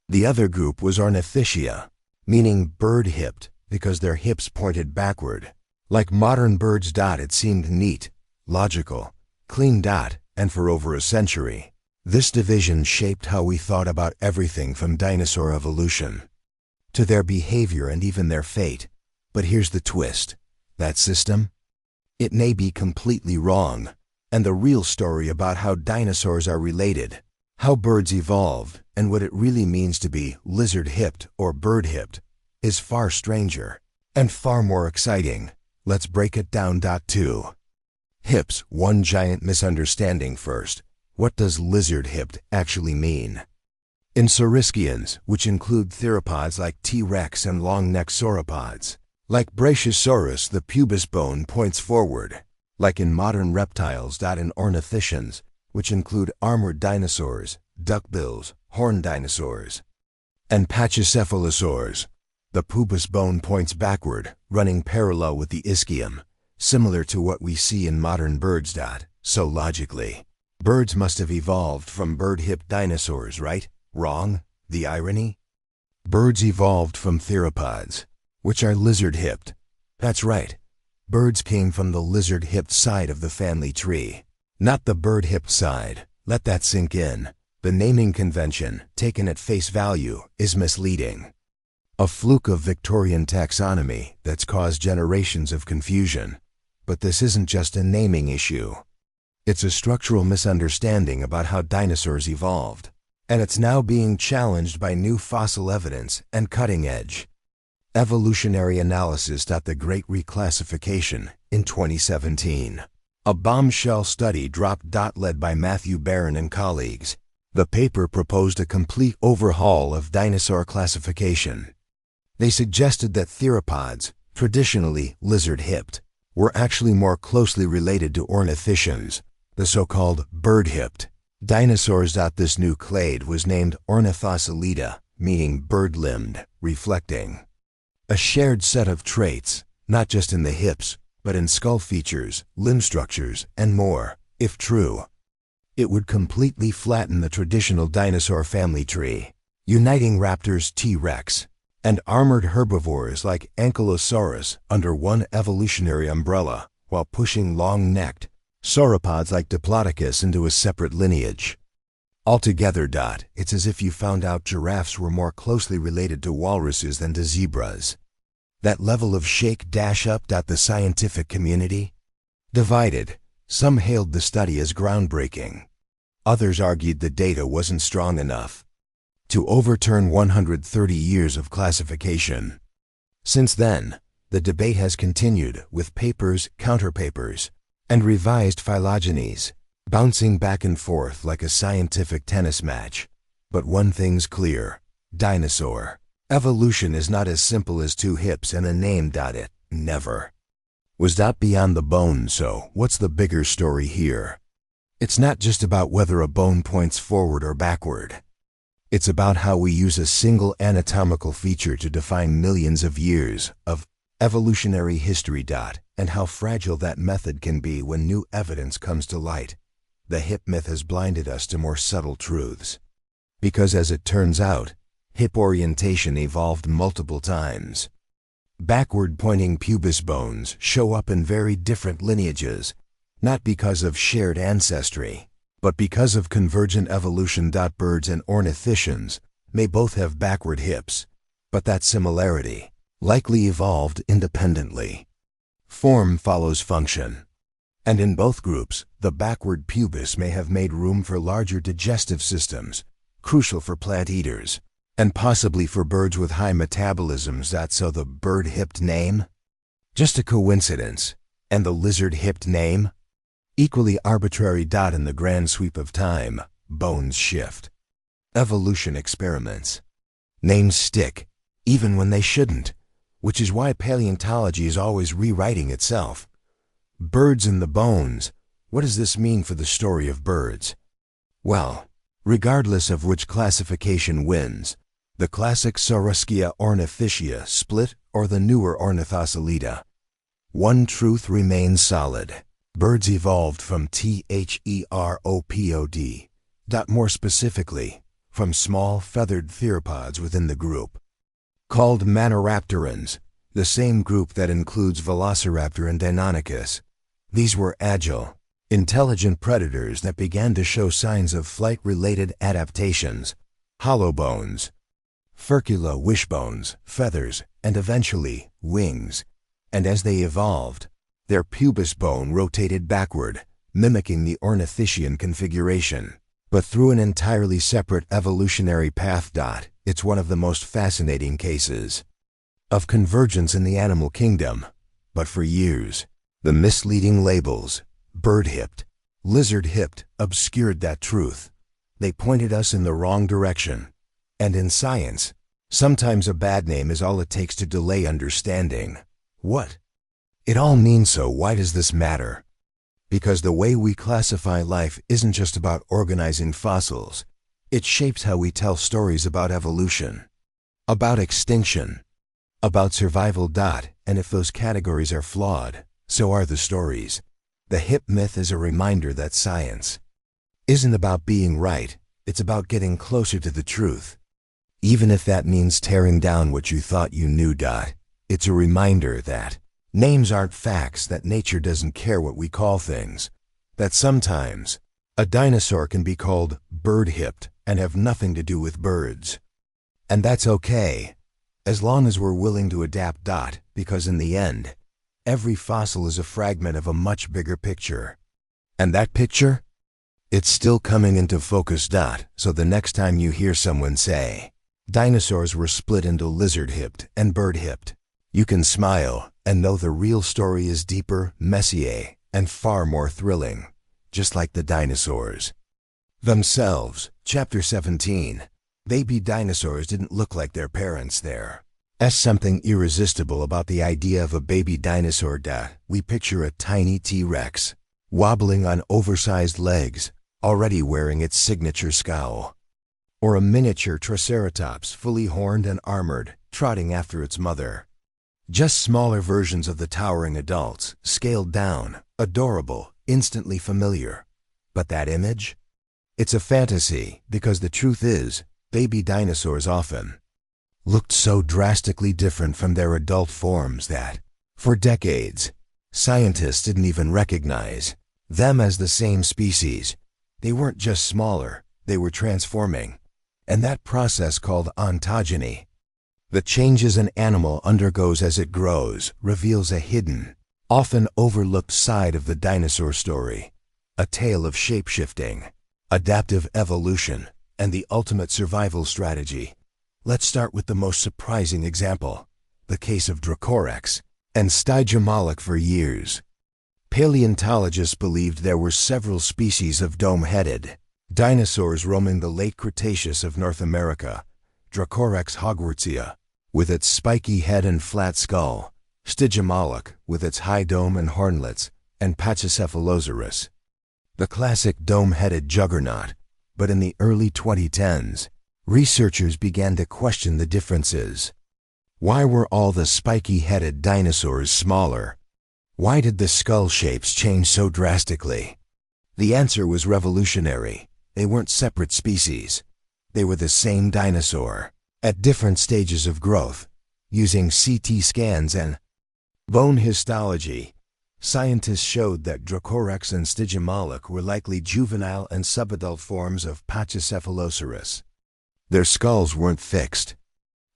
The other group was Ornithischia, meaning bird-hipped, because their hips pointed backward. Like modern birds. It seemed neat, logical, clean. And for over a century, this division shaped how we thought about everything from dinosaur evolution to their behavior and even their fate. But here's the twist. That system? It may be completely wrong, and the real story about how dinosaurs are related, how birds evolved, and what it really means to be lizard-hipped or bird-hipped is far stranger and far more exciting. Let's break it down. 2. Hips, one giant misunderstanding first. What does lizard-hipped actually mean? In Saurischians, which include theropods like T-Rex and long-necked sauropods, like Brachiosaurus, the pubis bone points forward. Like in modern reptiles. In ornithischians, which include armored dinosaurs, duckbills, horned dinosaurs, and Pachycephalosaurs, the pubis bone points backward, running parallel with the ischium, similar to what we see in modern birds. So logically, birds must have evolved from bird-hipped dinosaurs, right? Wrong? The irony? Birds evolved from theropods, which are lizard-hipped. That's right. Birds came from the lizard-hipped side of the family tree, not the bird-hipped side. Let that sink in. The naming convention, taken at face value, is misleading. A fluke of Victorian taxonomy that's caused generations of confusion. But this isn't just a naming issue. It's a structural misunderstanding about how dinosaurs evolved, and it's now being challenged by new fossil evidence and cutting-edge evolutionary analysis. The Great Reclassification in 2017. A bombshell study dropped. Led by Matthew Barron and colleagues, The paper proposed a complete overhaul of dinosaur classification. They suggested that theropods, traditionally lizard-hipped, were actually more closely related to ornithischians, the so-called bird-hipped dinosaurs. This new clade was named Ornithocoelida, meaning bird-limbed, reflecting a shared set of traits, not just in the hips, but in skull features, limb structures, and more. If true, it would completely flatten the traditional dinosaur family tree, uniting raptors, T-Rex, and armored herbivores like Ankylosaurus under one evolutionary umbrella, while pushing long-necked sauropods like Diplodocus into a separate lineage. Altogether, it's as if you found out giraffes were more closely related to walruses than to zebras. That level of shake-up. The scientific community divided. Some hailed the study as groundbreaking. Others argued the data wasn't strong enough to overturn 130 years of classification. Since then, the debate has continued with papers, counterpapers, and revised phylogenies, bouncing back and forth like a scientific tennis match. But one thing's clear: dinosaur evolution is not as simple as two hips and a name. It never was. Beyond the bone. So, what's the bigger story here? It's not just about whether a bone points forward or backward. It's about how we use a single anatomical feature to define millions of years of evolutionary history. And how fragile that method can be when new evidence comes to light. The hip myth has blinded us to more subtle truths. Because as it turns out, hip orientation evolved multiple times. Backward-pointing pubis bones show up in very different lineages, not because of shared ancestry, but because of convergent evolution. Birds and ornithischians may both have backward hips, but that similarity likely evolved independently. Form follows function. And in both groups, the backward pubis may have made room for larger digestive systems, crucial for plant eaters, and possibly for birds with high metabolisms. So the bird-hipped name? Just a coincidence. And the lizard-hipped name? Equally arbitrary. In the grand sweep of time, bones shift. Evolution experiments. Names stick, even when they shouldn't, which is why paleontology is always rewriting itself. Birds in the bones. What does this mean for the story of birds? Well, regardless of which classification wins, the classic Saurischia ornithischia split or the newer Ornithocoelida, one truth remains solid. Birds evolved from theropod. More specifically, from small feathered theropods within the group called Maniraptorans, the same group that includes Velociraptor and Deinonychus. These were agile, intelligent predators that began to show signs of flight-related adaptations: hollow bones, furcula wishbones, feathers, and eventually wings. And as they evolved, their pubis bone rotated backward, mimicking the ornithischian configuration, but through an entirely separate evolutionary path. It's one of the most fascinating cases of convergence in the animal kingdom. But for years, the misleading labels, bird-hipped, lizard-hipped, obscured that truth. They pointed us in the wrong direction. And in science, sometimes a bad name is all it takes to delay understanding what it all means. So why does this matter? Because the way we classify life isn't just about organizing fossils. It shapes how we tell stories about evolution, about extinction, about survival. And if those categories are flawed, so are the stories. The hip myth is a reminder that science isn't about being right, it's about getting closer to the truth. Even if that means tearing down what you thought you knew. It's a reminder that names aren't facts, that nature doesn't care what we call things, that sometimes a dinosaur can be called bird-hipped and have nothing to do with birds. And that's okay, as long as we're willing to adapt. Because in the end, every fossil is a fragment of a much bigger picture. And that picture? It's still coming into focus. So the next time you hear someone say, dinosaurs were split into lizard-hipped and bird-hipped, you can smile and know the real story is deeper, messier, and far more thrilling, just like the dinosaurs themselves. Chapter 17. Baby dinosaurs didn't look like their parents there. There's something irresistible about the idea of a baby dinosaur. We picture a tiny T-Rex, wobbling on oversized legs, already wearing its signature scowl. Or a miniature Triceratops, fully horned and armored, trotting after its mother. Just smaller versions of the towering adults, scaled down, adorable, instantly familiar. But that image? It's a fantasy, because the truth is, baby dinosaurs often looked so drastically different from their adult forms that, for decades, scientists didn't even recognize them as the same species. They weren't just smaller, they were transforming. And that process called ontogeny, the changes an animal undergoes as it grows, reveals a hidden, often overlooked side of the dinosaur story. A tale of shape-shifting, adaptive evolution, and the ultimate survival strategy. Let's start with the most surprising example, the case of Dracorex and Stygimoloch. For years, paleontologists believed there were several species of dome-headed dinosaurs roaming the late Cretaceous of North America. Dracorex hogwartsia, with its spiky head and flat skull, Stygimoloch, with its high dome and hornlets, and Pachycephalosaurus, the classic dome-headed juggernaut. But in the early 2010s, researchers began to question the differences. Why were all the spiky-headed dinosaurs smaller? Why did the skull shapes change so drastically? The answer was revolutionary. They weren't separate species. They were the same dinosaur, at different stages of growth. Using CT scans and bone histology, scientists showed that Dracorex and Stygimoloch were likely juvenile and subadult forms of Pachycephalosaurus. Their skulls weren't fixed.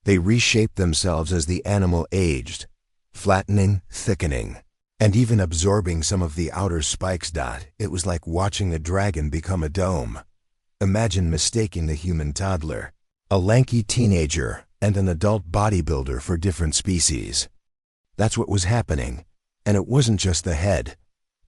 They reshaped themselves as the animal aged, flattening, thickening, and even absorbing some of the outer spikes. It was like watching a dragon become a dome. Imagine mistaking the human toddler, a lanky teenager, and an adult bodybuilder for different species. That's what was happening. And it wasn't just the head.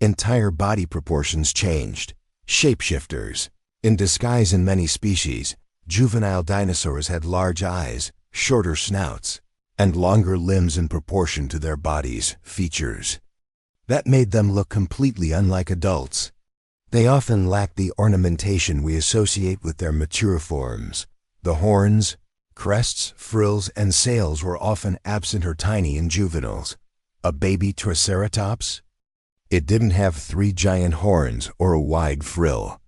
Entire body proportions changed. Shapeshifters. In disguise in many species, juvenile dinosaurs had large eyes, shorter snouts, and longer limbs in proportion to their bodies' features. That made them look completely unlike adults. They often lacked the ornamentation we associate with their mature forms. The horns, crests, frills, and sails were often absent or tiny in juveniles. A baby Triceratops? It didn't have 3 giant horns or a wide frill.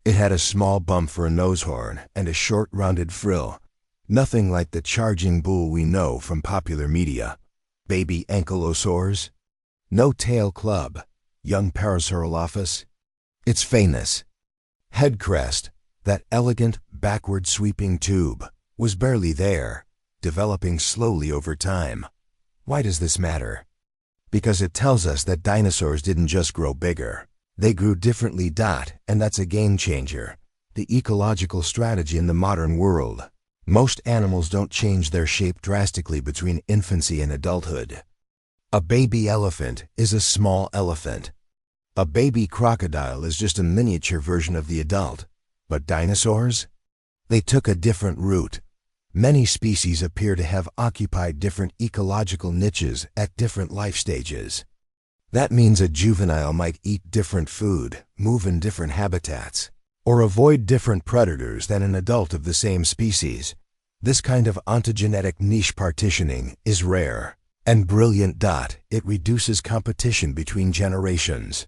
It had a small bump for a nose horn and a short rounded frill. Nothing like the charging bull we know from popular media. Baby Ankylosaurs? No tail club. Young Parasaurolophus? Its famous head crest, that elegant backward sweeping tube, was barely there, developing slowly over time. Why does this matter? Because it tells us that dinosaurs didn't just grow bigger. They grew differently. And that's a game changer. The ecological strategy in the modern world. Most animals don't change their shape drastically between infancy and adulthood. A baby elephant is a small elephant. A baby crocodile is just a miniature version of the adult. But dinosaurs? They took a different route. Many species appear to have occupied different ecological niches at different life stages. That means a juvenile might eat different food, move in different habitats, or avoid different predators than an adult of the same species. This kind of ontogenetic niche partitioning is rare and brilliant. It reduces competition between generations.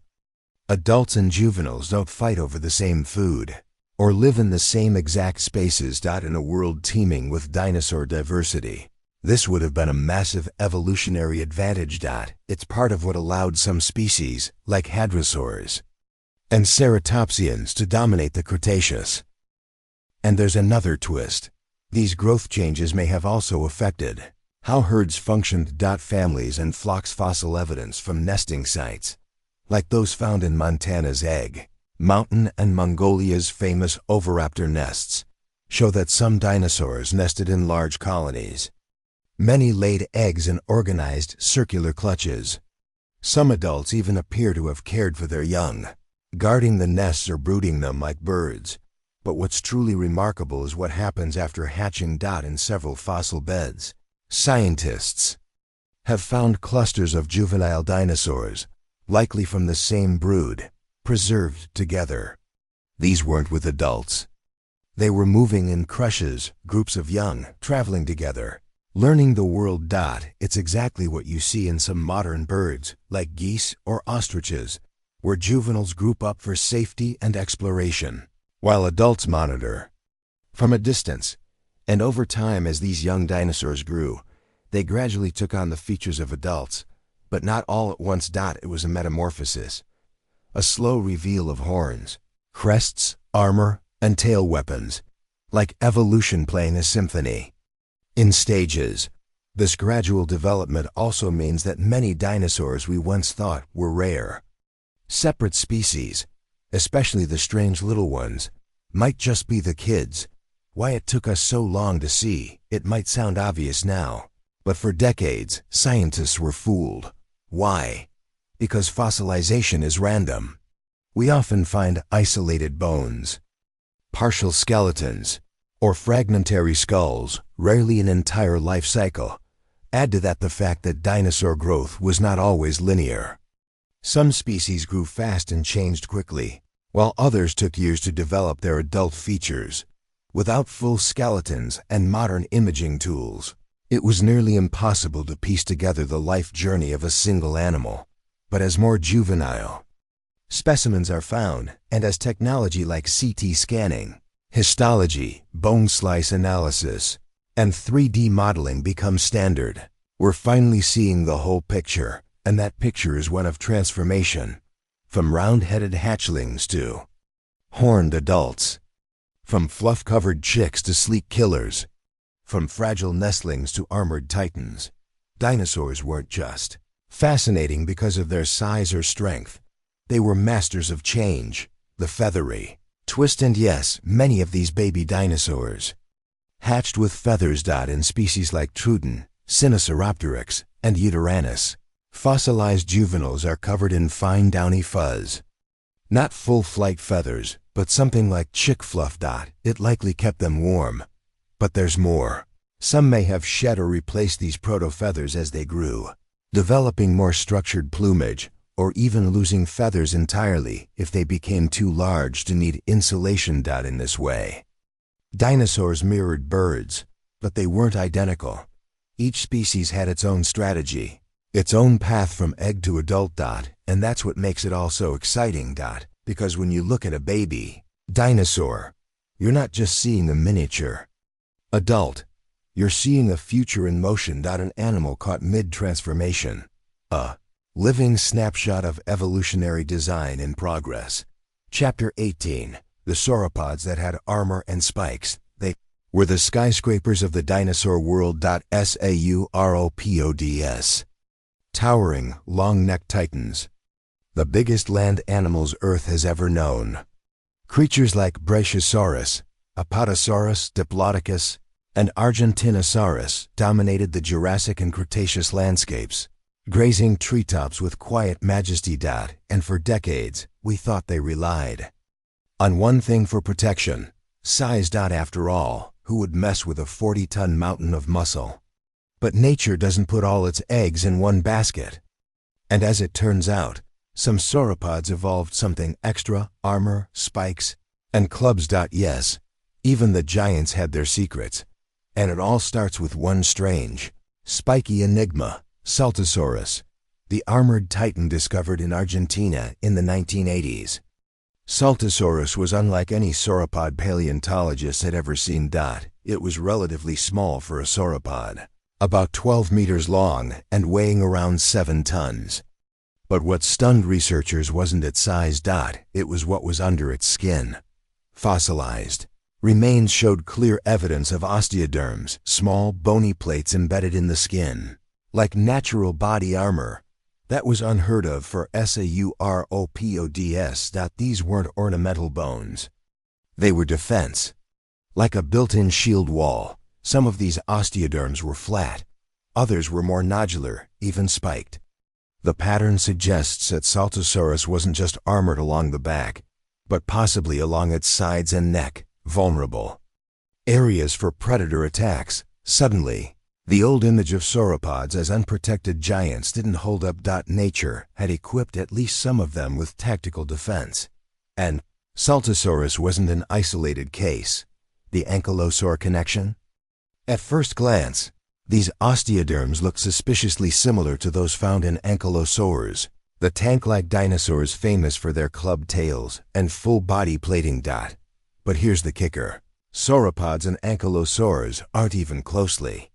Adults and juveniles don't fight over the same food or live in the same exact spaces. In a world teeming with dinosaur diversity, this would have been a massive evolutionary advantage. It's part of what allowed some species, like hadrosaurs and ceratopsians, to dominate the Cretaceous. And there's another twist. These growth changes may have also affected how herds functioned. Families and flocks. Fossil evidence from nesting sites, like those found in Montana's Egg Mountain and Mongolia's famous oviraptor nests, show that some dinosaurs nested in large colonies. Many laid eggs in organized circular clutches. Some adults even appear to have cared for their young, guarding the nests or brooding them like birds. But what's truly remarkable is what happens after hatching in several fossil beds. Scientists have found clusters of juvenile dinosaurs, likely from the same brood, preserved together. These weren't with adults. They were moving in crushes, groups of young, traveling together, learning the world. It's exactly what you see in some modern birds, like geese or ostriches, where juveniles group up for safety and exploration, while adults monitor from a distance. And over time, as these young dinosaurs grew, they gradually took on the features of adults, but not all at once. It was a metamorphosis, a slow reveal of horns, crests, armor, and tail weapons, like evolution playing a symphony in stages. This gradual development also means that many dinosaurs we once thought were rare, separate species, especially the strange little ones, might just be the kids. Why it took us so long to see, it might sound obvious now, but for decades, scientists were fooled. Why? Because fossilization is random. We often find isolated bones, partial skeletons, or fragmentary skulls, rarely an entire life cycle. Add to that the fact that dinosaur growth was not always linear. Some species grew fast and changed quickly, while others took years to develop their adult features. Without full skeletons and modern imaging tools, it was nearly impossible to piece together the life journey of a single animal. But as more juvenile specimens are found, and as technology like CT scanning, histology, bone slice analysis, and 3D modeling become standard, we're finally seeing the whole picture, and that picture is one of transformation. From round-headed hatchlings to horned adults, from fluff-covered chicks to sleek killers, from fragile nestlings to armored titans. Dinosaurs weren't just fascinating because of their size or strength. They were masters of change, the feathery twist, and yes, many of these baby dinosaurs hatched with feathers. In species like Trudon, Sinosauropteryx, and Uteranus, fossilized juveniles are covered in fine downy fuzz. Not full flight feathers, but something like chick fluff. It likely kept them warm. But there's more. Some may have shed or replaced these proto-feathers as they grew, developing more structured plumage, or even losing feathers entirely if they became too large to need insulation. In this way, dinosaurs mirrored birds, but they weren't identical. Each species had its own strategy, its own path from egg to adult. And that's what makes it all so exciting. Because when you look at a baby dinosaur, you're not just seeing a miniature adult, you're seeing a future in motion. An animal caught mid-transformation, a living snapshot of evolutionary design in progress. Chapter 18. The sauropods that had armor and spikes. They were the skyscrapers of the dinosaur world. Sauropods. Towering, long-necked titans. The biggest land animals Earth has ever known. Creatures like Brachiosaurus, Apatosaurus, Diplodocus, and Argentinosaurus dominated the Jurassic and Cretaceous landscapes, grazing treetops with quiet majesty. And for decades, we thought they relied on one thing for protection: size. After all, who would mess with a 40-ton mountain of muscle? But nature doesn't put all its eggs in one basket. And as it turns out, some sauropods evolved something extra: armor, spikes, and clubs. Yes, even the giants had their secrets. And it all starts with one strange, spiky enigma: Saltosaurus, the armored titan discovered in Argentina in the 1980s. Saltosaurus was unlike any sauropod paleontologists had ever seen. It was relatively small for a sauropod, about 12 meters long and weighing around 7 tons. But what stunned researchers wasn't its size. It was what was under its skin. Fossilized remains showed clear evidence of osteoderms, small bony plates embedded in the skin, like natural body armor. That was unheard of for sauropods. These weren't ornamental bones. They were defense. Like a built-in shield wall. Some of these osteoderms were flat. Others were more nodular, even spiked. The pattern suggests that Saltosaurus wasn't just armored along the back, but possibly along its sides and neck, vulnerable. Areas for predator attacks. Suddenly, the old image of sauropods as unprotected giants didn't hold up. Nature had equipped at least some of them with tactical defense. And Saltosaurus wasn't an isolated case. The ankylosaur connection? At first glance, these osteoderms looked suspiciously similar to those found in ankylosaurs, the tank-like dinosaurs famous for their club tails and full body plating. But here's the kicker. Sauropods and ankylosaurs aren't even closely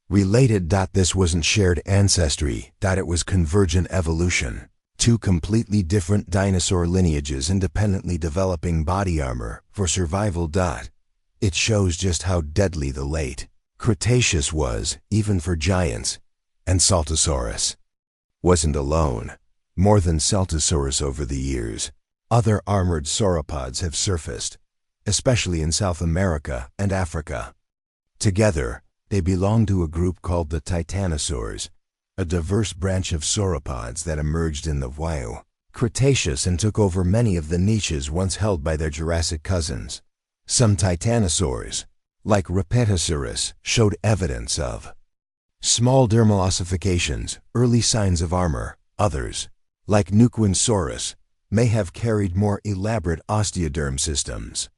related. This wasn't shared ancestry. It was convergent evolution. Two completely different dinosaur lineages independently developing body armor for survival. It shows just how deadly the late Cretaceous was, even for giants. And Saltosaurus wasn't alone. More than Saltosaurus over the years, other armored sauropods have surfaced, especially in South America and Africa. Together, they belong to a group called the Titanosaurs, a diverse branch of sauropods that emerged in the Cretaceous and took over many of the niches once held by their Jurassic cousins. Some titanosaurs, like Raptors, showed evidence of small dermal ossifications, early signs of armor. Others, like Nuquinsaurus, may have carried more elaborate osteoderm systems.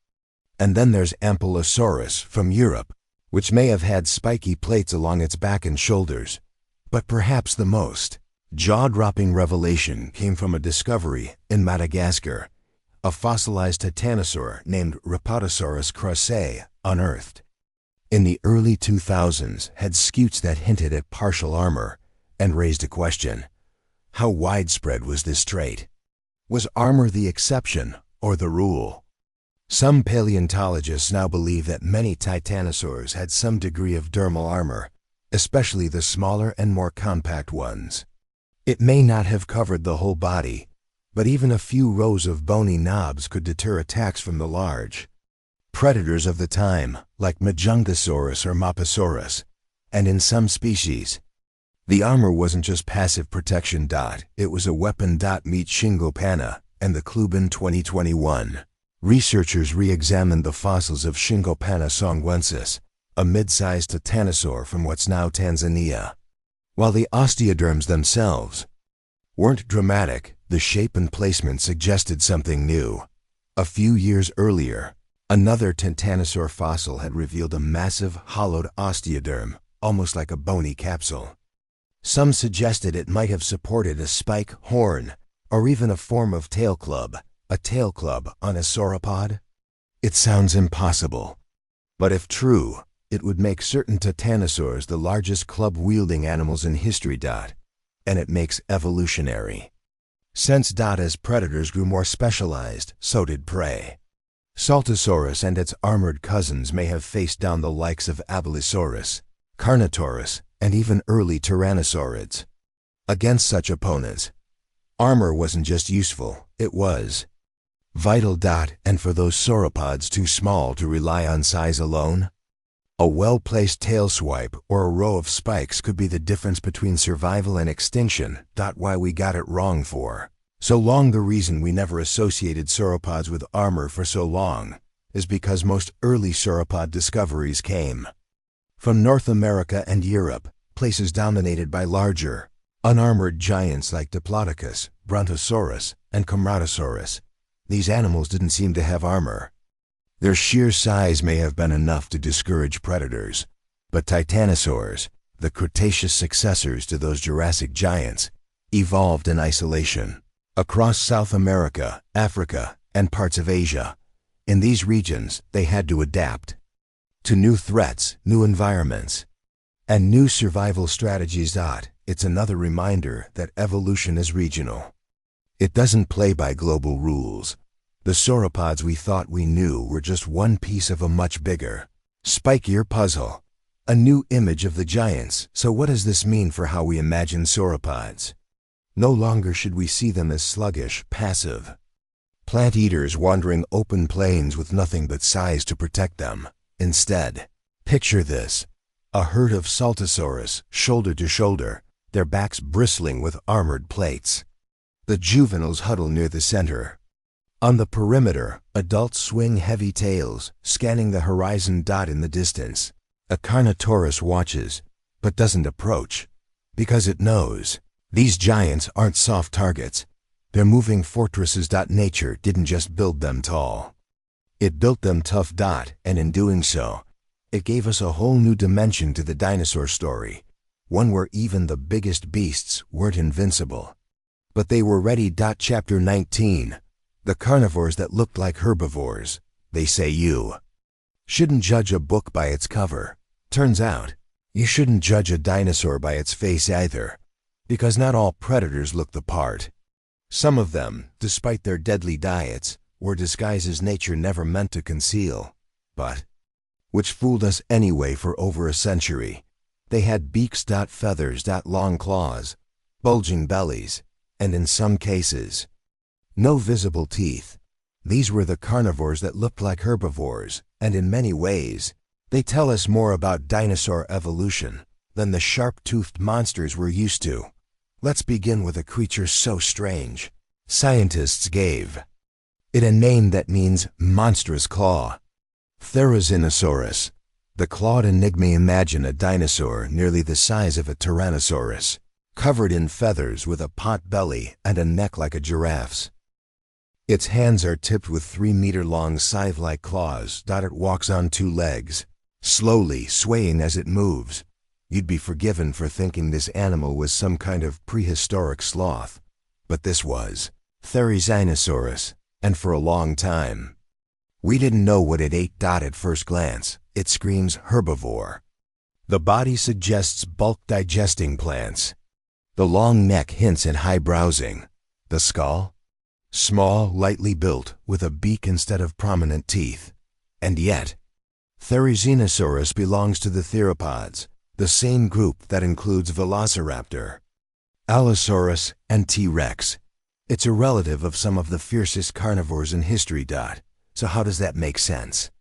And then there's Ampulosaurus from Europe, which may have had spiky plates along its back and shoulders. But perhaps the most jaw-dropping revelation came from a discovery in Madagascar. A fossilized titanosaur named Rapatosaurus cruce, unearthed in the early 2000s, had scutes that hinted at partial armor and raised a question. How widespread was this trait? Was armor the exception or the rule? Some paleontologists now believe that many titanosaurs had some degree of dermal armor, especially the smaller and more compact ones. It may not have covered the whole body, but even a few rows of bony knobs could deter attacks from the large predators of the time, like Majungasaurus or Moplosaurus, and in some species, the armor wasn't just passive protection. It was a weapon. Meet Shingopanna and the Kluban 2021. Researchers re-examined the fossils of Shingopanna songwensis, a mid-sized titanosaur from what's now Tanzania. While the osteoderms themselves weren't dramatic, the shape and placement suggested something new. A few years earlier, another titanosaur fossil had revealed a massive, hollowed osteoderm, almost like a bony capsule. Some suggested it might have supported a spike, horn, or even a form of tail club. A tail club on a sauropod? It sounds impossible. But if true, it would make certain titanosaurs the largest club-wielding animals in history. And it makes evolutionary sense. As predators grew more specialized, so did prey. Saltosaurus and its armored cousins may have faced down the likes of Abelisaurus, Carnotaurus, and even early tyrannosaurids. Against such opponents, armor wasn't just useful, it was vital. And for those sauropods too small to rely on size alone, a well-placed tail swipe or a row of spikes could be the difference between survival and extinction. Why we got it wrong for so long. The reason we never associated sauropods with armor for so long is because most early sauropod discoveries came from North America and Europe, places dominated by larger, unarmored giants like Diplodocus, Brontosaurus, and Comatosaurus. These animals didn't seem to have armor. Their sheer size may have been enough to discourage predators, but titanosaurs, the Cretaceous successors to those Jurassic giants, evolved in isolation. Across South America, Africa, and parts of Asia, in these regions they had to adapt to new threats, new environments, and new survival strategies. It's another reminder that evolution is regional. It doesn't play by global rules. The sauropods we thought we knew were just one piece of a much bigger, spikier puzzle, a new image of the giants. So what does this mean for how we imagine sauropods? No longer should we see them as sluggish, passive plant eaters wandering open plains with nothing but size to protect them. Instead, picture this: a herd of Saltosaurus, shoulder to shoulder, their backs bristling with armored plates. The juveniles huddle near the center, On the perimeter, adults swing heavy tails, scanning the horizon. In the distance, a Carnotaurus watches, but doesn't approach, because it knows these giants aren't soft targets. They're moving fortresses. Nature didn't just build them tall. It built them tough. And in doing so, it gave us a whole new dimension to the dinosaur story, one where even the biggest beasts weren't invincible. But they were ready. Chapter 19. The carnivores that looked like herbivores. They say you shouldn't judge a book by its cover. Turns out, you shouldn't judge a dinosaur by its face either, because not all predators look the part. Some of them, despite their deadly diets, were disguises nature never meant to conceal, but which fooled us anyway for over a century. They had beaks. Feathers. Long claws, bulging bellies, and in some cases, no visible teeth. These were the carnivores that looked like herbivores, and in many ways, they tell us more about dinosaur evolution than the sharp-toothed monsters we're used to. Let's begin with a creature so strange, scientists gave it a name that means monstrous claw. Therizinosaurus, the clawed enigma. Imagine a dinosaur nearly the size of a tyrannosaurus, covered in feathers with a pot belly and a neck like a giraffe's. Its hands are tipped with 3-meter-long scythe-like claws. It walks on 2 legs, slowly swaying as it moves. You'd be forgiven for thinking this animal was some kind of prehistoric sloth, but this was Therizinosaurus, and for a long time, we didn't know what it ate. At first glance, it screams herbivore. The body suggests bulk digesting plants. The long neck hints at high browsing. The skull? Small, lightly built, with a beak instead of prominent teeth. And yet, Therizinosaurus belongs to the theropods, the same group that includes Velociraptor, Allosaurus, and T-Rex. It's a relative of some of the fiercest carnivores in history. So how does that make sense?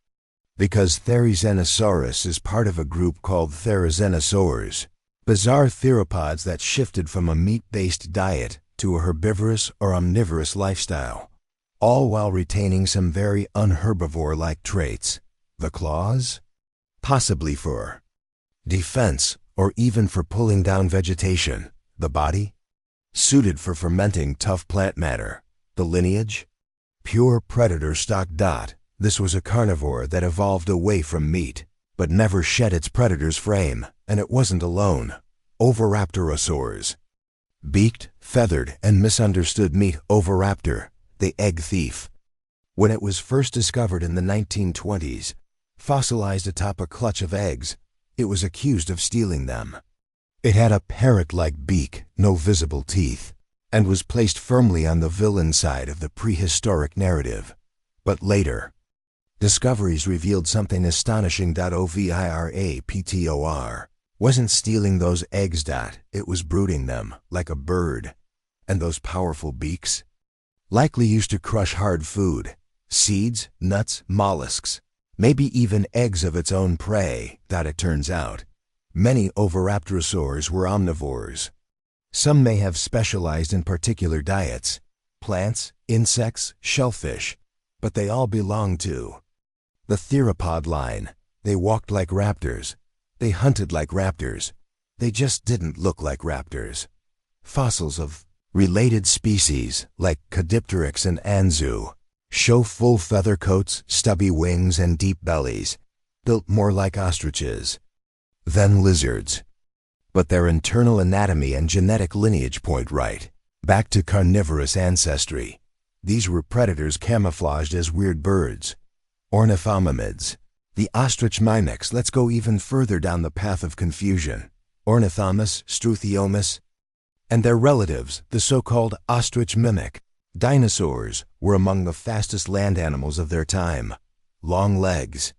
Because Therizinosaurus is part of a group called Therizinosaurs, bizarre theropods that shifted from a meat-based diet to a herbivorous or omnivorous lifestyle, all while retaining some very unherbivore-like traits. The claws? Possibly for defense or even for pulling down vegetation. The body? Suited for fermenting tough plant matter. The lineage? Pure predator stock. This was a carnivore that evolved away from meat, but never shed its predator's frame, and it wasn't alone. Oviraptorosaurs. Beaked, feathered, and misunderstood meat. Oviraptor, the egg thief. When it was first discovered in the 1920s, fossilized atop a clutch of eggs, it was accused of stealing them. It had a parrot-like beak, no visible teeth, and was placed firmly on the villain side of the prehistoric narrative. But later, discoveries revealed something astonishing. Oviraptor wasn't stealing those eggs. It was brooding them, like a bird. And those powerful beaks? Likely used to crush hard food, seeds, nuts, mollusks, maybe even eggs of its own prey. It turns out, many Oviraptorosaurs were omnivores. Some may have specialized in particular diets, plants, insects, shellfish, but they all belonged to the theropod line. They walked like raptors. They hunted like raptors. They just didn't look like raptors. Fossils of related species, like Caudipteryx and Anzu, show full feather coats, stubby wings, and deep bellies, built more like ostriches than lizards. But their internal anatomy and genetic lineage point right back to carnivorous ancestry. These were predators camouflaged as weird birds. Ornithomimids. The ostrich mimics. Let's go even further down the path of confusion. Ornithomus, Struthiomus, and their relatives, the so-called ostrich mimic. Dinosaurs were among the fastest land animals of their time. Long legs,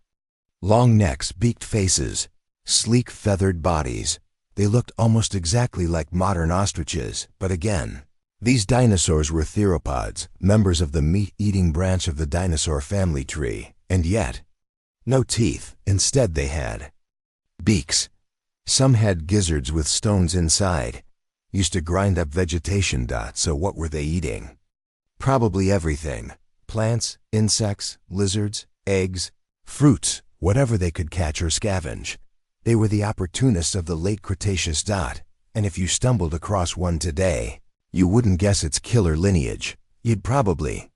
long necks, beaked faces, sleek feathered bodies. They looked almost exactly like modern ostriches, but again, these dinosaurs were theropods, members of the meat-eating branch of the dinosaur family tree, and yet, no teeth. Instead they had beaks. Some had gizzards with stones inside. Used to grind up vegetation. So what were they eating? Probably everything. Plants, insects, lizards, eggs, fruits, whatever they could catch or scavenge. They were the opportunists of the late Cretaceous. And if you stumbled across one today, you wouldn't guess its killer lineage. You'd probably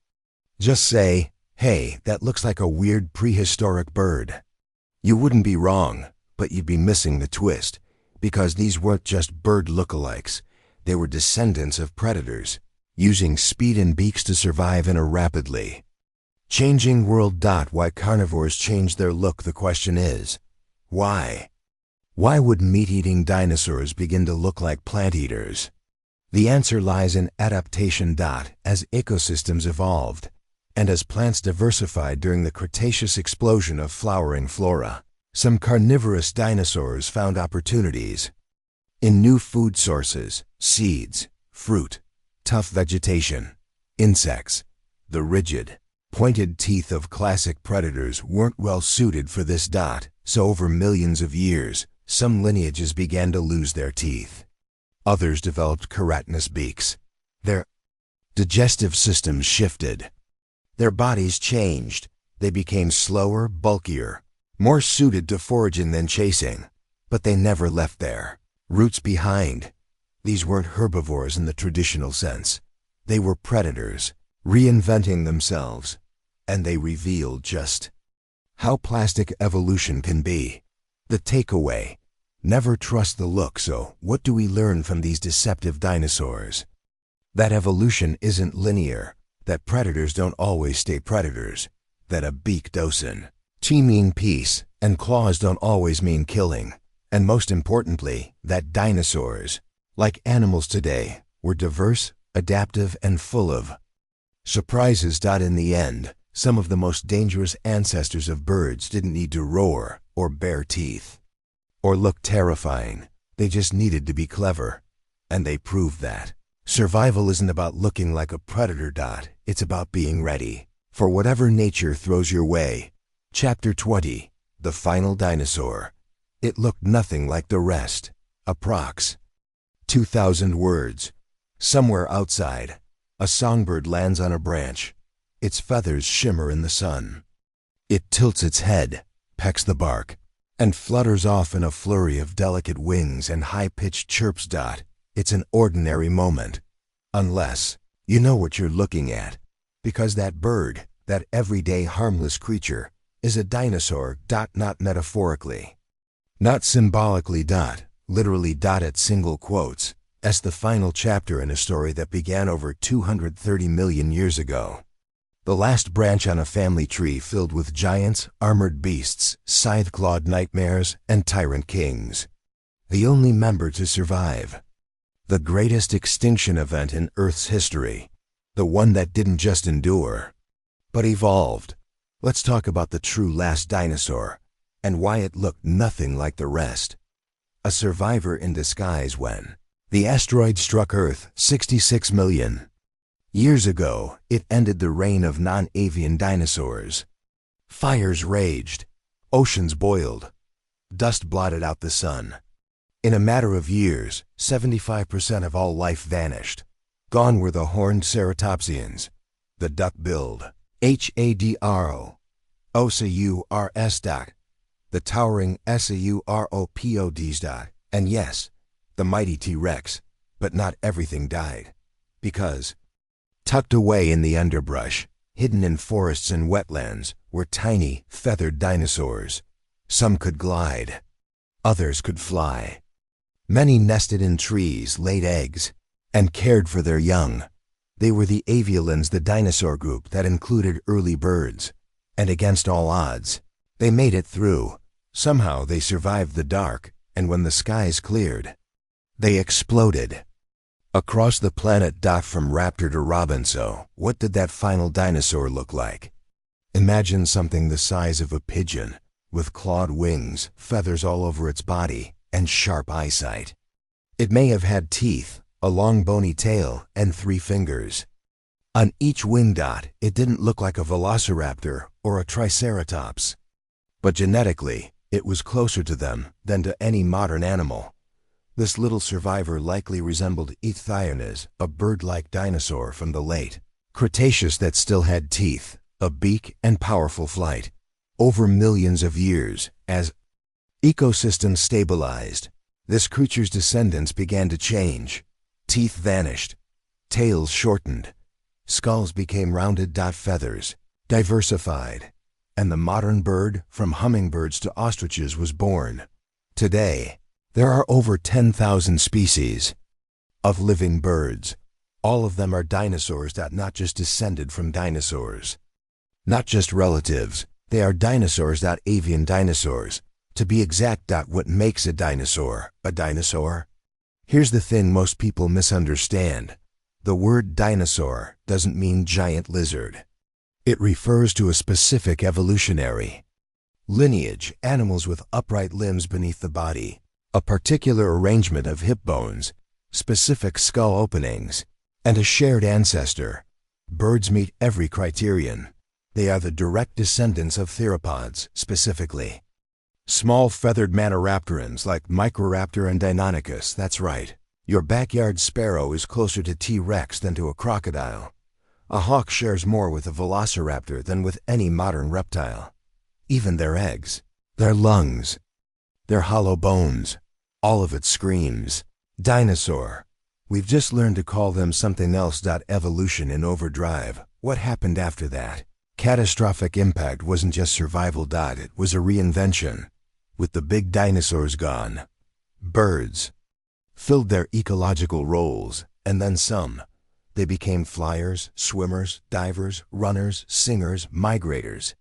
just say, "Hey, that looks like a weird prehistoric bird." You wouldn't be wrong, but you'd be missing the twist, because these weren't just bird lookalikes. They were descendants of predators, using speed and beaks to survive in a rapidly changing world. Why carnivores changed their look? The question is, why? Why would meat-eating dinosaurs begin to look like plant eaters? The answer lies in adaptation. As ecosystems evolved, and as plants diversified during the Cretaceous explosion of flowering flora, some carnivorous dinosaurs found opportunities in new food sources: seeds, fruit, tough vegetation, insects. The rigid, pointed teeth of classic predators weren't well suited for this. So over millions of years, some lineages began to lose their teeth. Others developed keratinous beaks. Their digestive systems shifted. Their bodies changed. They became slower, bulkier, more suited to foraging than chasing. But they never left their roots behind. These weren't herbivores in the traditional sense. They were predators, reinventing themselves. And they revealed just how plastic evolution can be. The takeaway: never trust the look. So, what do we learn from these deceptive dinosaurs? That evolution isn't linear, that predators don't always stay predators, that a beak doesn't mean peace, and claws don't always mean killing, and most importantly, that dinosaurs, like animals today, were diverse, adaptive, and full of surprises. In the end, some of the most dangerous ancestors of birds didn't need to roar, or bare teeth, or look terrifying. They just needed to be clever. And they proved that survival isn't about looking like a predator. It's about being ready for whatever nature throws your way. Chapter 20. The Final Dinosaur. It looked nothing like the rest. Approx. 2,000 words. Somewhere outside, a songbird lands on a branch. Its feathers shimmer in the sun. It tilts its head, pecks the bark, and flutters off in a flurry of delicate wings and high-pitched chirps. It's an ordinary moment. Unless you know what you're looking at. Because that bird, that everyday harmless creature, is a dinosaur. Not metaphorically. Not symbolically. Literally. At single quotes. As the final chapter in a story that began over 230 million years ago. The last branch on a family tree filled with giants, armored beasts, scythe-clawed nightmares, and tyrant kings. The only member to survive. The greatest extinction event in Earth's history. The one that didn't just endure, but evolved. Let's talk about the true last dinosaur, and why it looked nothing like the rest. A survivor in disguise when the asteroid struck Earth 66 million years ago. It ended the reign of non-avian dinosaurs. Fires raged, oceans boiled, dust blotted out the sun. In a matter of years, 75% of all life vanished. Gone were the horned ceratopsians, the duck-billed hadro, osaurs, the towering sauropods, and yes, the mighty T-Rex. But not everything died. Because tucked away in the underbrush, hidden in forests and wetlands, were tiny, feathered dinosaurs. Some could glide. Others could fly. Many nested in trees, laid eggs, and cared for their young. They were the aviolans, the dinosaur group that included early birds. And against all odds, they made it through. Somehow they survived the dark, and when the skies cleared, they exploded. Across the planet. From raptor to robinson, what did that final dinosaur look like? Imagine something the size of a pigeon, with clawed wings, feathers all over its body, and sharp eyesight. It may have had teeth, a long bony tail, and 3 fingers. On each wing. It didn't look like a velociraptor or a triceratops. But genetically, it was closer to them than to any modern animal. This little survivor likely resembled Ethionis, a bird-like dinosaur from the late Cretaceous that still had teeth, a beak, and powerful flight. Over millions of years, as ecosystems stabilized, this creature's descendants began to change. Teeth vanished, tails shortened, skulls became rounded. Feathers diversified, and the modern bird, from hummingbirds to ostriches, was born. Today, there are over 10,000 species of living birds. All of them are dinosaurs. Not just descended from dinosaurs. Not just relatives, they are dinosaurs. Avian dinosaurs. To be exact. What makes a dinosaur a dinosaur? Here's the thing most people misunderstand. The word dinosaur doesn't mean giant lizard. It refers to a specific evolutionary lineage, animals with upright limbs beneath the body, a particular arrangement of hip bones, specific skull openings, and a shared ancestor. Birds meet every criterion. They are the direct descendants of theropods, specifically small feathered maniraptorans like Microraptor and Deinonychus. That's right. Your backyard sparrow is closer to T-Rex than to a crocodile. A hawk shares more with a Velociraptor than with any modern reptile. Even their eggs, their lungs, their hollow bones, all of it screams dinosaur. We've just learned to call them something else. Evolution in overdrive. What happened after that? Catastrophic impact wasn't just survival. It was a reinvention. With the big dinosaurs gone, birds filled their ecological roles, and then some. They became flyers, swimmers, divers, runners, singers, migrators.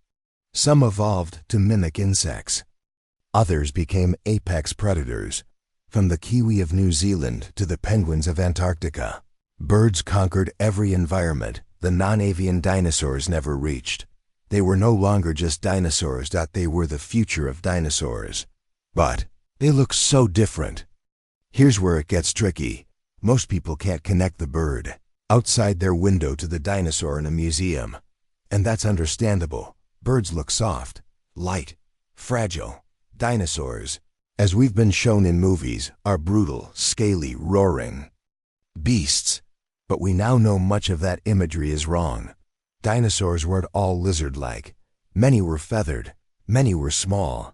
Some evolved to mimic insects. Others became apex predators. From the kiwi of New Zealand to the penguins of Antarctica, birds conquered every environment the non-avian dinosaurs never reached. They were no longer just dinosaurs. They were the future of dinosaurs. But they look so different. Here's where it gets tricky. Most people can't connect the bird outside their window to the dinosaur in a museum. And that's understandable. Birds look soft, light, fragile. Dinosaurs, as we've been shown in movies, are brutal, scaly, roaring beasts. But we now know much of that imagery is wrong. Dinosaurs weren't all lizard-like. Many were feathered. Many were small.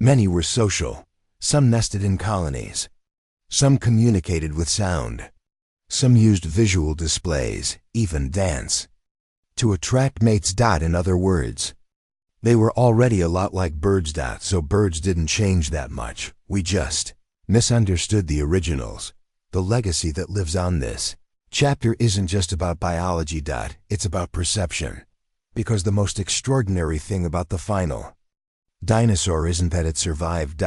Many were social. Some nested in colonies. Some communicated with sound. Some used visual displays, even dance, to attract mates. In other words, they were already a lot like birds. So birds didn't change that much. We just misunderstood the originals. The legacy that lives on this chapter isn't just about biology. It's about perception. Because the most extraordinary thing about the final dinosaur isn't that it survived.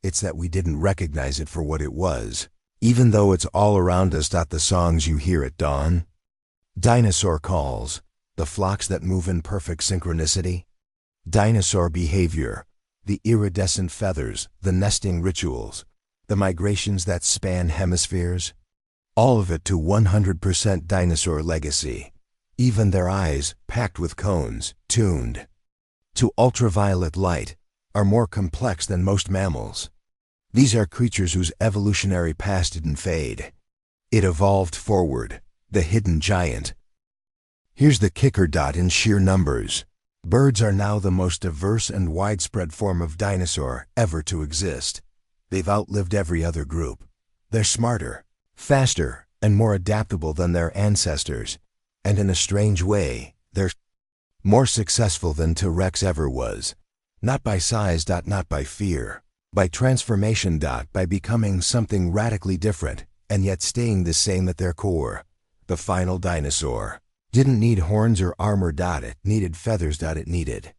It's that we didn't recognize it for what it was. Even though it's all around us. The songs you hear at dawn, dinosaur calls, the flocks that move in perfect synchronicity, dinosaur behavior, the iridescent feathers, the nesting rituals, the migrations that span hemispheres, all of it to 100% dinosaur legacy. Even their eyes, packed with cones, tuned to ultraviolet light, are more complex than most mammals. These are creatures whose evolutionary past didn't fade. It evolved forward, the hidden giant. Here's the kicker. In sheer numbers, birds are now the most diverse and widespread form of dinosaur ever to exist. They've outlived every other group. They're smarter, faster, and more adaptable than their ancestors. And in a strange way, they're more successful than T-Rex ever was. Not by size. Not by fear. By transformation. By becoming something radically different, and yet staying the same at their core. The final dinosaur didn't need horns or armor. It needed feathers. It needed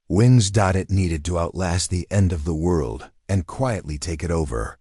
wings. It needed to outlast the end of the world and quietly take it over.